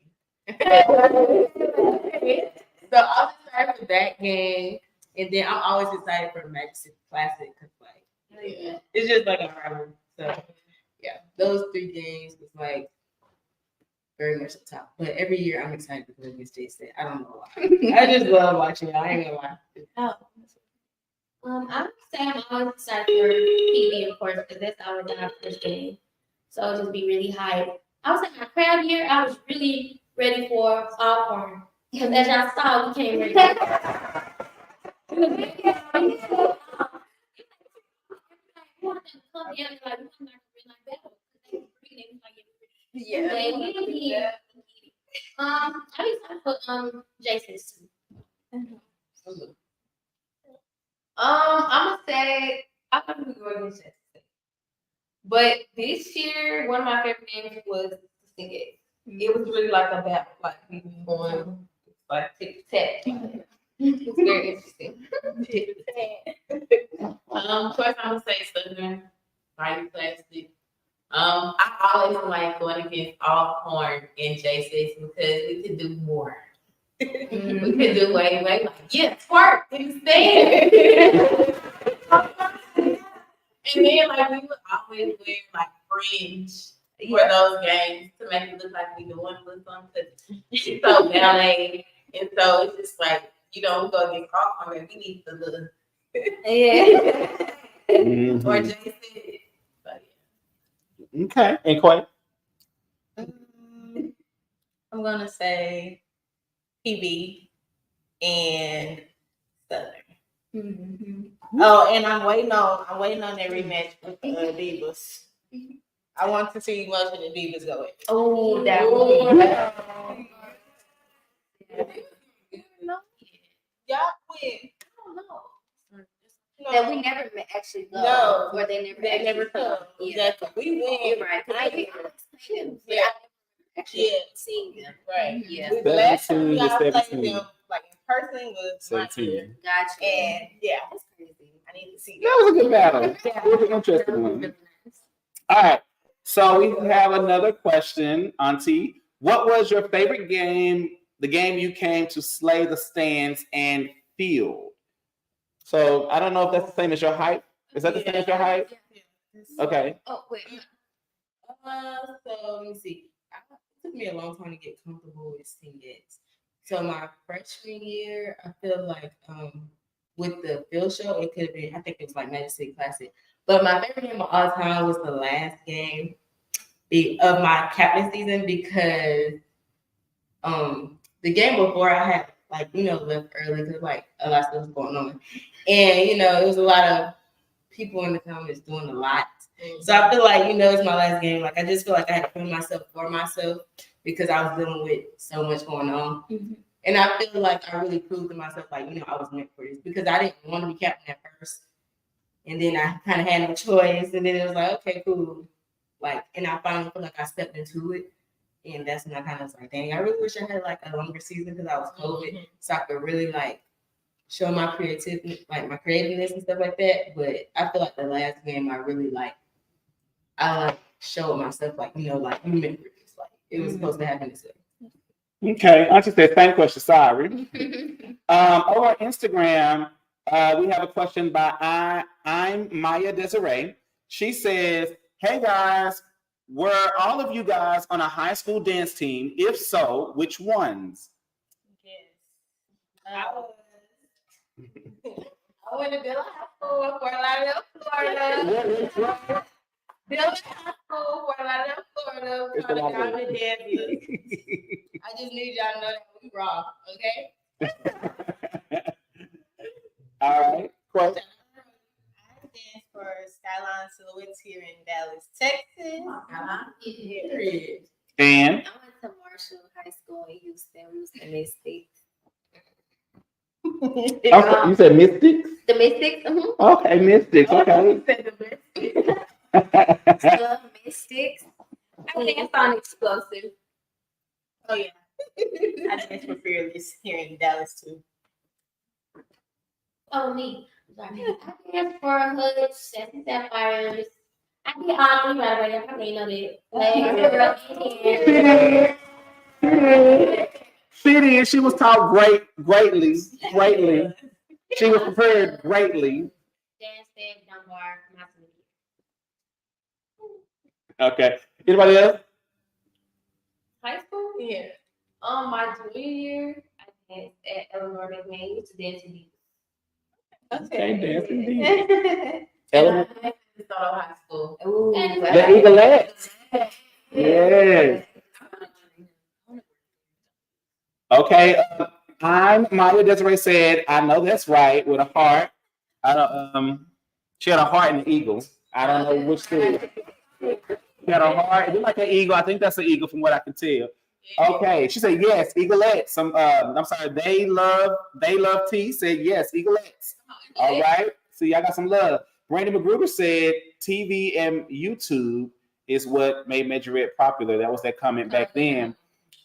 So I was excited for that game, and then I'm always excited for Magic City Classic because it's just like a rivalry. So yeah, those 3 games was like very much the top. But every year I'm excited to go against J-State. I don't know why. I just love watching it. I ain't gonna lie. I would say I'm always excited for PB, of course, because that's always our first game. So I'll just be really hyped. I was like, my crowd year, I was really ready for Alcorn. Because as y'all saw, we came ready. Yeah. I'm excited for Jason's too. I'm gonna say I'm gonna go against Jackson. But this year, one of my favorite games was the Stingate. It was really like a battle, like we were going like tic tac. It was very interesting. Of course, I'm gonna say Southern Friday Plastic. I always like going against Alcorn and J6 because we could do more. We could do way like twerk instead. And then like we would always wear like fringe for those games to make it look like we doing something because she's so ballet, and so it's just like we go against Alcorn and we need the little or J6. Okay, and Quay? I'm gonna say PB and Southern. Oh, and I'm waiting on that rematch with Divas. I want to see much of the Divas go in. Oh, that one. Y'all win. I don't know. That we never actually go. No, or they never come. Yeah. Exactly. We win. You're right. I actually seen them. Right. Yeah. The last time we 17 to played 17. them like in person was my 17. year. Gotcha. And That's crazy. I need to see That was a good battle. It was an interesting one. All right. So we have another question, Auntie. What was your favorite game, the game you came to slay the stands and field? So I don't know if that's the same as your hype. Is that the same as your hype? Okay. Oh, wait. So let me see. It took me a long time to get comfortable with singets. So my freshman year, I feel like with the field show, it could have been, I think it was like Magic City Classic. But my favorite game of all time was the last game of my captain season because the game before I had like, left early because like a lot of stuff was going on. And, it was a lot of people in the comments doing a lot. So I feel like, it's my last game. Like I just feel like I had to put myself for myself because I was dealing with so much going on. Mm-hmm. And I feel like I really proved to myself, like, I was meant for this because I didn't want to be captain at first. And then I kind of had no choice. And then it was like, okay, cool. Like, and I finally feel like I stepped into it. And that's when I kind of was like, dang, I really wish I had like a longer season because I was COVID. So I could really like show my creativity, like my creativeness and stuff like that. But I feel like the last game I really I showed myself like, like you meant for this. Like it was supposed to happen this way. Okay, Auntie said, same question, sorry. Over on Instagram, we have a question by I'm Maya Desiree. She says, hey guys, were all of you guys on a high school dance team? If so, which ones? Yes. I went to Dillon High School in Fort Lauderdale, Florida. Dillon High School, Fort Lauderdale, Florida. Called the Dancers. I just need y'all to know that we wrong, okay? All right. Quote. I dance for Skyline Silhouettes here in Dallas, Texas. And I went to Marshall High School in Houston. We was the Mystics. Okay, you said Mystics? The Mystics? Mm-hmm. Okay, Mystics. Okay. The Mystics. I danced on Explosive. Oh, yeah. I dance for Fearless here in Dallas, too. Oh, me. I danced for Hood, Sassy Sapphires. I did all three right away. I probably know that. She did. She was taught greatly. She was prepared greatly. Dance, Dunbar, Okay. Anybody else? High school? Yeah. My junior year, I danced at Eleanor McMahon. Used to dance in Divas. Okay, dancing deep. Eleanor. High school. Ooh, The Eaglettes. Yes. Okay. I'm Maya Desiree said, I know that's right with a heart. I don't. She had a heart and an eagle. I don't know which two. She had a heart. It looked like an eagle. I think that's an eagle from what I can tell. Okay. She said yes, Eaglettes. I'm sorry. They love T. Said yes, Eaglettes. All right. So y'all got some love. Brandon McGruber said TV and YouTube is what made Majorette popular. That was that comment back then.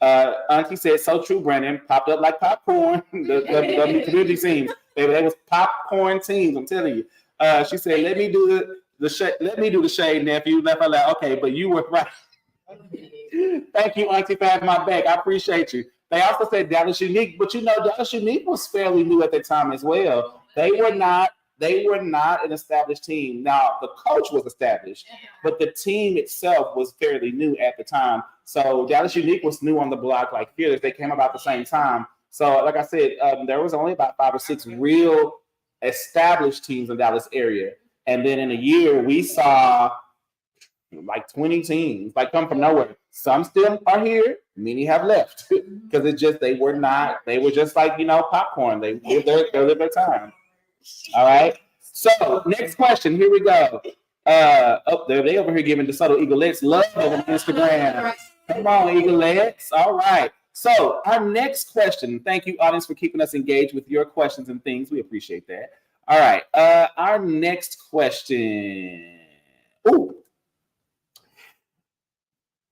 Auntie said, so true, Brandon. Popped up like popcorn. the community teams. They was popcorn teams, I'm telling you. She said, let me do the shade, nephew. Left her like, okay, but you were right. Thank you, Auntie, for having my back. I appreciate you. They also said Dallas Unique, but Dallas Unique was fairly new at that time as well. They were not an established team. Now, the coach was established, but the team itself was fairly new at the time. So Dallas Unique was new on the block like Fearless. They came about the same time. So like I said, there was only about 5 or 6 real established teams in the Dallas area. And then in a year, we saw like 20 teams like come from nowhere. Some still are here. Many have left because they were just like, popcorn. They lived their time. All right. So next question. Here we go. They over here giving DeSoto Eaglettes love on Instagram. Come on, Eaglettes. All right. So our next question. Thank you, audience, for keeping us engaged with your questions and things. We appreciate that. All right. Our next question. Ooh.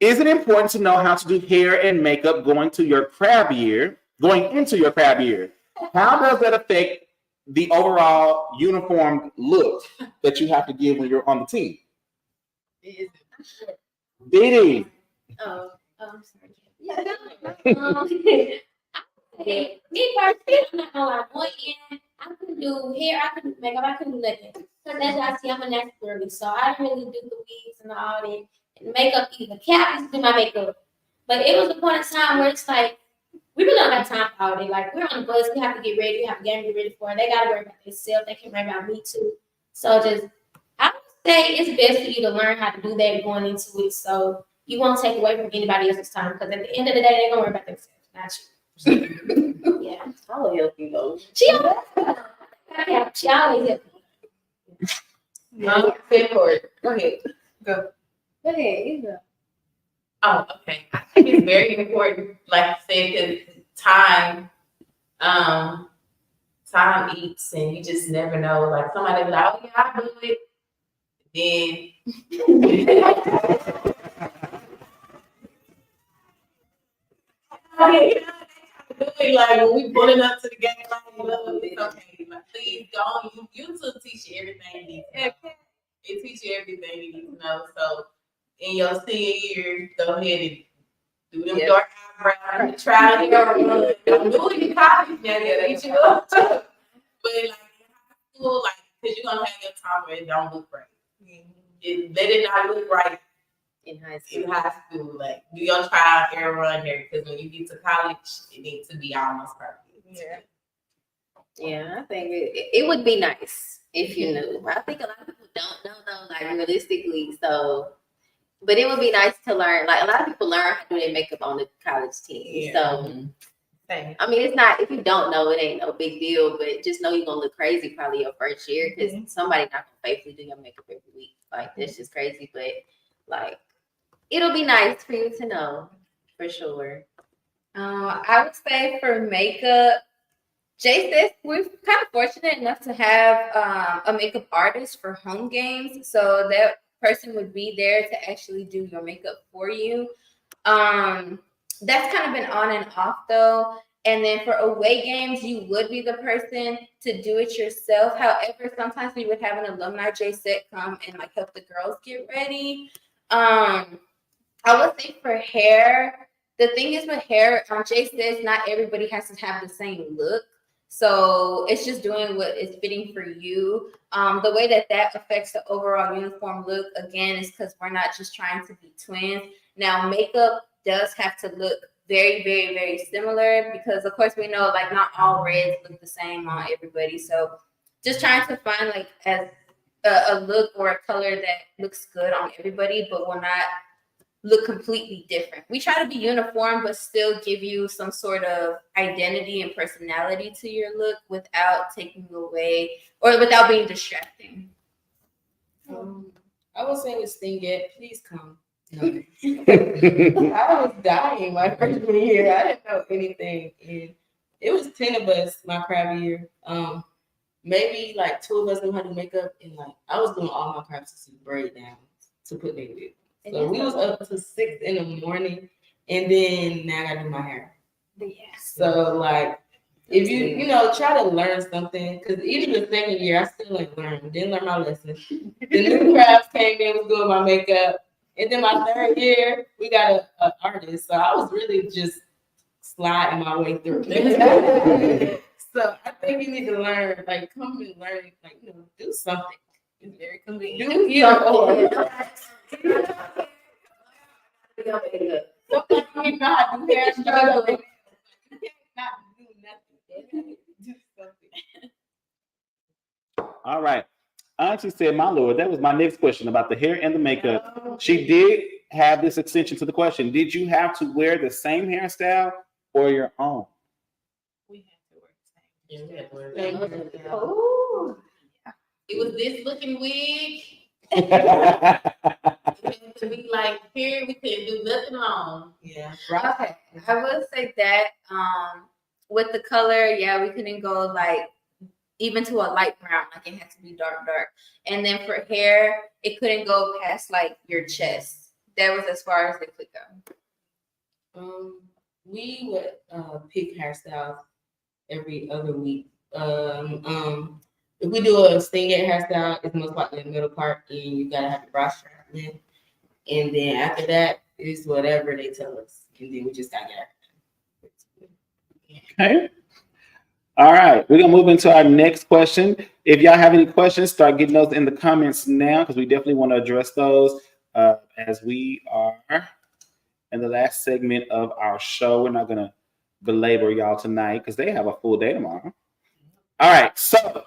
Is it important to know how to do hair and makeup going into your crab year? How does that affect the overall uniform look that you have to give when you're on the team? Diddy. Oh, I'm sorry. Me personally, I'm not gonna lie. Going in, I couldn't do hair, I couldn't do makeup, I couldn't do nothing. So that's why I see I'm a natural, so I didn't really do the wigs and all that. And makeup either. Cap used to do my makeup. But it was a point in time where it's like, we really don't have time for all day. Like, we're on the bus, we have to get ready, we have a game to get ready for. They got to worry about themselves, they can worry about me too. So I would say it's best for you to learn how to do that going into it so you won't take away from anybody else's time. Because at the end of the day, they're going to worry about themselves, not Yeah, I will help you though. She always helps. Say for it. Go ahead. Go ahead, you go. Oh, okay. I think it's very important, like I said, because time eats, and you just never know. Like somebody be like, "Oh yeah, I do it," then do it. Like when we pulling up to the game, like, it's okay. Like, please don't. You two teach you everything you need to know. It teach you everything you need to know. So in your senior year, go ahead and do them dark eyebrows, try to run. Don't do it in college now, they teach you up. But like in high school, like, because you're gonna have your time where it don't look right. Let it not look right In high school. Like, do your trial and error run there, because when you get to college, it needs to be almost perfect. Yeah, I think it would be nice if you knew. I think a lot of people don't know though, like realistically. So, but it would be nice to learn. Like a lot of people learn how to do their makeup on the college team. So, I mean, it's not, if you don't know, it ain't no big deal. But just know you're gonna look crazy probably your first year, because somebody not gonna faithfully do your makeup every week. Like that's just crazy. But like, it'll be nice for you to know for sure. I would say for makeup, Jay says we're kind of fortunate enough to have a makeup artist for home games. So that person would be there to actually do your makeup for you. That's kind of been on and off though. And then for away games, you would be the person to do it yourself. However, sometimes we would have an alumni J set come and like help the girls get ready. I would say for hair, the thing is with hair, Jay says not everybody has to have the same look. So it's just doing what is fitting for you. The way that affects the overall uniform look, again, is because we're not just trying to be twins. Now, makeup does have to look very, very, very similar, because, of course, we know, like, not all reds look the same on everybody. So just trying to find, like, as a look or a color that looks good on everybody, but will not look completely different. We try to be uniform, but still give you some sort of identity and personality to your look without taking away or without being distracting. I was saying with Stingette, please come. No. I was dying my freshman year. I didn't know anything. And it was 10 of us my craft year. Maybe like 2 of us knew how to make up, and like I was doing all my crafts to braid down to put their wig. So we was up to 6 in the morning, and then now I gotta do my hair. Yeah. So like, if you try to learn something, because even the second year I still ain't learned. Didn't learn my lesson. The new crafts came in, was doing my makeup, and then my third year we got an artist. So I was really just sliding my way through. So I think you need to learn, like, come and learn, like, do something. It's very convenient. Do something. Sometimes you know how to do hair, struggle. You can't not do nothing. Do something. All right. Auntie said, my Lord, that was my next question about the hair and the makeup. She did have this extension to the question. Did you have to wear the same hairstyle or your own? We had to wear the same hairstyle. Oh. It was this looking wig. It had to be like here, we couldn't do nothing wrong. Yeah. Okay. I will say that with the color, yeah, we couldn't go like even to a light brown, like it had to be dark. And then for hair, it couldn't go past like your chest. That was as far as it could go. We would pick hairstyles every other week. If we do a Stingette hairstyle, it's most likely the middle part, and you gotta have the bra strap in. And then after that, it's whatever they tell us, and then we just gotta get it. Okay. All right, we're gonna move into our next question. If y'all have any questions, start getting those in the comments now, because we definitely want to address those as we are in the last segment of our show. We're not gonna belabor y'all tonight because they have a full day tomorrow. All right, so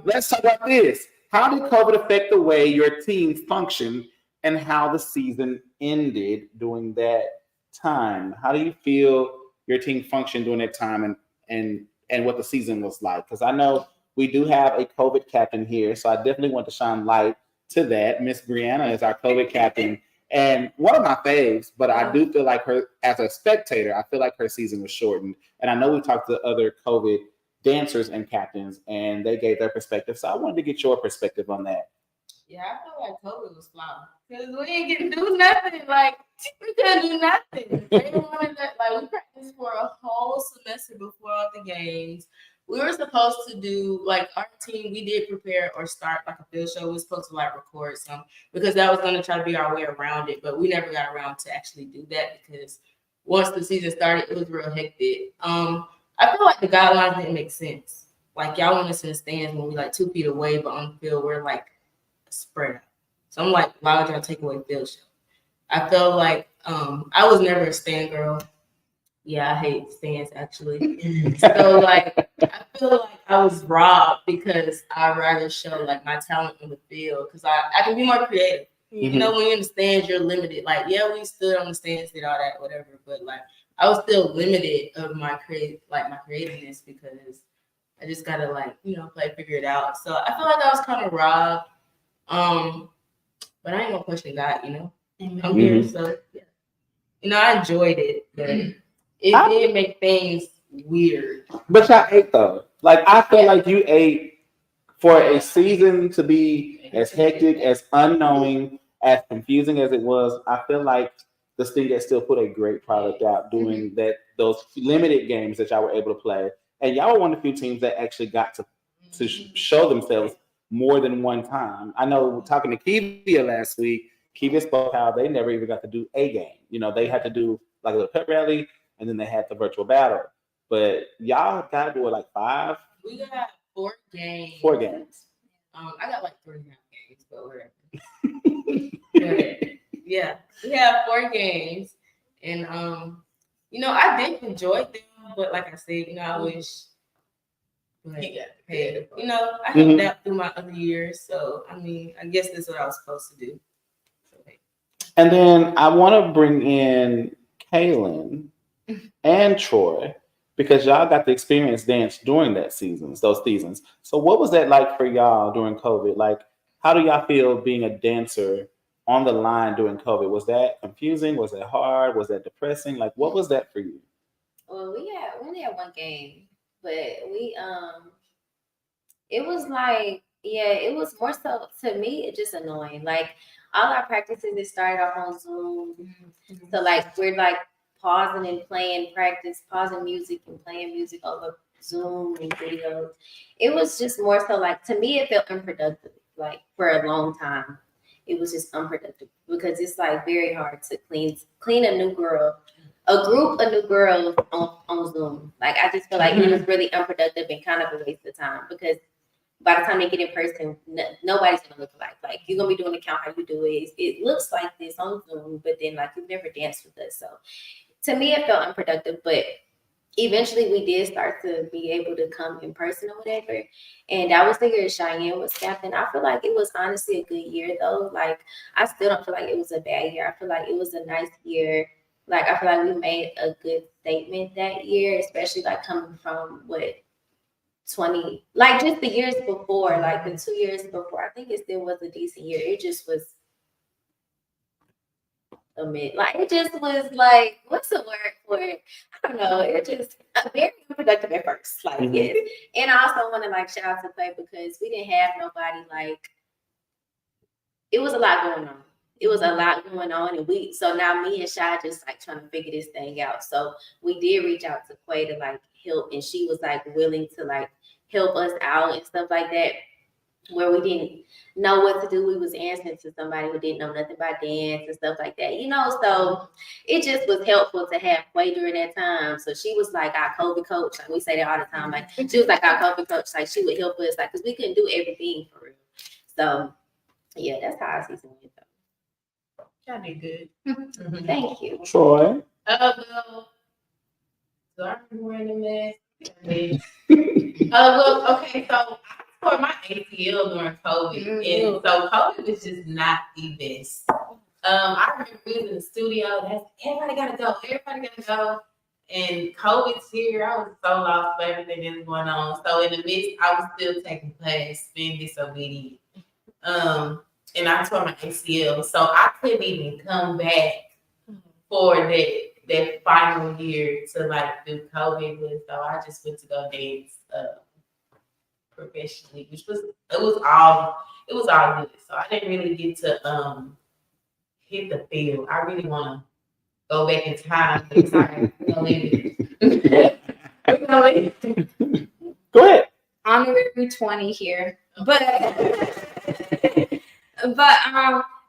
let's talk about this. How did COVID affect the way your team functioned and how the season ended during that time? How do you feel your team functioned during that time and what the season was like. Because I know we do have a COVID captain here, so I definitely want to shine light to that. Miss Brianna is our COVID captain. And one of my faves, but I do feel like her, as a spectator, I feel like her season was shortened. And I know we talked to other COVID dancers and captains, and they gave their perspective. So I wanted to get your perspective on that. Yeah, I feel like COVID was flawed because we didn't get to do nothing. Like, we couldn't do nothing. They wanted that. Like, we practiced for a whole semester before all the games. We were supposed to do, like, our team, we did prepare or start like a field show. We were supposed to like record some because that was going to try to be our way around it. But we never got around to actually do that because once the season started, it was real hectic. I feel like the guidelines didn't make sense. Like, y'all want us in the stands when we like 2 feet away, but on the field, we're like spread out. So I'm like, why would y'all take away field show? I felt like I was never a stand girl. Yeah, I hate stands actually. So like I feel like I was robbed because I'd rather show like my talent on the field because I can be more creative. You know, when you're in the stands, you're limited. Like, yeah, we stood on the stands, did all that, whatever, but like I was still limited of my creativeness because I just gotta like, you know, figure it out. So I feel like I was kind of robbed. But I ain't gonna question God, you know. I'm here, so yeah. You know, I enjoyed it, but it did make things weird. But y'all ate though. Like I feel like you ate for a season to be as hectic, as unknowing, as confusing as it was. I feel like the Stingers still put a great product out doing those limited games that y'all were able to play, and y'all were one of the few teams that actually got to show themselves more than one time. I know talking to Kivia last week, Kivia spoke how they never even got to do a game. You know, they had to do like a little pep rally, and then they had the virtual battle. But y'all got to do it like 5. We got 4 games. 4 games. I got like 3.5 games, but whatever. But, yeah, we have 4 games, and you know, I did enjoy them, but like I said, you know, I wish. But, hey, you know, I helped that through my other years, so I mean, I guess that's what I was supposed to do. And then I want to bring in Kaylin and Troy because y'all got the experience dance during those seasons. So what was that like for y'all during COVID? Like, how do y'all feel being a dancer on the line during COVID? Was that confusing? Was that hard? Was that depressing? Like, what was that for you? Well, we only had 1 game, but we it was like, yeah, it was more so to me, it's just annoying. Like all our practices, it started off on Zoom. So like we're like pausing and playing practice, pausing music and playing music over Zoom and videos. It was just more so like, to me, it felt unproductive. Like for a long time, it was just unproductive because it's like very hard to clean a new girl, a group of new girls on Zoom. Like I just feel like it was really unproductive and kind of a waste of time because by the time they get in person, nobody's gonna look alike. Like you're gonna be doing the count how you do it. It looks like this on Zoom, but then like you've never danced with us. So to me, it felt unproductive. But eventually, we did start to be able to come in person or whatever. And that was the year Cheyenne was captain. I feel like it was honestly a good year though. Like I still don't feel like it was a bad year. I feel like it was a nice year. Like I feel like we made a good statement that year, especially like coming from 20, like just the years before, like the 2 years before. I think it still was a decent year. It just was like it just was like, what's the word for it? I don't know. It just very unproductive at first. Like yes. And I also want to like shout out to Clay because we didn't have nobody like it was a lot going on. It was a lot going on, and so now me and Shy just like trying to figure this thing out. So we did reach out to Quay to like help, and she was like willing to like help us out and stuff like that. Where we didn't know what to do, we was answering to somebody who didn't know nothing about dance and stuff like that, you know. So it just was helpful to have Quay during that time. So she was like our COVID coach. Like we say that all the time. Like she was like our COVID coach. Like she would help us, like because we couldn't do everything for real. So yeah, that's how our season went though. Y'all did good. Thank you. Troy? Well, so I remember wearing the mask. Well, okay, so I tore my ACL during COVID, and so COVID was just not the best. I remember we was in the studio, and everybody gotta go, And COVID's here. I was so lost for everything that's going on. So in the midst, I was still taking class, being disobedient. And I tore my ACL, so I couldn't even come back for that final year to like do COVID with. So I just went to go dance professionally, which was all good. So I didn't really get to hit the field. I really want to go back in time. But sorry, we're gonna leave it. Go ahead. Honorary 20 here. But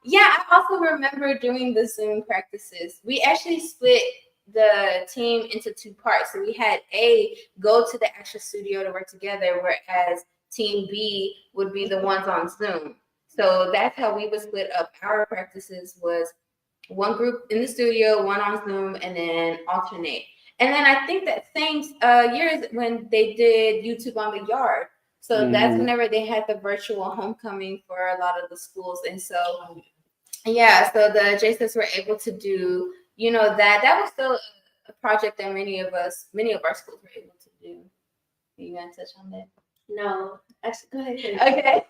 yeah, I also remember doing the Zoom practices. We actually split the team into two parts. So we had A, go to the actual studio to work together, whereas team B would be the ones on Zoom. So that's how we would split up our practices, was one group in the studio, one on Zoom, and then alternate. And then I think that same year is when they did YouTube on the Yard. So that's whenever they had the virtual homecoming for a lot of the schools. And so, yeah, so the JSS were able to do, that was still a project that many of our schools were able to do. You want to touch on that? No, actually, go ahead. Okay.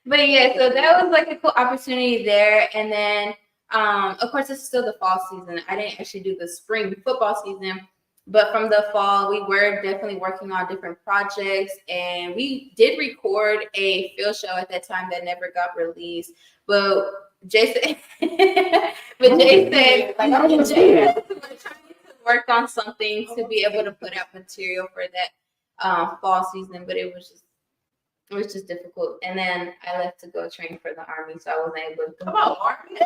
But yeah, so that was like a cool opportunity there. And then, of course, it's still the fall season. I didn't actually do the spring football season, but from the fall, we were definitely working on different projects, and we did record a field show at that time that never got released. But Jason, we're trying to work on something to be able to put out material for that fall season, but it was just difficult. And then I left to go train for the Army, so I wasn't able to. Come on, Army.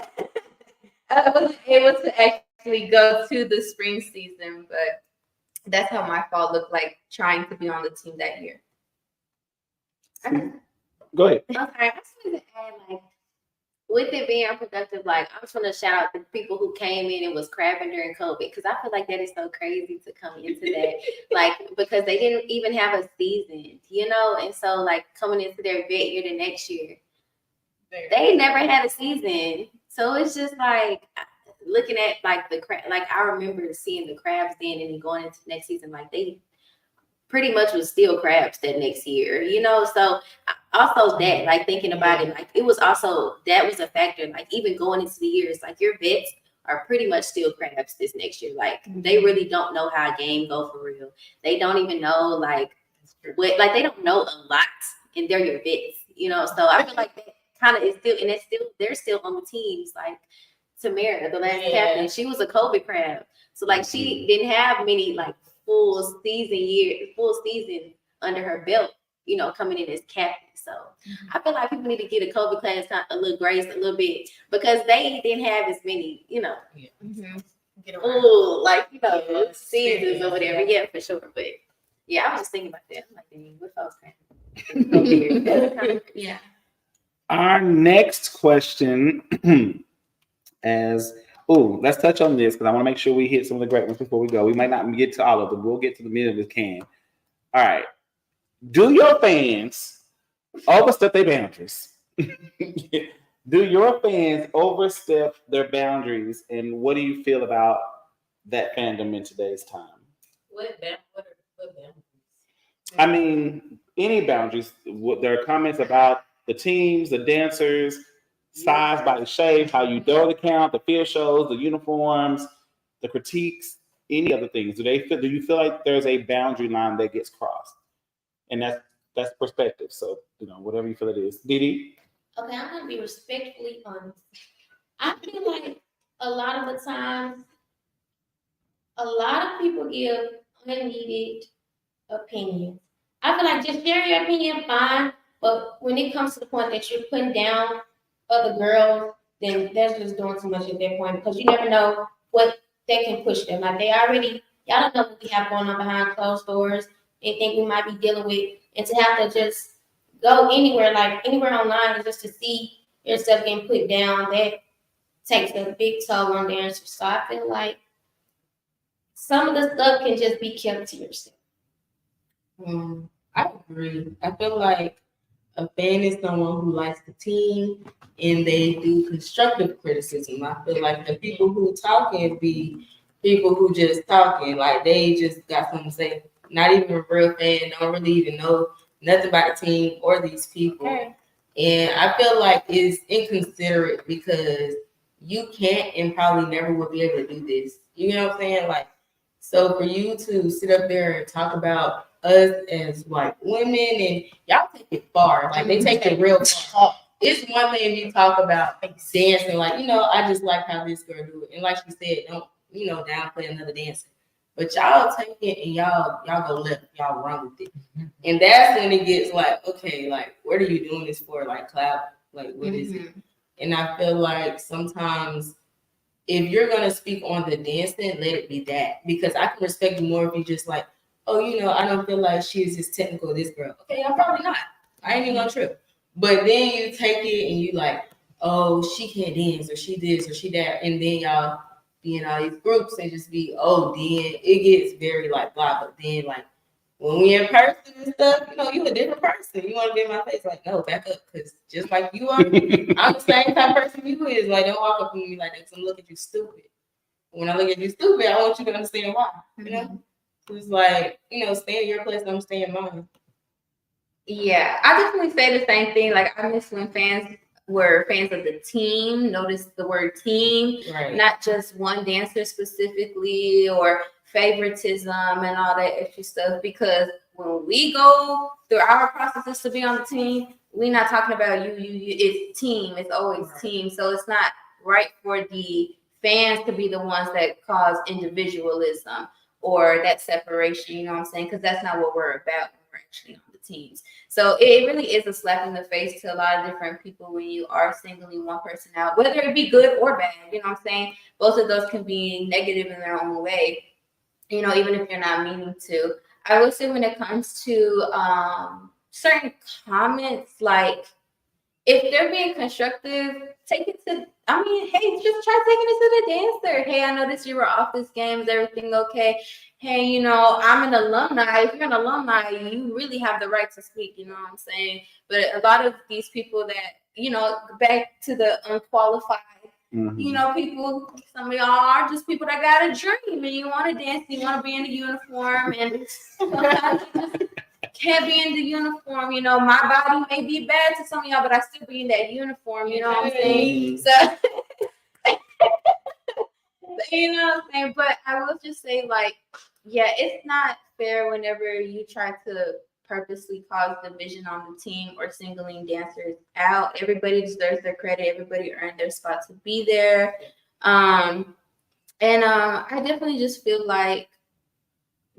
I wasn't able to actually go to the spring season, but that's how my fall looked like, trying to be on the team that year. Go ahead. I'm sorry, I just wanted to add, like, with it being unproductive, like, I'm just want to shout out the people who came in and was crabbing during COVID, because I feel like that is so crazy to come into that, like, because they didn't even have a season, and so, like, coming into their vet year the next year, they never had a season. So it's just like looking at like I remember seeing the crabs then, and then going into next season, like they pretty much was still crabs that next year, So also that, like thinking about it, like it was also, that was a factor, like even going into the years, like your vets are pretty much still crabs this next year. Like they really don't know how a game go for real. They don't even know like what, like they don't know a lot, and they're your vets, So I feel like that kind of is still, and it's still, they're still on the teams. Like Tamara, the last captain, she was a COVID crab, so like she didn't have many like full season under her belt, coming in as captain. So I feel like people need to get a COVID class a little grace a little bit, because they didn't have as many, seasons or whatever. Yeah, for sure. But yeah, I was just thinking about that. I'm like, dang, what folks crab? Yeah. Our next question let's touch on this, because I want to make sure we hit some of the great ones before we go. We might not get to all of them. We'll get to the middle if we can. All right. Do your fans overstep their boundaries? Do your fans overstep their boundaries? And what do you feel about that fandom in today's time? What boundaries? I mean, any boundaries. There are comments about the teams, the dancers, size, body shape, how you throw the count, the field shows, the uniforms, the critiques, any other things. Do you feel like there's a boundary line that gets crossed? And that's perspective. So, whatever you feel it is. Didi? Okay, I'm gonna be respectfully honest. I feel like a lot of the times, a lot of people give unneeded opinions. I feel like just share your opinion, fine. But when it comes to the point that you're putting down other girls, then that's just doing too much at that point, because you never know what that can push them. Like y'all don't know what we have going on behind closed doors, anything we might be dealing with, and to have to just go anywhere online, and just to see yourself getting put down, that takes a big toll on dancers. So I feel like some of the stuff can just be kept to yourself. I agree. I feel like a fan is someone who likes the team and they do constructive criticism. I feel like the people who talk and be people who just talking, like they just got something to say. Not even a real fan, don't really even know nothing about the team or these people. Okay. And I feel like it's inconsiderate because you can't and probably never will be able to do this. You know what I'm saying? Like, so for you to sit up there and talk about us as like women, and y'all take it far. Like they take it real far. It's one thing if you talk about dancing, like, you know, I just like how this girl do it. And like she said, don't, you know, downplay another dancer. But y'all take it and y'all go left, y'all run with it. And that's when it gets like, okay, like, what are you doing this for? Like clout? Like, what is it? And I feel like sometimes if you're gonna speak on the dancing, let it be that. Because I can respect you more if you just like, oh, you know, I don't feel like she's as technical as this girl. Okay, I'm probably not. I ain't even gonna trip. But then you take it and you like, oh, she can't dance, or she this, or she that, and then y'all be in all these groups and just be, oh, then it gets very like blah. But then like when we in person and stuff, you know, you a different person. You want to be in my face, like, no, back up, because just like you are, I'm the same type of person you is. Like, don't walk up to me like that, because I'm looking at you stupid. When I look at you stupid, I want you to understand why. You know, it's like, you know, stay in your place, I'm staying in mine. Yeah, I definitely say the same thing. Like, I miss when fans were fans of the team. Notice the word team, Right. Not just one dancer specifically or favoritism and all that extra stuff. Because when we go through our processes to be on the team, we're not talking about you. It's team. It's always team. So it's not right for the fans to be the ones that cause individualism or that separation. You know what I'm saying? Because that's not what we're about when we're actually on the teams. So it really is a slap in the face to a lot of different people when you are singling one person out, whether it be good or bad. You know what I'm saying? Both of those can be negative in their own way, you know, even if you're not meaning to. I would say when it comes to certain comments, like if they're being constructive, take it to, I mean, hey, just try taking it to the dancer. Hey, I noticed you were off this game. Is everything okay? Hey, you know, I'm an alumni. If you're an alumni, you really have the right to speak, you know what I'm saying? But a lot of these people that, you know, back to the unqualified, you know, people, some of y'all are just people that got a dream and you want to dance, you want to be in the uniform, and sometimes you just can't be in the uniform. You know, my body may be bad to some of y'all, but I still be in that uniform, you know what I'm saying? So, you know what I'm saying? But I will just say, like, yeah, it's not fair whenever you try to purposely cause division on the team or singling dancers out. Everybody deserves their credit. Everybody earned their spot to be there. I definitely just feel like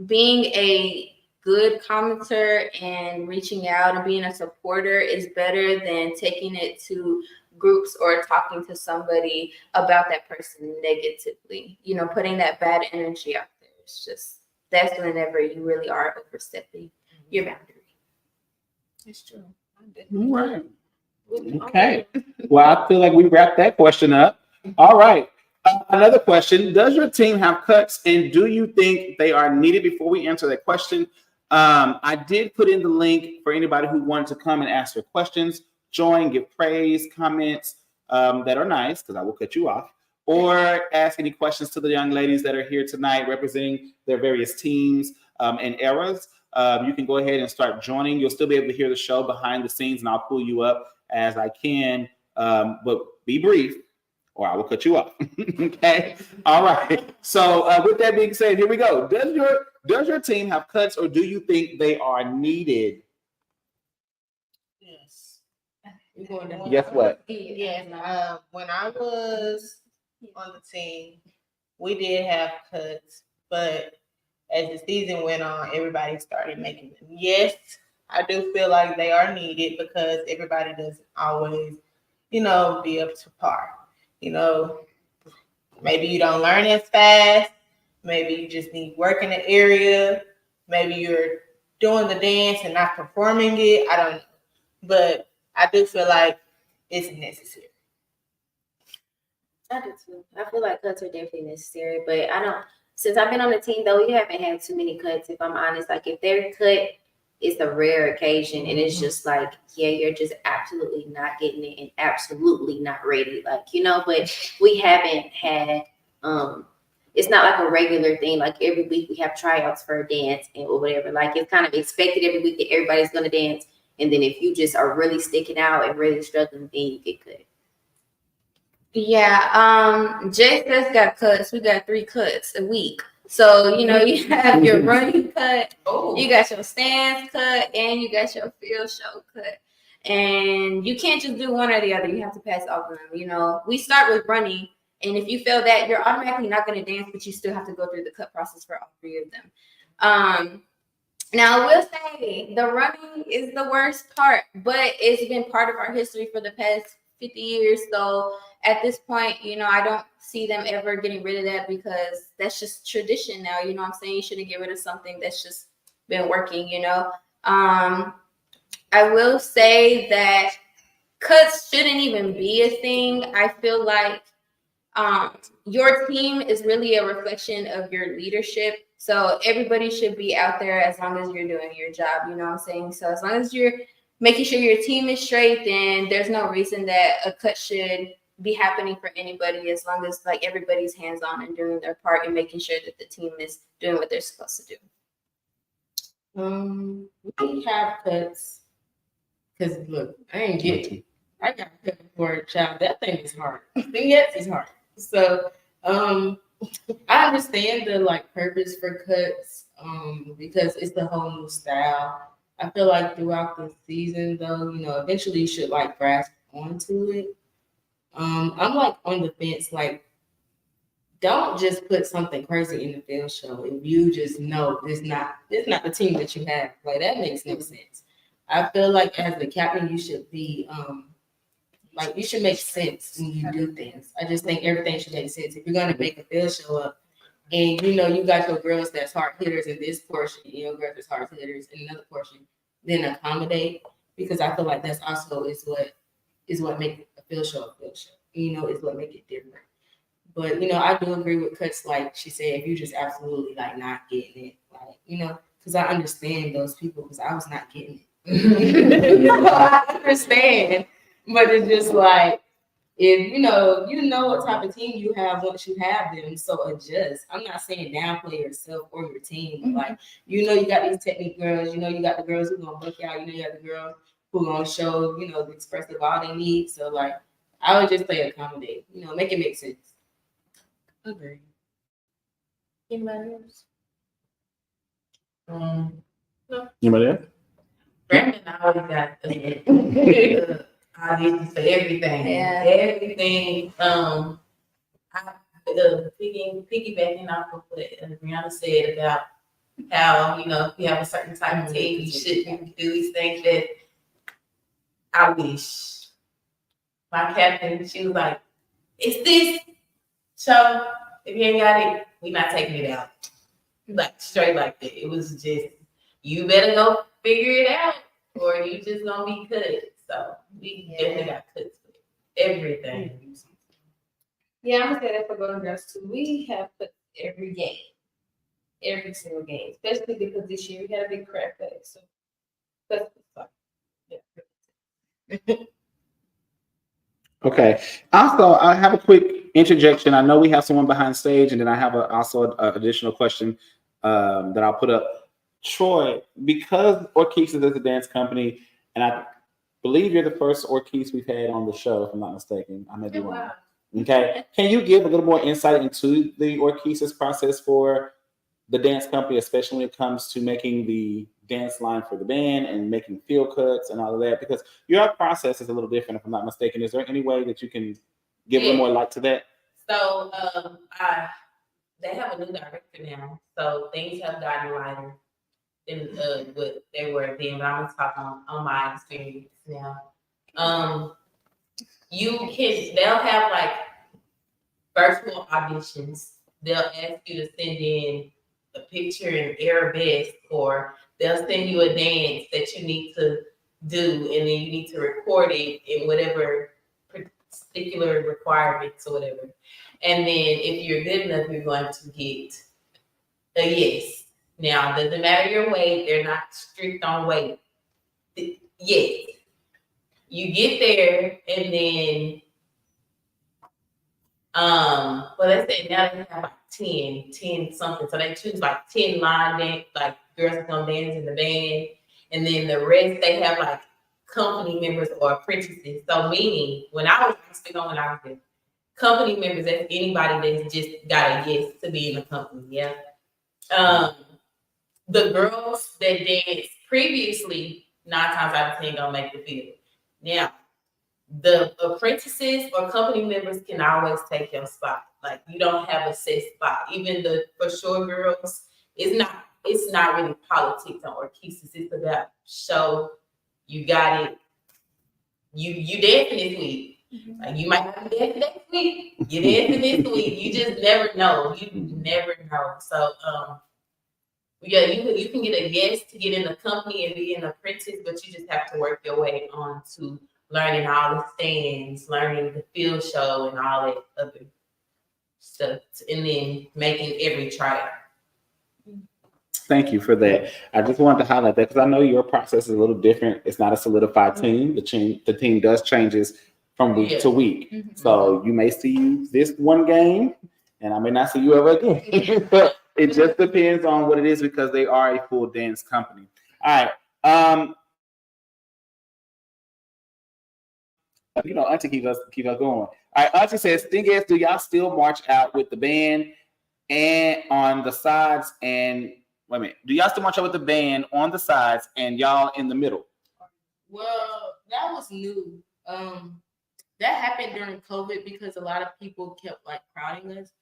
being a good commenter and reaching out and being a supporter is better than taking it to groups or talking to somebody about that person negatively. You know, putting that bad energy out there. It's just, that's whenever you really are overstepping your boundary. It's true. All right. Okay. Well, I feel like we wrapped that question up. All right. Another question. Does your team have cuts, and do you think they are needed? Before we answer that question, I did put in the link for anybody who wanted to come and ask their questions, join, give praise, comments that are nice, because I will cut you off, or ask any questions to the young ladies that are here tonight representing their various teams and eras. You can go ahead and start joining. You'll still be able to hear the show behind the scenes, and I'll pull you up as I can, but be brief or I will cut you off. Okay. All right. So with that being said, here we go. Does your team have cuts, or do you think they are needed? Yes. Yes, what? Yes. When I was on the team, we did have cuts, but as the season went on, everybody started making them. Yes, I do feel like they are needed because everybody doesn't always, you know, be up to par. You know, maybe you don't learn as fast. Maybe you just need work in the area. Maybe you're doing the dance and not performing it. I don't know. But I do feel like it's necessary. I do too. I feel like cuts are definitely necessary, but I don't. Since I've been on the team, though, we haven't had too many cuts. If I'm honest, like if they're cut, it's a rare occasion, and it's just like, yeah, you're just absolutely not getting it and absolutely not ready, like, you know. But we haven't had it's not like a regular thing. Like every week we have tryouts for a dance and or whatever. Like it's kind of expected every week that everybody's gonna dance. And then if you just are really sticking out and really struggling, then you get cut. Yeah, JSS got cuts. We got 3 cuts a week. So, you have your running cut, you got your stance cut, and you got your field show cut. And you can't just do one or the other. You have to pass all of them. We start with running, and if you fail that, you're automatically not going to dance, but you still have to go through the cut process for all 3 of them. Now, I will say the running is the worst part, but it's been part of our history for the past 50 years. So at this point, I don't see them ever getting rid of that because that's just tradition now. You know what I'm saying? You shouldn't get rid of something that's just been working, I will say that cuts shouldn't even be a thing. I feel like your team is really a reflection of your leadership. So everybody should be out there as long as you're doing your job. You know what I'm saying? So as long as you're making sure your team is straight, then there's no reason that a cut should be happening for anybody, as long as like everybody's hands-on and doing their part and making sure that the team is doing what they're supposed to do. We have cuts because look, I ain't getting. I got cut for a child. That thing is hard. Yes, it's hard. So I understand the purpose for cuts because it's the whole new style. I feel like throughout the season though, eventually you should grasp onto it. I'm on the fence, don't just put something crazy in the field show if you just know it's not the team that you have. That makes no sense. I feel like as the captain you should be you should make sense when you do things. I just think everything should make sense. If you're gonna make a field show up and you got your girls that's hard hitters in this portion and your girls that's hard hitters in another portion, then accommodate, because I feel like that's also is what makes a field show, is what make it different. But I do agree with cuts, like she said, if you just absolutely not getting it, because I understand those people, because I was not getting it. I understand, but it's just if you know what type of team you have once you have them, so adjust. I'm not saying downplay yourself or your team, but you got these technique girls, you got the girls who gonna book out, you got the girls who gonna show, the expressive all they need. So I would just say accommodate, make it make sense. Agree. Anybody else? No. Anybody else? Brandon always got auditions for everything. Yeah. Everything. I piggybacking off of what Brianna said about how, if you have a certain type of team, you shouldn't do these things. That I wish my captain, she was like, it's this. So if you ain't got it, we're not taking it out. Straight like that. It was just, you better go figure it out or you just gonna be cut. So we definitely got cuts for everything. Yeah, I'm gonna say that for Golden Girls too. We have put every game, every single game, especially because this year we had a big crack bag. So that's fun. Yeah. Okay. Also, I have a quick interjection. I know we have someone behind stage, and then I have also an additional question that I'll put up. Troy, because Orchis is a dance company, and I believe you're the first Orchis we've had on the show, if I'm not mistaken. I may be wrong. Wow. Okay. Can you give a little more insight into the Orchis process for the dance company, especially when it comes to making the dance line for the band and making field cuts and all of that? Because your process is a little different, if I'm not mistaken. Is there any way that you can give a little more light to that? So they have a new director now, so things have gotten lighter than what they were then. But I'm talking on my experience now. They'll have virtual auditions. They'll ask you to send in a picture in arabesque, or they'll send you a dance that you need to do, and then you need to record it in whatever particular requirements or whatever. And then if you're good enough, you're going to get a yes. Now, doesn't matter your weight. They're not strict on weight. Yes. You get there, and then, let's say now they have 10 something. So they choose like 10 line dance, like girls that gonna dance in the band. And then the rest, they have like company members or apprentices. So meaning, when I was there, company members, that's anybody that's just got a yes to be in the company, yeah. The girls that danced previously, 9 times out of 10 gonna make the field. Now, the apprentices or company members can always take your spot. Like you don't have a set spot. Even the for sure girls, it's not really politics on orchestras. It's about show you got it. You dancing this week. Like you might not dance next week. You dancing this week. You just never know. You never know. So yeah, you can get a yes to get in the company and be an apprentice, but you just have to work your way on to learning all the stands, learning the field show and all that other stuff, and then making every tryout. Thank you for that. I just wanted to highlight that because I know your process is a little different. It's not a solidified team. The team does changes from week to week. So you may see you this one game, and I may not see you ever again. But it just depends on what it is because they are a full dance company. All right. Auntie keep us going. All right, Auntie says, Stingass, do y'all still march out with the band and on the sides and wait a minute? Do y'all still march out with the band on the sides and y'all in the middle? Well, that was new. That happened during COVID because a lot of people kept like crowding us.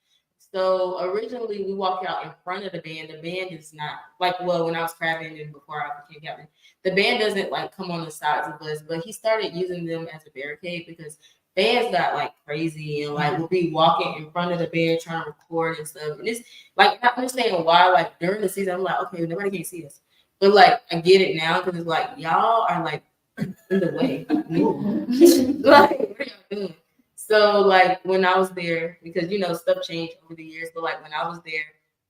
So originally we walk out in front of the band. The band is not like, well, when I was crabbing and before I became captain, the band doesn't like come on the sides of us, but he started using them as a barricade because bands got like crazy and like we'll be walking in front of the band trying to record and stuff. And it's like not understanding why, like during the season, I'm like, okay, nobody can see us. But like I get it now because it's like y'all are like in the way. Like, what are y'all doing? So like when I was there, because stuff changed over the years, but like when I was there,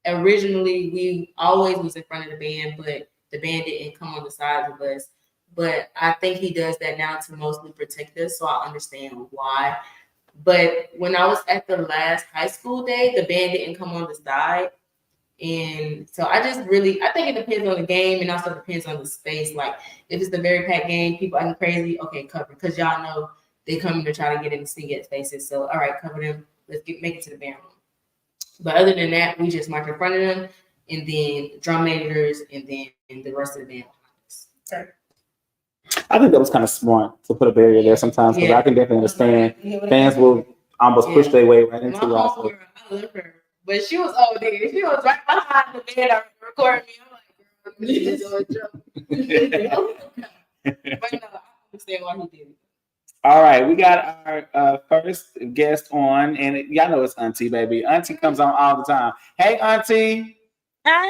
originally we always was in front of the band, but the band didn't come on the sides of us. But I think he does that now to mostly protect us, so I understand why. But when I was at the last high school day, the band didn't come on the side. And so I think it depends on the game and also depends on the space. Like if it's the very packed game, people acting crazy, okay, cover. Because y'all know they come to try to get in the Stingass spaces. So all right, cover them. Let's make it to the band room. But other than that, we just march in front of them and then drum majors and then the rest of the band. Okay. I think that was kind of smart to put a barrier there sometimes because I can definitely understand fans will almost push their way right into it. I love her. But she was over there. She was right behind the band recording me. I'm like, girl, this is a joke. But no, I understand why he did it. All right, we got our first guest on, and y'all know it's Auntie, baby. Auntie comes on all the time. Hey, Auntie. Hey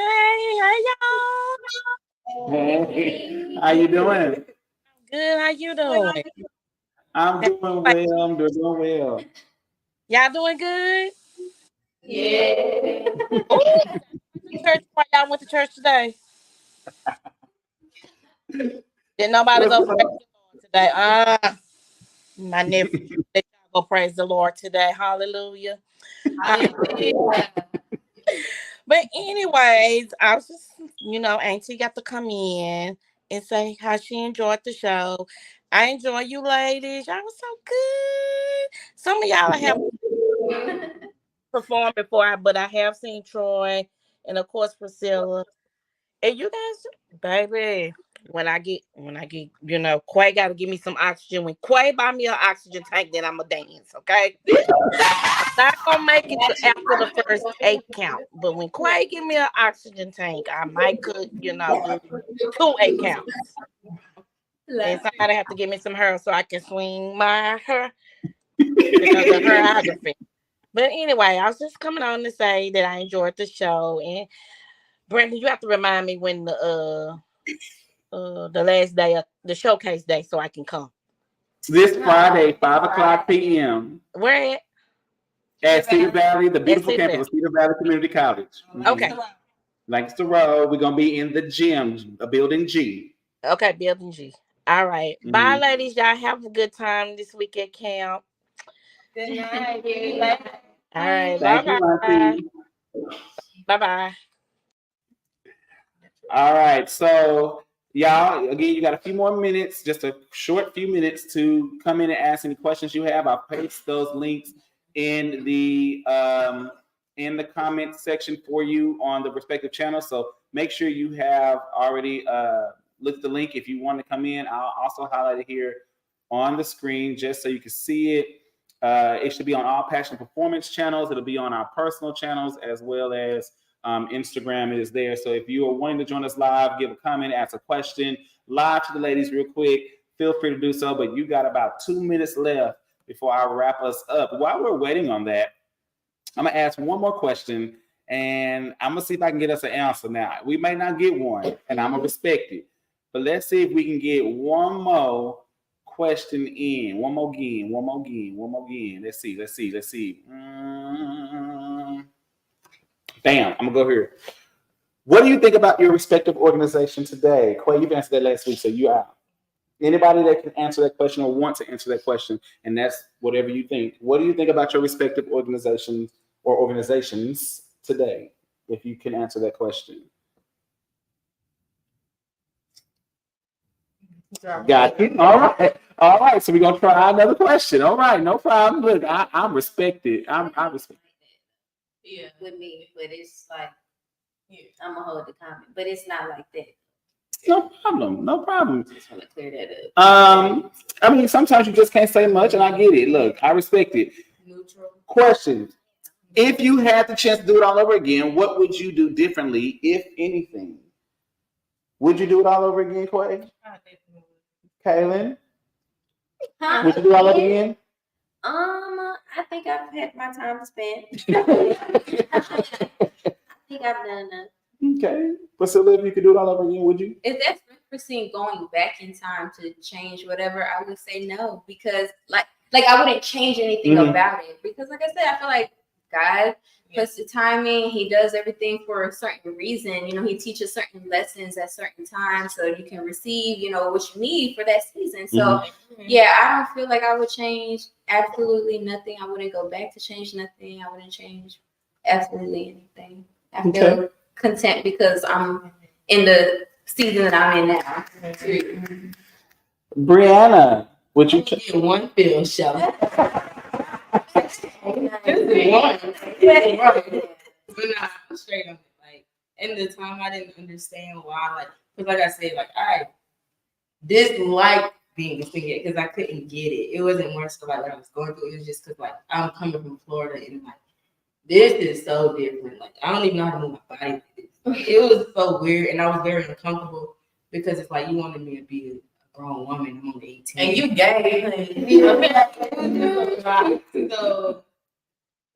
y'all. Hey, how you doing? Good. How you doing? I'm doing well. I'm doing well. Y'all doing good? Yeah. Church? Why y'all went to church today? Did nobody go praise the Lord today? My nephew, they go praise the Lord today. Hallelujah. But anyways, I was just, Auntie got to come in and say how she enjoyed the show. I enjoy you ladies. Y'all was so good. Some of y'all have performed before, but I have seen Troy and of course Priscilla. And you guys, baby, when I get, Quay got to give me some oxygen. When Quay buy me an oxygen tank, then I'm going to dance, okay? I'm not going to make it to after the first 8 count. But when Quay give me an oxygen tank, I might could, do 2 8 counts. And somebody have to give me some hair so I can swing my hair because of choreography. But anyway, I was just coming on to say that I enjoyed the show. And Brandon, you have to remind me when the last day of the showcase day so I can come. This Friday, 5:00 p.m. Where at? At Cedar Valley, the beautiful campus of Cedar Valley Community College. Okay. Lancaster Road. We're gonna be in the gym, building G. Okay, building G. All right. Bye, ladies. Y'all have a good time this week at camp. Good night. All right. Thank you, Auntie. Bye-bye. All right, so y'all, again, you got a few more minutes, just a short few minutes to come in and ask any questions you have. I'll paste those links in the comment section for you on the respective channels. So make sure you have already looked at the link. If you want to come in, I'll also highlight it here on the screen just so you can see it. It should be on all Passion Performance channels. It'll be on our personal channels as well as Instagram. It is there. So if you are wanting to join us live, give a comment, ask a question live to the ladies real quick, feel free to do so. But you got about 2 minutes left before I wrap us up. While we're waiting on that, I'm going to ask one more question, and I'm going to see if I can get us an answer now. We may not get one, and I'm going to respect it. But let's see if we can get one more question in. One more again. Let's see. Bam, I'm going to go here. What do you think about your respective organization today? Quay, you've answered that last week, so you out. Anybody that can answer that question or want to answer that question, and that's whatever you think. What do you think about your respective organizations or organizations today, if you can answer that question? Got you. All right. So we're gonna try another question. All right, no problem. Look, I'm respected. I respect. Yeah, with me, but it's like I'm gonna hold the comment, but it's not like that. No problem. Just want to clear that up. I mean, sometimes you just can't say much, and I get it. Look, I respect it. Neutral. Questions. If you had the chance to do it all over again, what would you do differently, if anything? Would you do it all over again, Quay? Kaylin? Would you do it all over again? I think I've had my time to spend. I think I've done enough. Okay. But so if you could do it all over again, would you? If that's referencing going back in time to change whatever, I would say no, because like I wouldn't change anything about it, because like I said, I feel like God puts the time in. He does everything for a certain reason. You know, he teaches certain lessons at certain times so you can receive, you know, what you need for that season. So yeah, I don't feel like I would change absolutely nothing. I wouldn't go back to change nothing. I wouldn't change absolutely anything. I feel content because I'm in the season that I'm in now. Brianna, would you get one field show? But nah, I'm straight on it. Like, in the time I didn't understand why, like, because like I said, like I disliked being a singer because I couldn't get it. It wasn't more so like what I was going through. It was just because like I'm coming from Florida and like this is so different. Like I don't even know how to move my body. It was so weird, and I was very uncomfortable because it's like you wanted me to be a grown woman. I'm only 18, and you gay. So.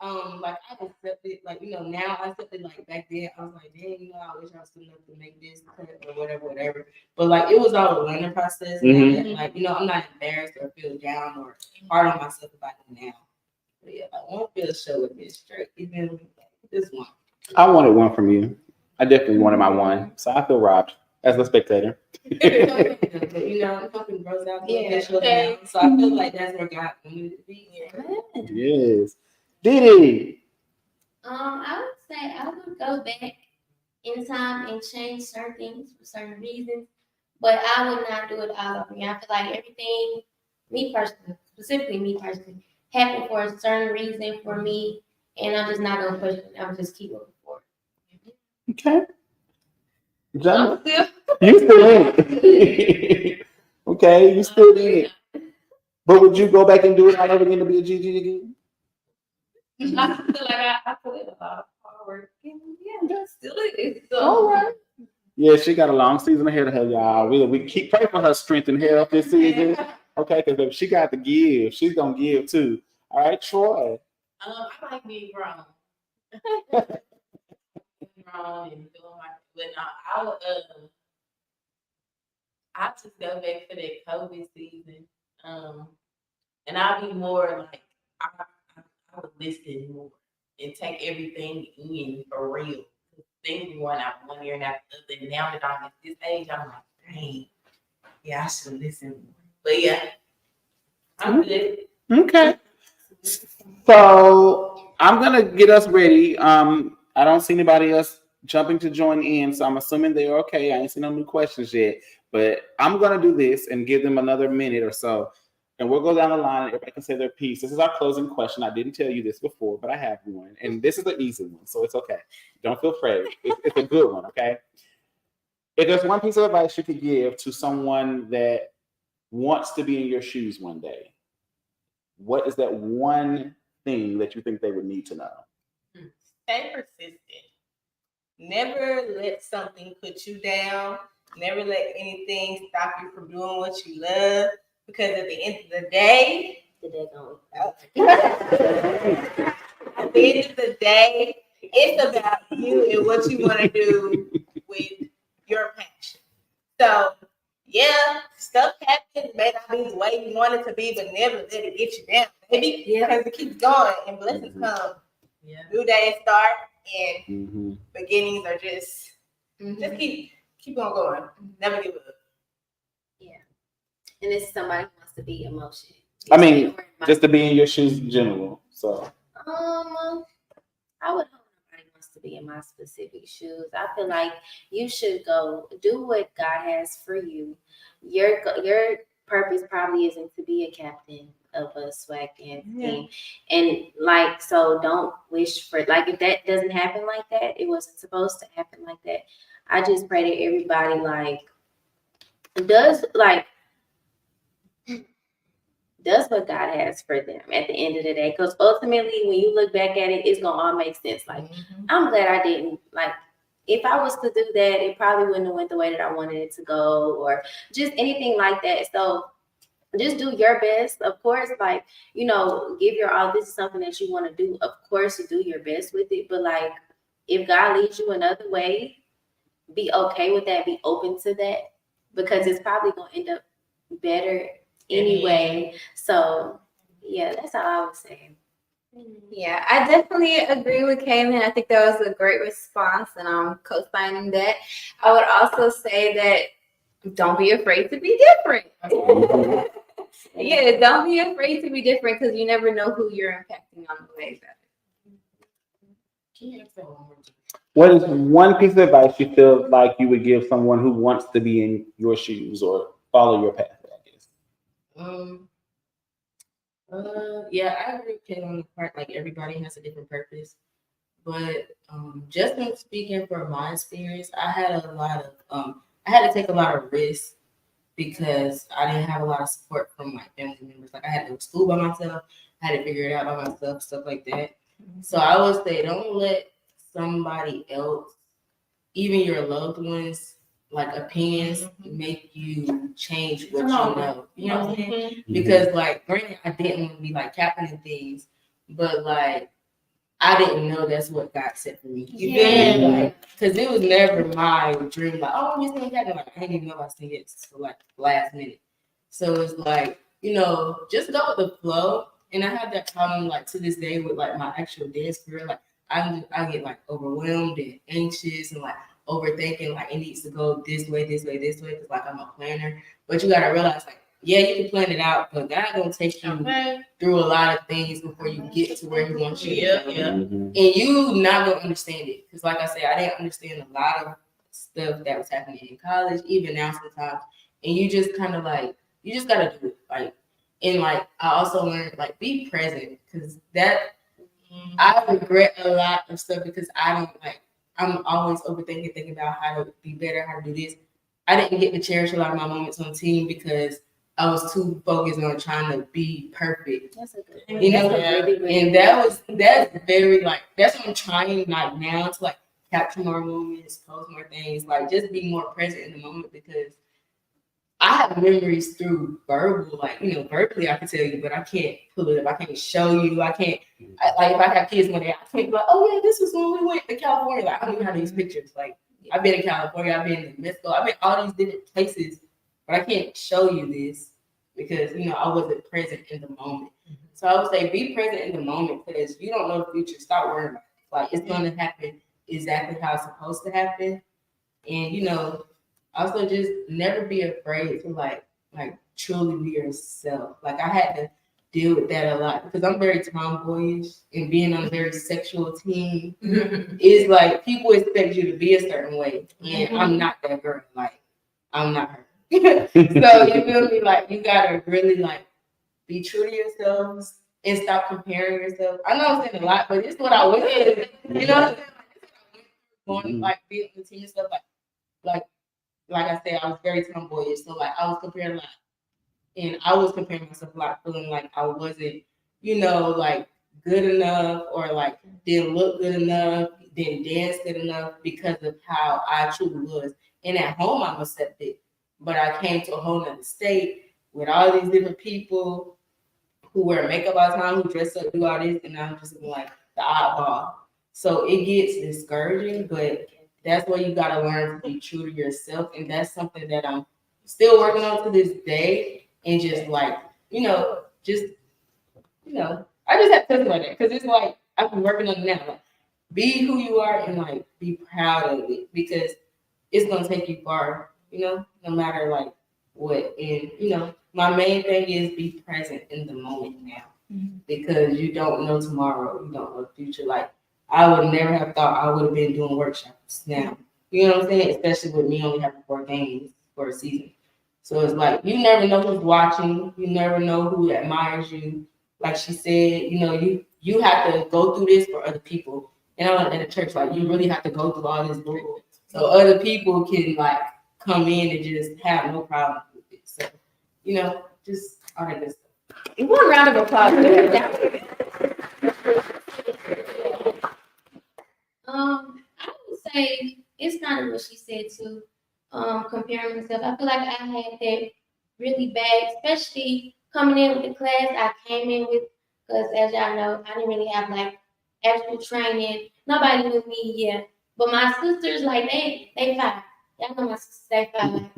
Like I accepted, like you know, now I accepted. Like back then, I was like, dang, you know, I wish I was good enough to make this cut or whatever. But like it was all a learning process. And like you know, I'm not embarrassed or feel down or hard on myself about it now. But yeah, I won't feel show with this straight. Even this one. I wanted one from you. I definitely wanted my one, so I feel robbed as a spectator. You know, something grows out. Okay. So I feel like that's where God wanted to be. Yes. Didi. I would say I would go back in time and change certain things for certain reasons, but I would not do it all over again. I feel like everything, specifically me personally, happened for a certain reason for me, and I'm just not gonna question it. I'm just keep moving forward. Okay. You still in it. Okay, you still in it. But would you go back and do it all over again to be a GG again? I feel like I put in a lot of hard work. Yeah, that's still it. So. All right. Yeah, she got a long season ahead of her, y'all. We keep praying for her strength and health this season. Okay, because if she got to give, she's gonna give too. All right, Troy. I like being grown. Grown and feeling like, but no, I'll just go back for that COVID season. And I'll be more like I would listen more and take everything in for real. Things be going out one year and after the other. And now that I'm at this age, I'm like, dang, yeah, I should listen more. But yeah, I'm good. Okay. So I'm gonna get us ready. I don't see anybody else jumping to join in, so I'm assuming they're okay. I ain't seen no new questions yet, but I'm gonna do this and give them another minute or so, and we'll go down the line. Everybody can say their piece. This is our closing question. I didn't tell you this before, but I have one, and this is the easy one, so it's okay. Don't feel afraid. It's a good one, okay? If there's one piece of advice you could give to someone that wants to be in your shoes one day, what is that one thing that you think they would need to know? Stay persistent. Never let something put you down. Never let anything stop you from doing what you love. Because at the end of the day, at the end of the day, it's about you and what you want to do with your passion. So, yeah, stuff happens. May not be the way you want it to be, but never let it get you down, baby. Because it keeps going and blessings come. Yeah. New days start and beginnings are just keep on going. Never give up. Yeah. And it's somebody who wants to be emotion. I mean, just to be in your shoes in general. So I would hope nobody wants to be in my specific shoes. I feel like you should go do what God has for you. Your purpose probably isn't to be a captain of a swag dance team, and like, so don't wish for, like, if that doesn't happen like that, it wasn't supposed to happen like that. I just pray that everybody does what God has for them at the end of the day. Because ultimately, when you look back at it, it's gonna all make sense. Like, I'm glad I didn't, like, if I was to do that, it probably wouldn't have went the way that I wanted it to go, or just anything like that. So just do your best. Of course, like, give your all. This is something that you want to do. Of course, you do your best with it. But like, if God leads you another way, be okay with that. Be open to that, because it's probably gonna end up better anyway. So yeah, that's all I would say. Yeah, I definitely agree with Kaylin. I think that was a great response, and I'm co-signing that. I would also say that don't be afraid to be different. Yeah, don't be afraid to be different, because you never know who you're impacting on the way back. What is one piece of advice you feel like you would give someone who wants to be in your shoes or follow your path, I guess? Yeah, I agree with Ken on the part, like, everybody has a different purpose. But just in speaking from my experience, I had to take a lot of risks because I didn't have a lot of support from my family members. Like, I had to go to school by myself, I had to figure it out by myself, stuff like that. So I would say, don't let somebody else, even your loved ones, like, opinions make you change what you know. You know what I'm saying? Because, like, granted, I didn't want to be like captain and things, but like, I didn't know that's what God said for me. You feel me? Like, because it was never my dream. Like, oh, I'm just captain. Like, I didn't even know I was saying it for like last minute. So it's like, just go with the flow. And I have that problem, like, to this day with like my actual dance career. Like, I get like overwhelmed and anxious and like overthinking, like, it needs to go this way, because like, I'm a planner. But you gotta realize, like, yeah, you can plan it out, but God gonna take you through a lot of things before you get to where He wants you to go. And you not gonna understand it, because like I said, I didn't understand a lot of stuff that was happening in college, even now sometimes. And you just kind of like, you just gotta do it, like. And like, I also learned, like, be present, because that I regret a lot of stuff because I'm always overthinking, thinking about how to be better, how to do this. I didn't get to cherish a lot of my moments on team because I was too focused on trying to be perfect. That's a good thing. And that's very, like, that's what I'm trying, like, now to, like, capture more moments, post more things, like, just be more present in the moment, because I have memories through verbal, like, verbally I can tell you, but I can't pull it up. I can't show you. Like, if I have kids one day, I can't be like, oh yeah, this was when we went to California. Like, I don't even have these pictures. Like, I've been in California, I've been in Mexico, I've been all these different places, but I can't show you this because, I wasn't present in the moment. So I would say be present in the moment, because you don't know the future. Stop worrying about it. Like, it's going to happen exactly how it's supposed to happen. And, also just never be afraid to like truly be yourself. Like, I had to deal with that a lot because I'm very tomboyish and being on a very sexual team is like people expect you to be a certain way, and I'm not that girl. Like I'm not her. So you feel me? Like you gotta really like be true to yourselves and stop comparing yourself. I know I'm saying a lot, but it's what I went through. You know what I'm saying? Going like being on the team and stuff like I said, I was very tomboyish, so like I was comparing a lot, and I was comparing myself a lot, feeling like I wasn't, you know, like good enough or like didn't look good enough, didn't dance good enough because of how I truly was. And at home, I'm accepted, but I came to a whole nother state with all these different people who wear makeup all the time, who dress up, do all this, and I'm just like the oddball. So it gets discouraging, but that's where you gotta learn to be true to yourself, and that's something that I'm still working on to this day. And just like I just have to think about that because it's like I've been working on it now. Like, be who you are and like be proud of it because it's gonna take you far. No matter like what. And my main thing is be present in the moment now because you don't know tomorrow, you don't know the future. Like I would never have thought I would have been doing workshops now. You know what I'm saying? Especially with me only having 4 games for a season. So it's like you never know who's watching. You never know who admires you. Like she said, you have to go through this for other people. And I'm in the church, like you really have to go through all this bull so other people can like come in and just have no problem with it. So just all that good stuff. One round of applause for that. I would say it's kind of what she said too. Comparing myself, I feel like I had that really bad, especially coming in with the class I came in with, because as y'all know, I didn't really have like actual training. Nobody knew me yet, but my sisters, like they 5. Y'all know my sisters, they 5.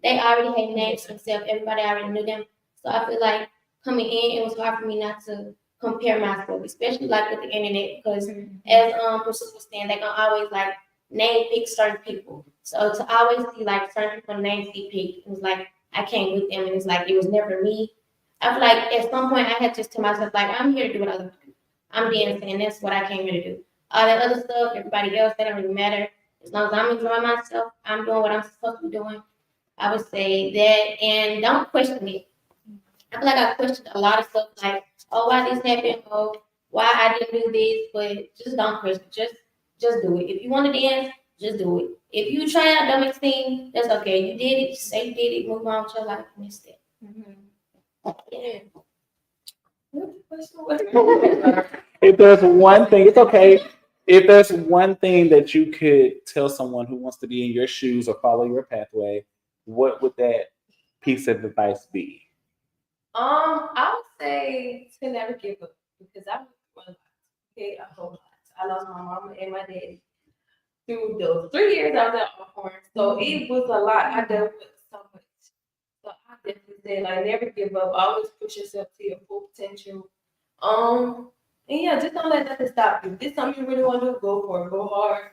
They already had names for themselves. Everybody already knew them. So I feel like coming in, it was hard for me not to compare myself, especially like with the internet, because as Priscilla was saying, they gonna always like name pick certain people. So to always see like certain people names be picked, it was like I came with them, and it's like it was never me. I feel like at some point I had to just tell myself like I'm here to do what other people do. I'm dancing, and that's what I came here to do. All that other stuff, everybody else, that don't really matter. As long as I'm enjoying myself, I'm doing what I'm supposed to be doing. I would say that, and don't question it. I feel like I questioned a lot of stuff, like, oh, why this happened, oh, why I didn't do this, but just don't question. Just do it. If you want to dance, just do it. If you try out, don't make things, that's okay. You did it, just say you did it, move on with your life, and that's it. Yeah. If there's one thing, it's okay. If there's one thing that you could tell someone who wants to be in your shoes or follow your pathway, what would that piece of advice be? I would say to never give up because I went through a lot. Okay, a whole lot. I lost my mama and my daddy through those 3 years I was at Alcorn. So it was a lot. I dealt with so much. So I definitely say like never give up. Always push yourself to your full potential. And yeah, just don't let nothing stop you. If this is something you really want to do, go for it. Go hard.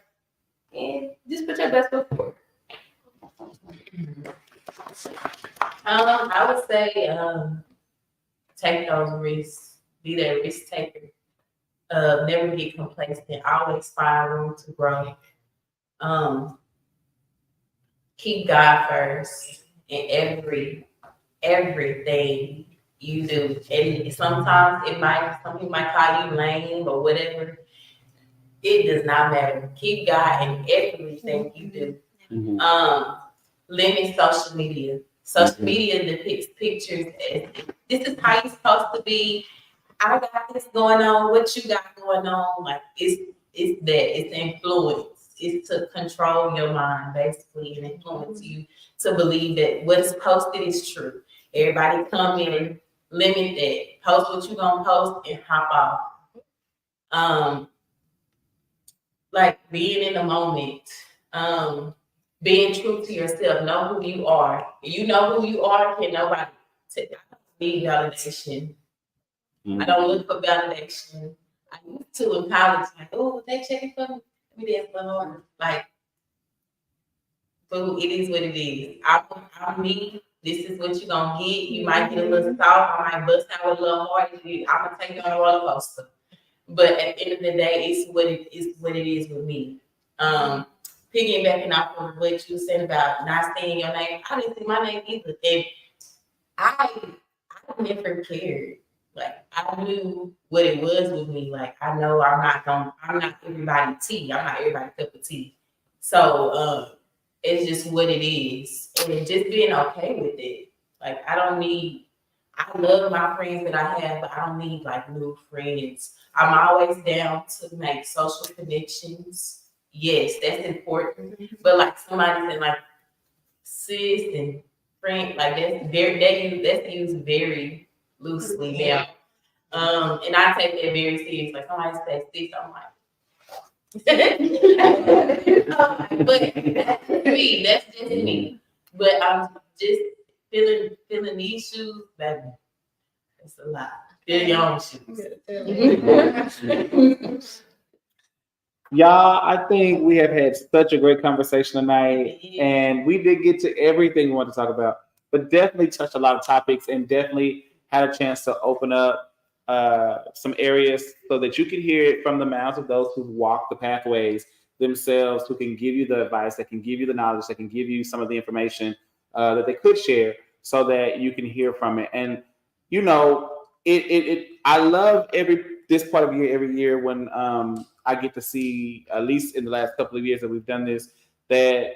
And just put your best foot forward. I would say take those risks. Be that risk taker. Never get complacent. Always find room to grow. Keep God first in everything you do. And sometimes some people might call you lame or whatever. It does not matter. Keep God in everything you do. Limit social media. Social media depicts pictures. This is how you're supposed to be. I got this going on. What you got going on? Like it's influence. It's to control your mind basically and influence you to believe that what's posted is true. Everybody come in, limit that. Post what you gonna post and hop off. Like being in the moment. Being true to yourself. Know who you are. You know who you are. Can nobody need validation. I don't look for validation. I used to in college, like, oh, they checking for me. Let me dance for more. Like, boo, it is what it is. I'm me. this is what you're gonna get. You might get a little soft, I might bust out a little hard. I'm gonna take you on a roller coaster. But at the end of the day, it's what it is with me. Piggybacking off of what you said about not saying your name, I didn't say my name either. And I never cared. Like I knew what it was with me. Like I know I'm not everybody's tea. I'm not everybody's cup of tea. So it's just what it is. And just being okay with it. Like I love my friends that I have, but I don't need like new friends. I'm always down to make social connections. Yes, that's important. But like somebody said, like sis and friend, like that's used very loosely now. And I take that very serious. Like somebody says sis, I'm like but me, that's just me. But I'm just feeling these shoes, baby. It's a lot. Feel your own shoes. Y'all, I think we have had such a great conversation tonight, and we did get to everything we wanted to talk about, but definitely touched a lot of topics and definitely had a chance to open up some areas so that you can hear it from the mouths of those who've walked the pathways themselves, who can give you the advice, that can give you the knowledge, that can give you some of the information that they could share so that you can hear from it. And, you know, I love this part of the year every year when I get to see, at least in the last couple of years that we've done this, that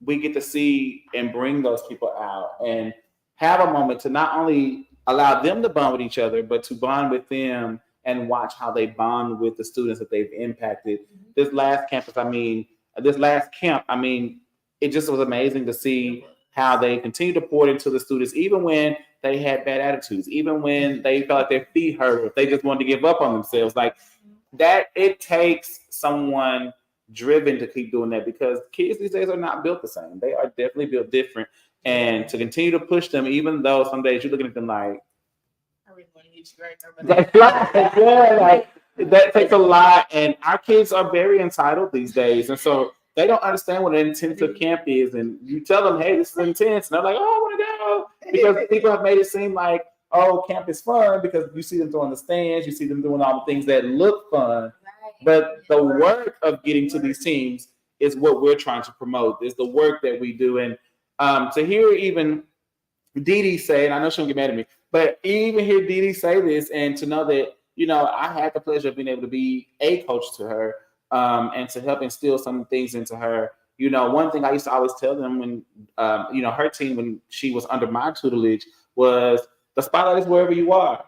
we get to see and bring those people out and have a moment to not only allow them to bond with each other, but to bond with them and watch how they bond with the students that they've impacted. This last camp, it just was amazing to see how they continue to pour into the students, even when they had bad attitudes, even when they felt like their feet hurt, or if they just wanted to give up on themselves. Like that, it takes someone driven to keep doing that, because kids these days are not built the same. They are definitely built different. And to continue to push them, even though some days you're looking at them like, I really want to hit you right now. Like that takes a lot. And our kids are very entitled these days. And so they don't understand what an intensive camp is. And you tell them, hey, this is intense. And they're like, oh, I want to go. Because people have made it seem like, oh, camp is fun because you see them throwing the stands, you see them doing all the things that look fun. But the work of getting to these teams is what we're trying to promote, is the work that we do. And to hear even Dee Dee say, and I know she'll get mad at me, but even hear Dee Dee say this, and to know that, you know, I had the pleasure of being able to be a coach to her, and to help instill some things into her. You know, one thing I used to always tell them when, you know, her team, when she was under my tutelage, was the spotlight is wherever you are.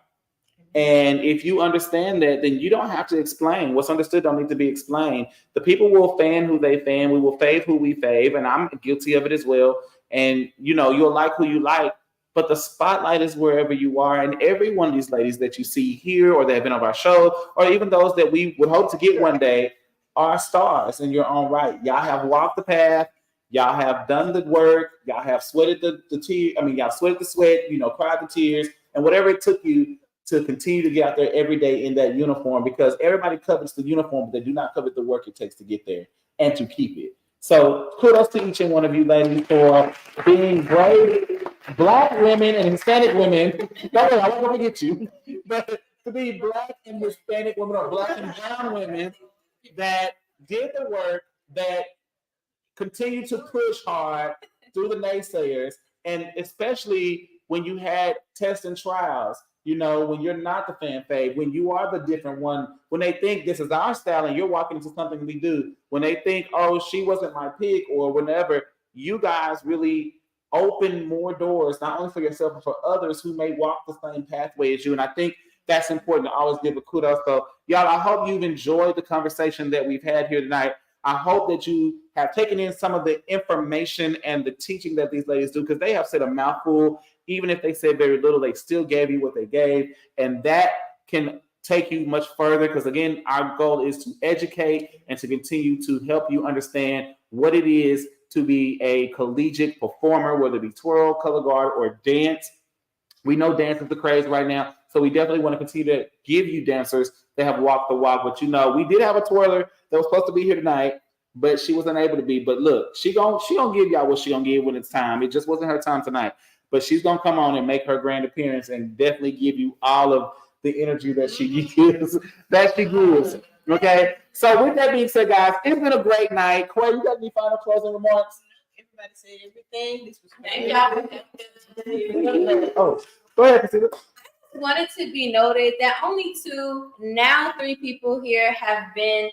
And if you understand that, then you don't have to explain. What's understood don't need to be explained. The people will fan who they fan. We will fave who we fave. And I'm guilty of it as well. And, you know, you'll like who you like. But the spotlight is wherever you are. And every one of these ladies that you see here, or that have been on our show, or even those that we would hope to get one day, are stars in your own right. Y'all have walked the path. Y'all have done the work. Y'all have sweated the tears. I mean, y'all sweated the sweat, you know, cried the tears, and whatever it took you to continue to get out there every day in that uniform, because everybody covets the uniform, but they do not covet the work it takes to get there and to keep it. So kudos to each and one of you ladies for being brave Black women and Hispanic women. Don't worry, I won't forget you. But to be Black and Hispanic women, or Black and brown women that did the work, that continue to push hard through the naysayers, and especially when you had tests and trials, you know, when you're not the fan fave, when you are the different one, when they think this is our style and you're walking into something we do, when they think, oh, she wasn't my pick, or whenever, you guys really open more doors, not only for yourself, but for others who may walk the same pathway as you. And I think that's important to always give a kudos. So, y'all, I hope you've enjoyed the conversation that we've had here tonight. I hope that you have taken in some of the information and the teaching that these ladies do, because they have said a mouthful. Even if they said very little, they still gave you what they gave. And that can take you much further, because, again, our goal is to educate and to continue to help you understand what it is to be a collegiate performer, whether it be twirl, color guard, or dance. We know dance is the craze right now, so we definitely want to continue to give you dancers that have walked the walk. But, you know, we did have a twirler that was supposed to be here tonight, but she was unable to be. But look, she gonna give y'all what she gonna give when it's time. It just wasn't her time tonight. but she's gonna come on and make her grand appearance and definitely give you all of the energy that she gives. Okay. So with that being said, guys, it's been a great night. Corey, you got any final closing remarks? Everybody said everything. This was Oh, go ahead, Priscilla. Wanted to be noted that only 3 people here have been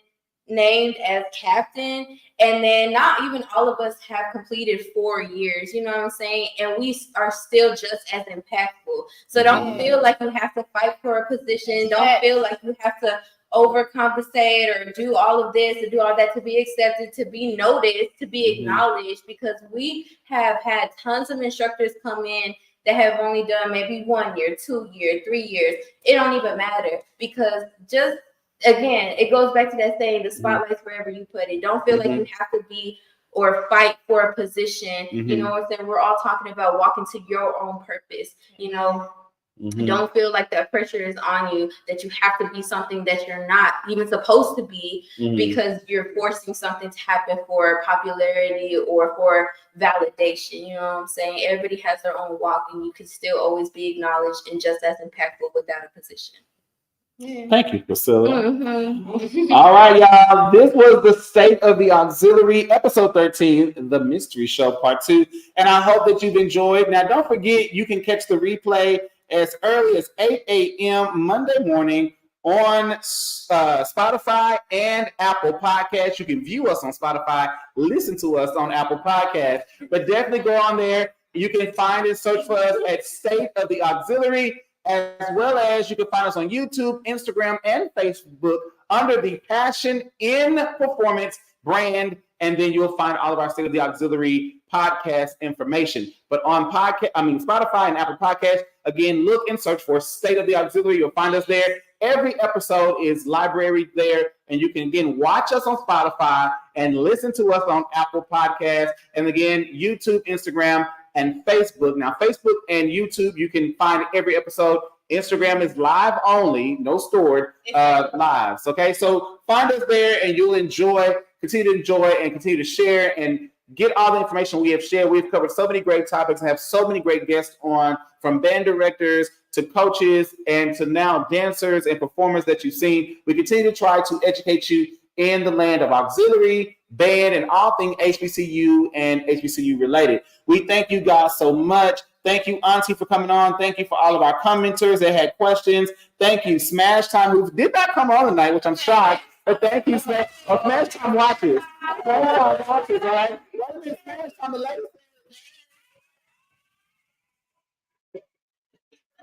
named as captain, and then not even all of us have completed 4 years, you know what I'm saying? And we are still just as impactful. So don't feel like you have to fight for a position. Don't feel like you have to overcompensate or do all of this or do all that to be accepted, to be noticed, to be acknowledged, because we have had tons of instructors come in that have only done maybe 1 year, 2 years, 3 years. It don't even matter, because just again, it goes back to that saying, the spotlight's wherever you put it. Don't feel like you have to be or fight for a position. You know what I'm saying? We're all talking about walking to your own purpose, you know. Don't feel like that pressure is on you, that you have to be something that you're not even supposed to be, because you're forcing something to happen for popularity or for validation. You know what I'm saying? Everybody has their own walk, and you can still always be acknowledged and just as impactful without a position. Thank you, Priscilla. All right, y'all. This was the State of the Auxiliary, episode 13, the Mystery Show, part 2. And I hope that you've enjoyed. Now, don't forget, you can catch the replay as early as 8 a.m. Monday morning on Spotify and Apple Podcasts. You can view us on Spotify, listen to us on Apple Podcasts, but definitely go on there. You can find and search for us at State of the Auxiliary, as well as you can find us on YouTube, Instagram, and Facebook under the Passion in Performance brand, and then you'll find all of our State of the Auxiliary podcast information. But on Spotify and Apple Podcasts, again, look and search for State of the Auxiliary. You'll find us there. Every episode is library there, and you can again watch us on Spotify and listen to us on Apple Podcasts, and again, YouTube, Instagram, and Facebook. Now, Facebook and YouTube, you can find every episode. Instagram is live only, no stored lives. Okay, so find us there, and you'll continue to enjoy, and continue to share and get all the information we have shared. We've covered so many great topics and have so many great guests on, from band directors to coaches and to now dancers and performers that you've seen. We continue to try to educate you in the land of auxiliary, band, and all things HBCU and HBCU related. We thank you guys so much. Thank you, Auntie, for coming on. Thank you for all of our commenters that had questions. Thank you, Smash Time, who did not come on tonight, which I'm shocked. But thank you, Smash Time watches. Smash Time watches, all right? Smash Time, the ladies.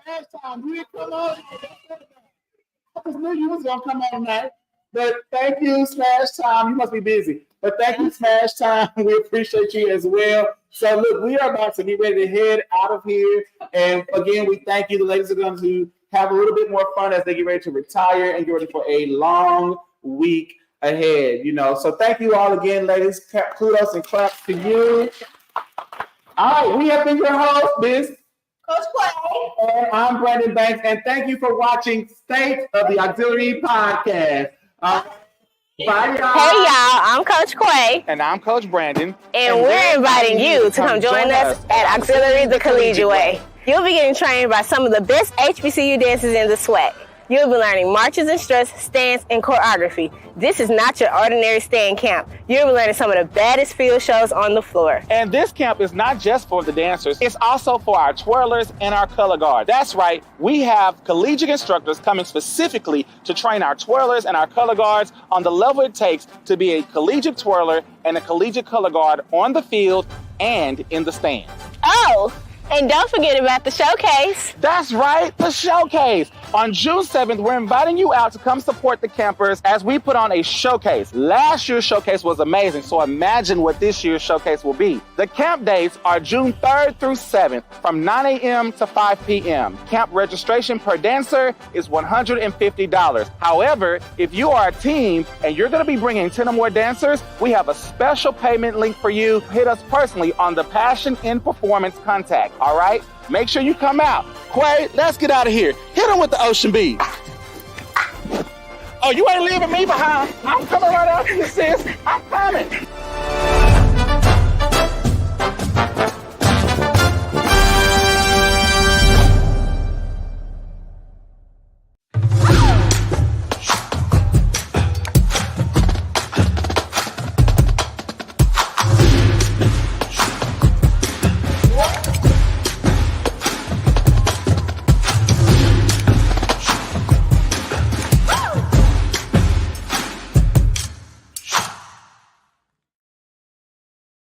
Smash Time, you didn't come on. I just knew you was going to come on tonight. But thank you, Smash Time. You must be busy. But thank you, Smash Time. We appreciate you as well. So, look, we are about to get ready to head out of here. And, again, we thank you. The ladies are going to have a little bit more fun as they get ready to retire and get ready for a long week ahead, you know. So thank you all again, ladies. Kudos and claps to you. All right, we have been your host, Miss Coach Quay. And I'm Brandon Banks, and thank you for watching State of the Auxiliary Podcast. Bye, y'all. Hey, y'all. I'm Coach Quay. And I'm Coach Brandon. And we're inviting you to come join us at Auxiliary the Collegiate Way. You'll be getting trained by some of the best HBCU dancers in the SWAC. You'll be learning marches and struts, stance, and choreography. This is not your ordinary stand camp. You'll be learning some of the baddest field shows on the floor. And this camp is not just for the dancers, it's also for our twirlers and our color guard. That's right, we have collegiate instructors coming specifically to train our twirlers and our color guards on the level it takes to be a collegiate twirler and a collegiate color guard on the field and in the stands. Oh, and don't forget about the showcase. That's right, the showcase. On June 7th, we're inviting you out to come support the campers as we put on a showcase. Last year's showcase was amazing, so imagine what this year's showcase will be. The camp dates are June 3rd through 7th from 9 a.m. to 5 p.m. Camp registration per dancer is $150. However, if you are a team and you're going to be bringing 10 or more dancers, we have a special payment link for you. Hit us personally on the Passion in Performance contact. All right? Make sure you come out. Quay, let's get out of here. Hit him with the ocean beat. Oh, you ain't leaving me behind. I'm coming right after you, sis. I'm coming.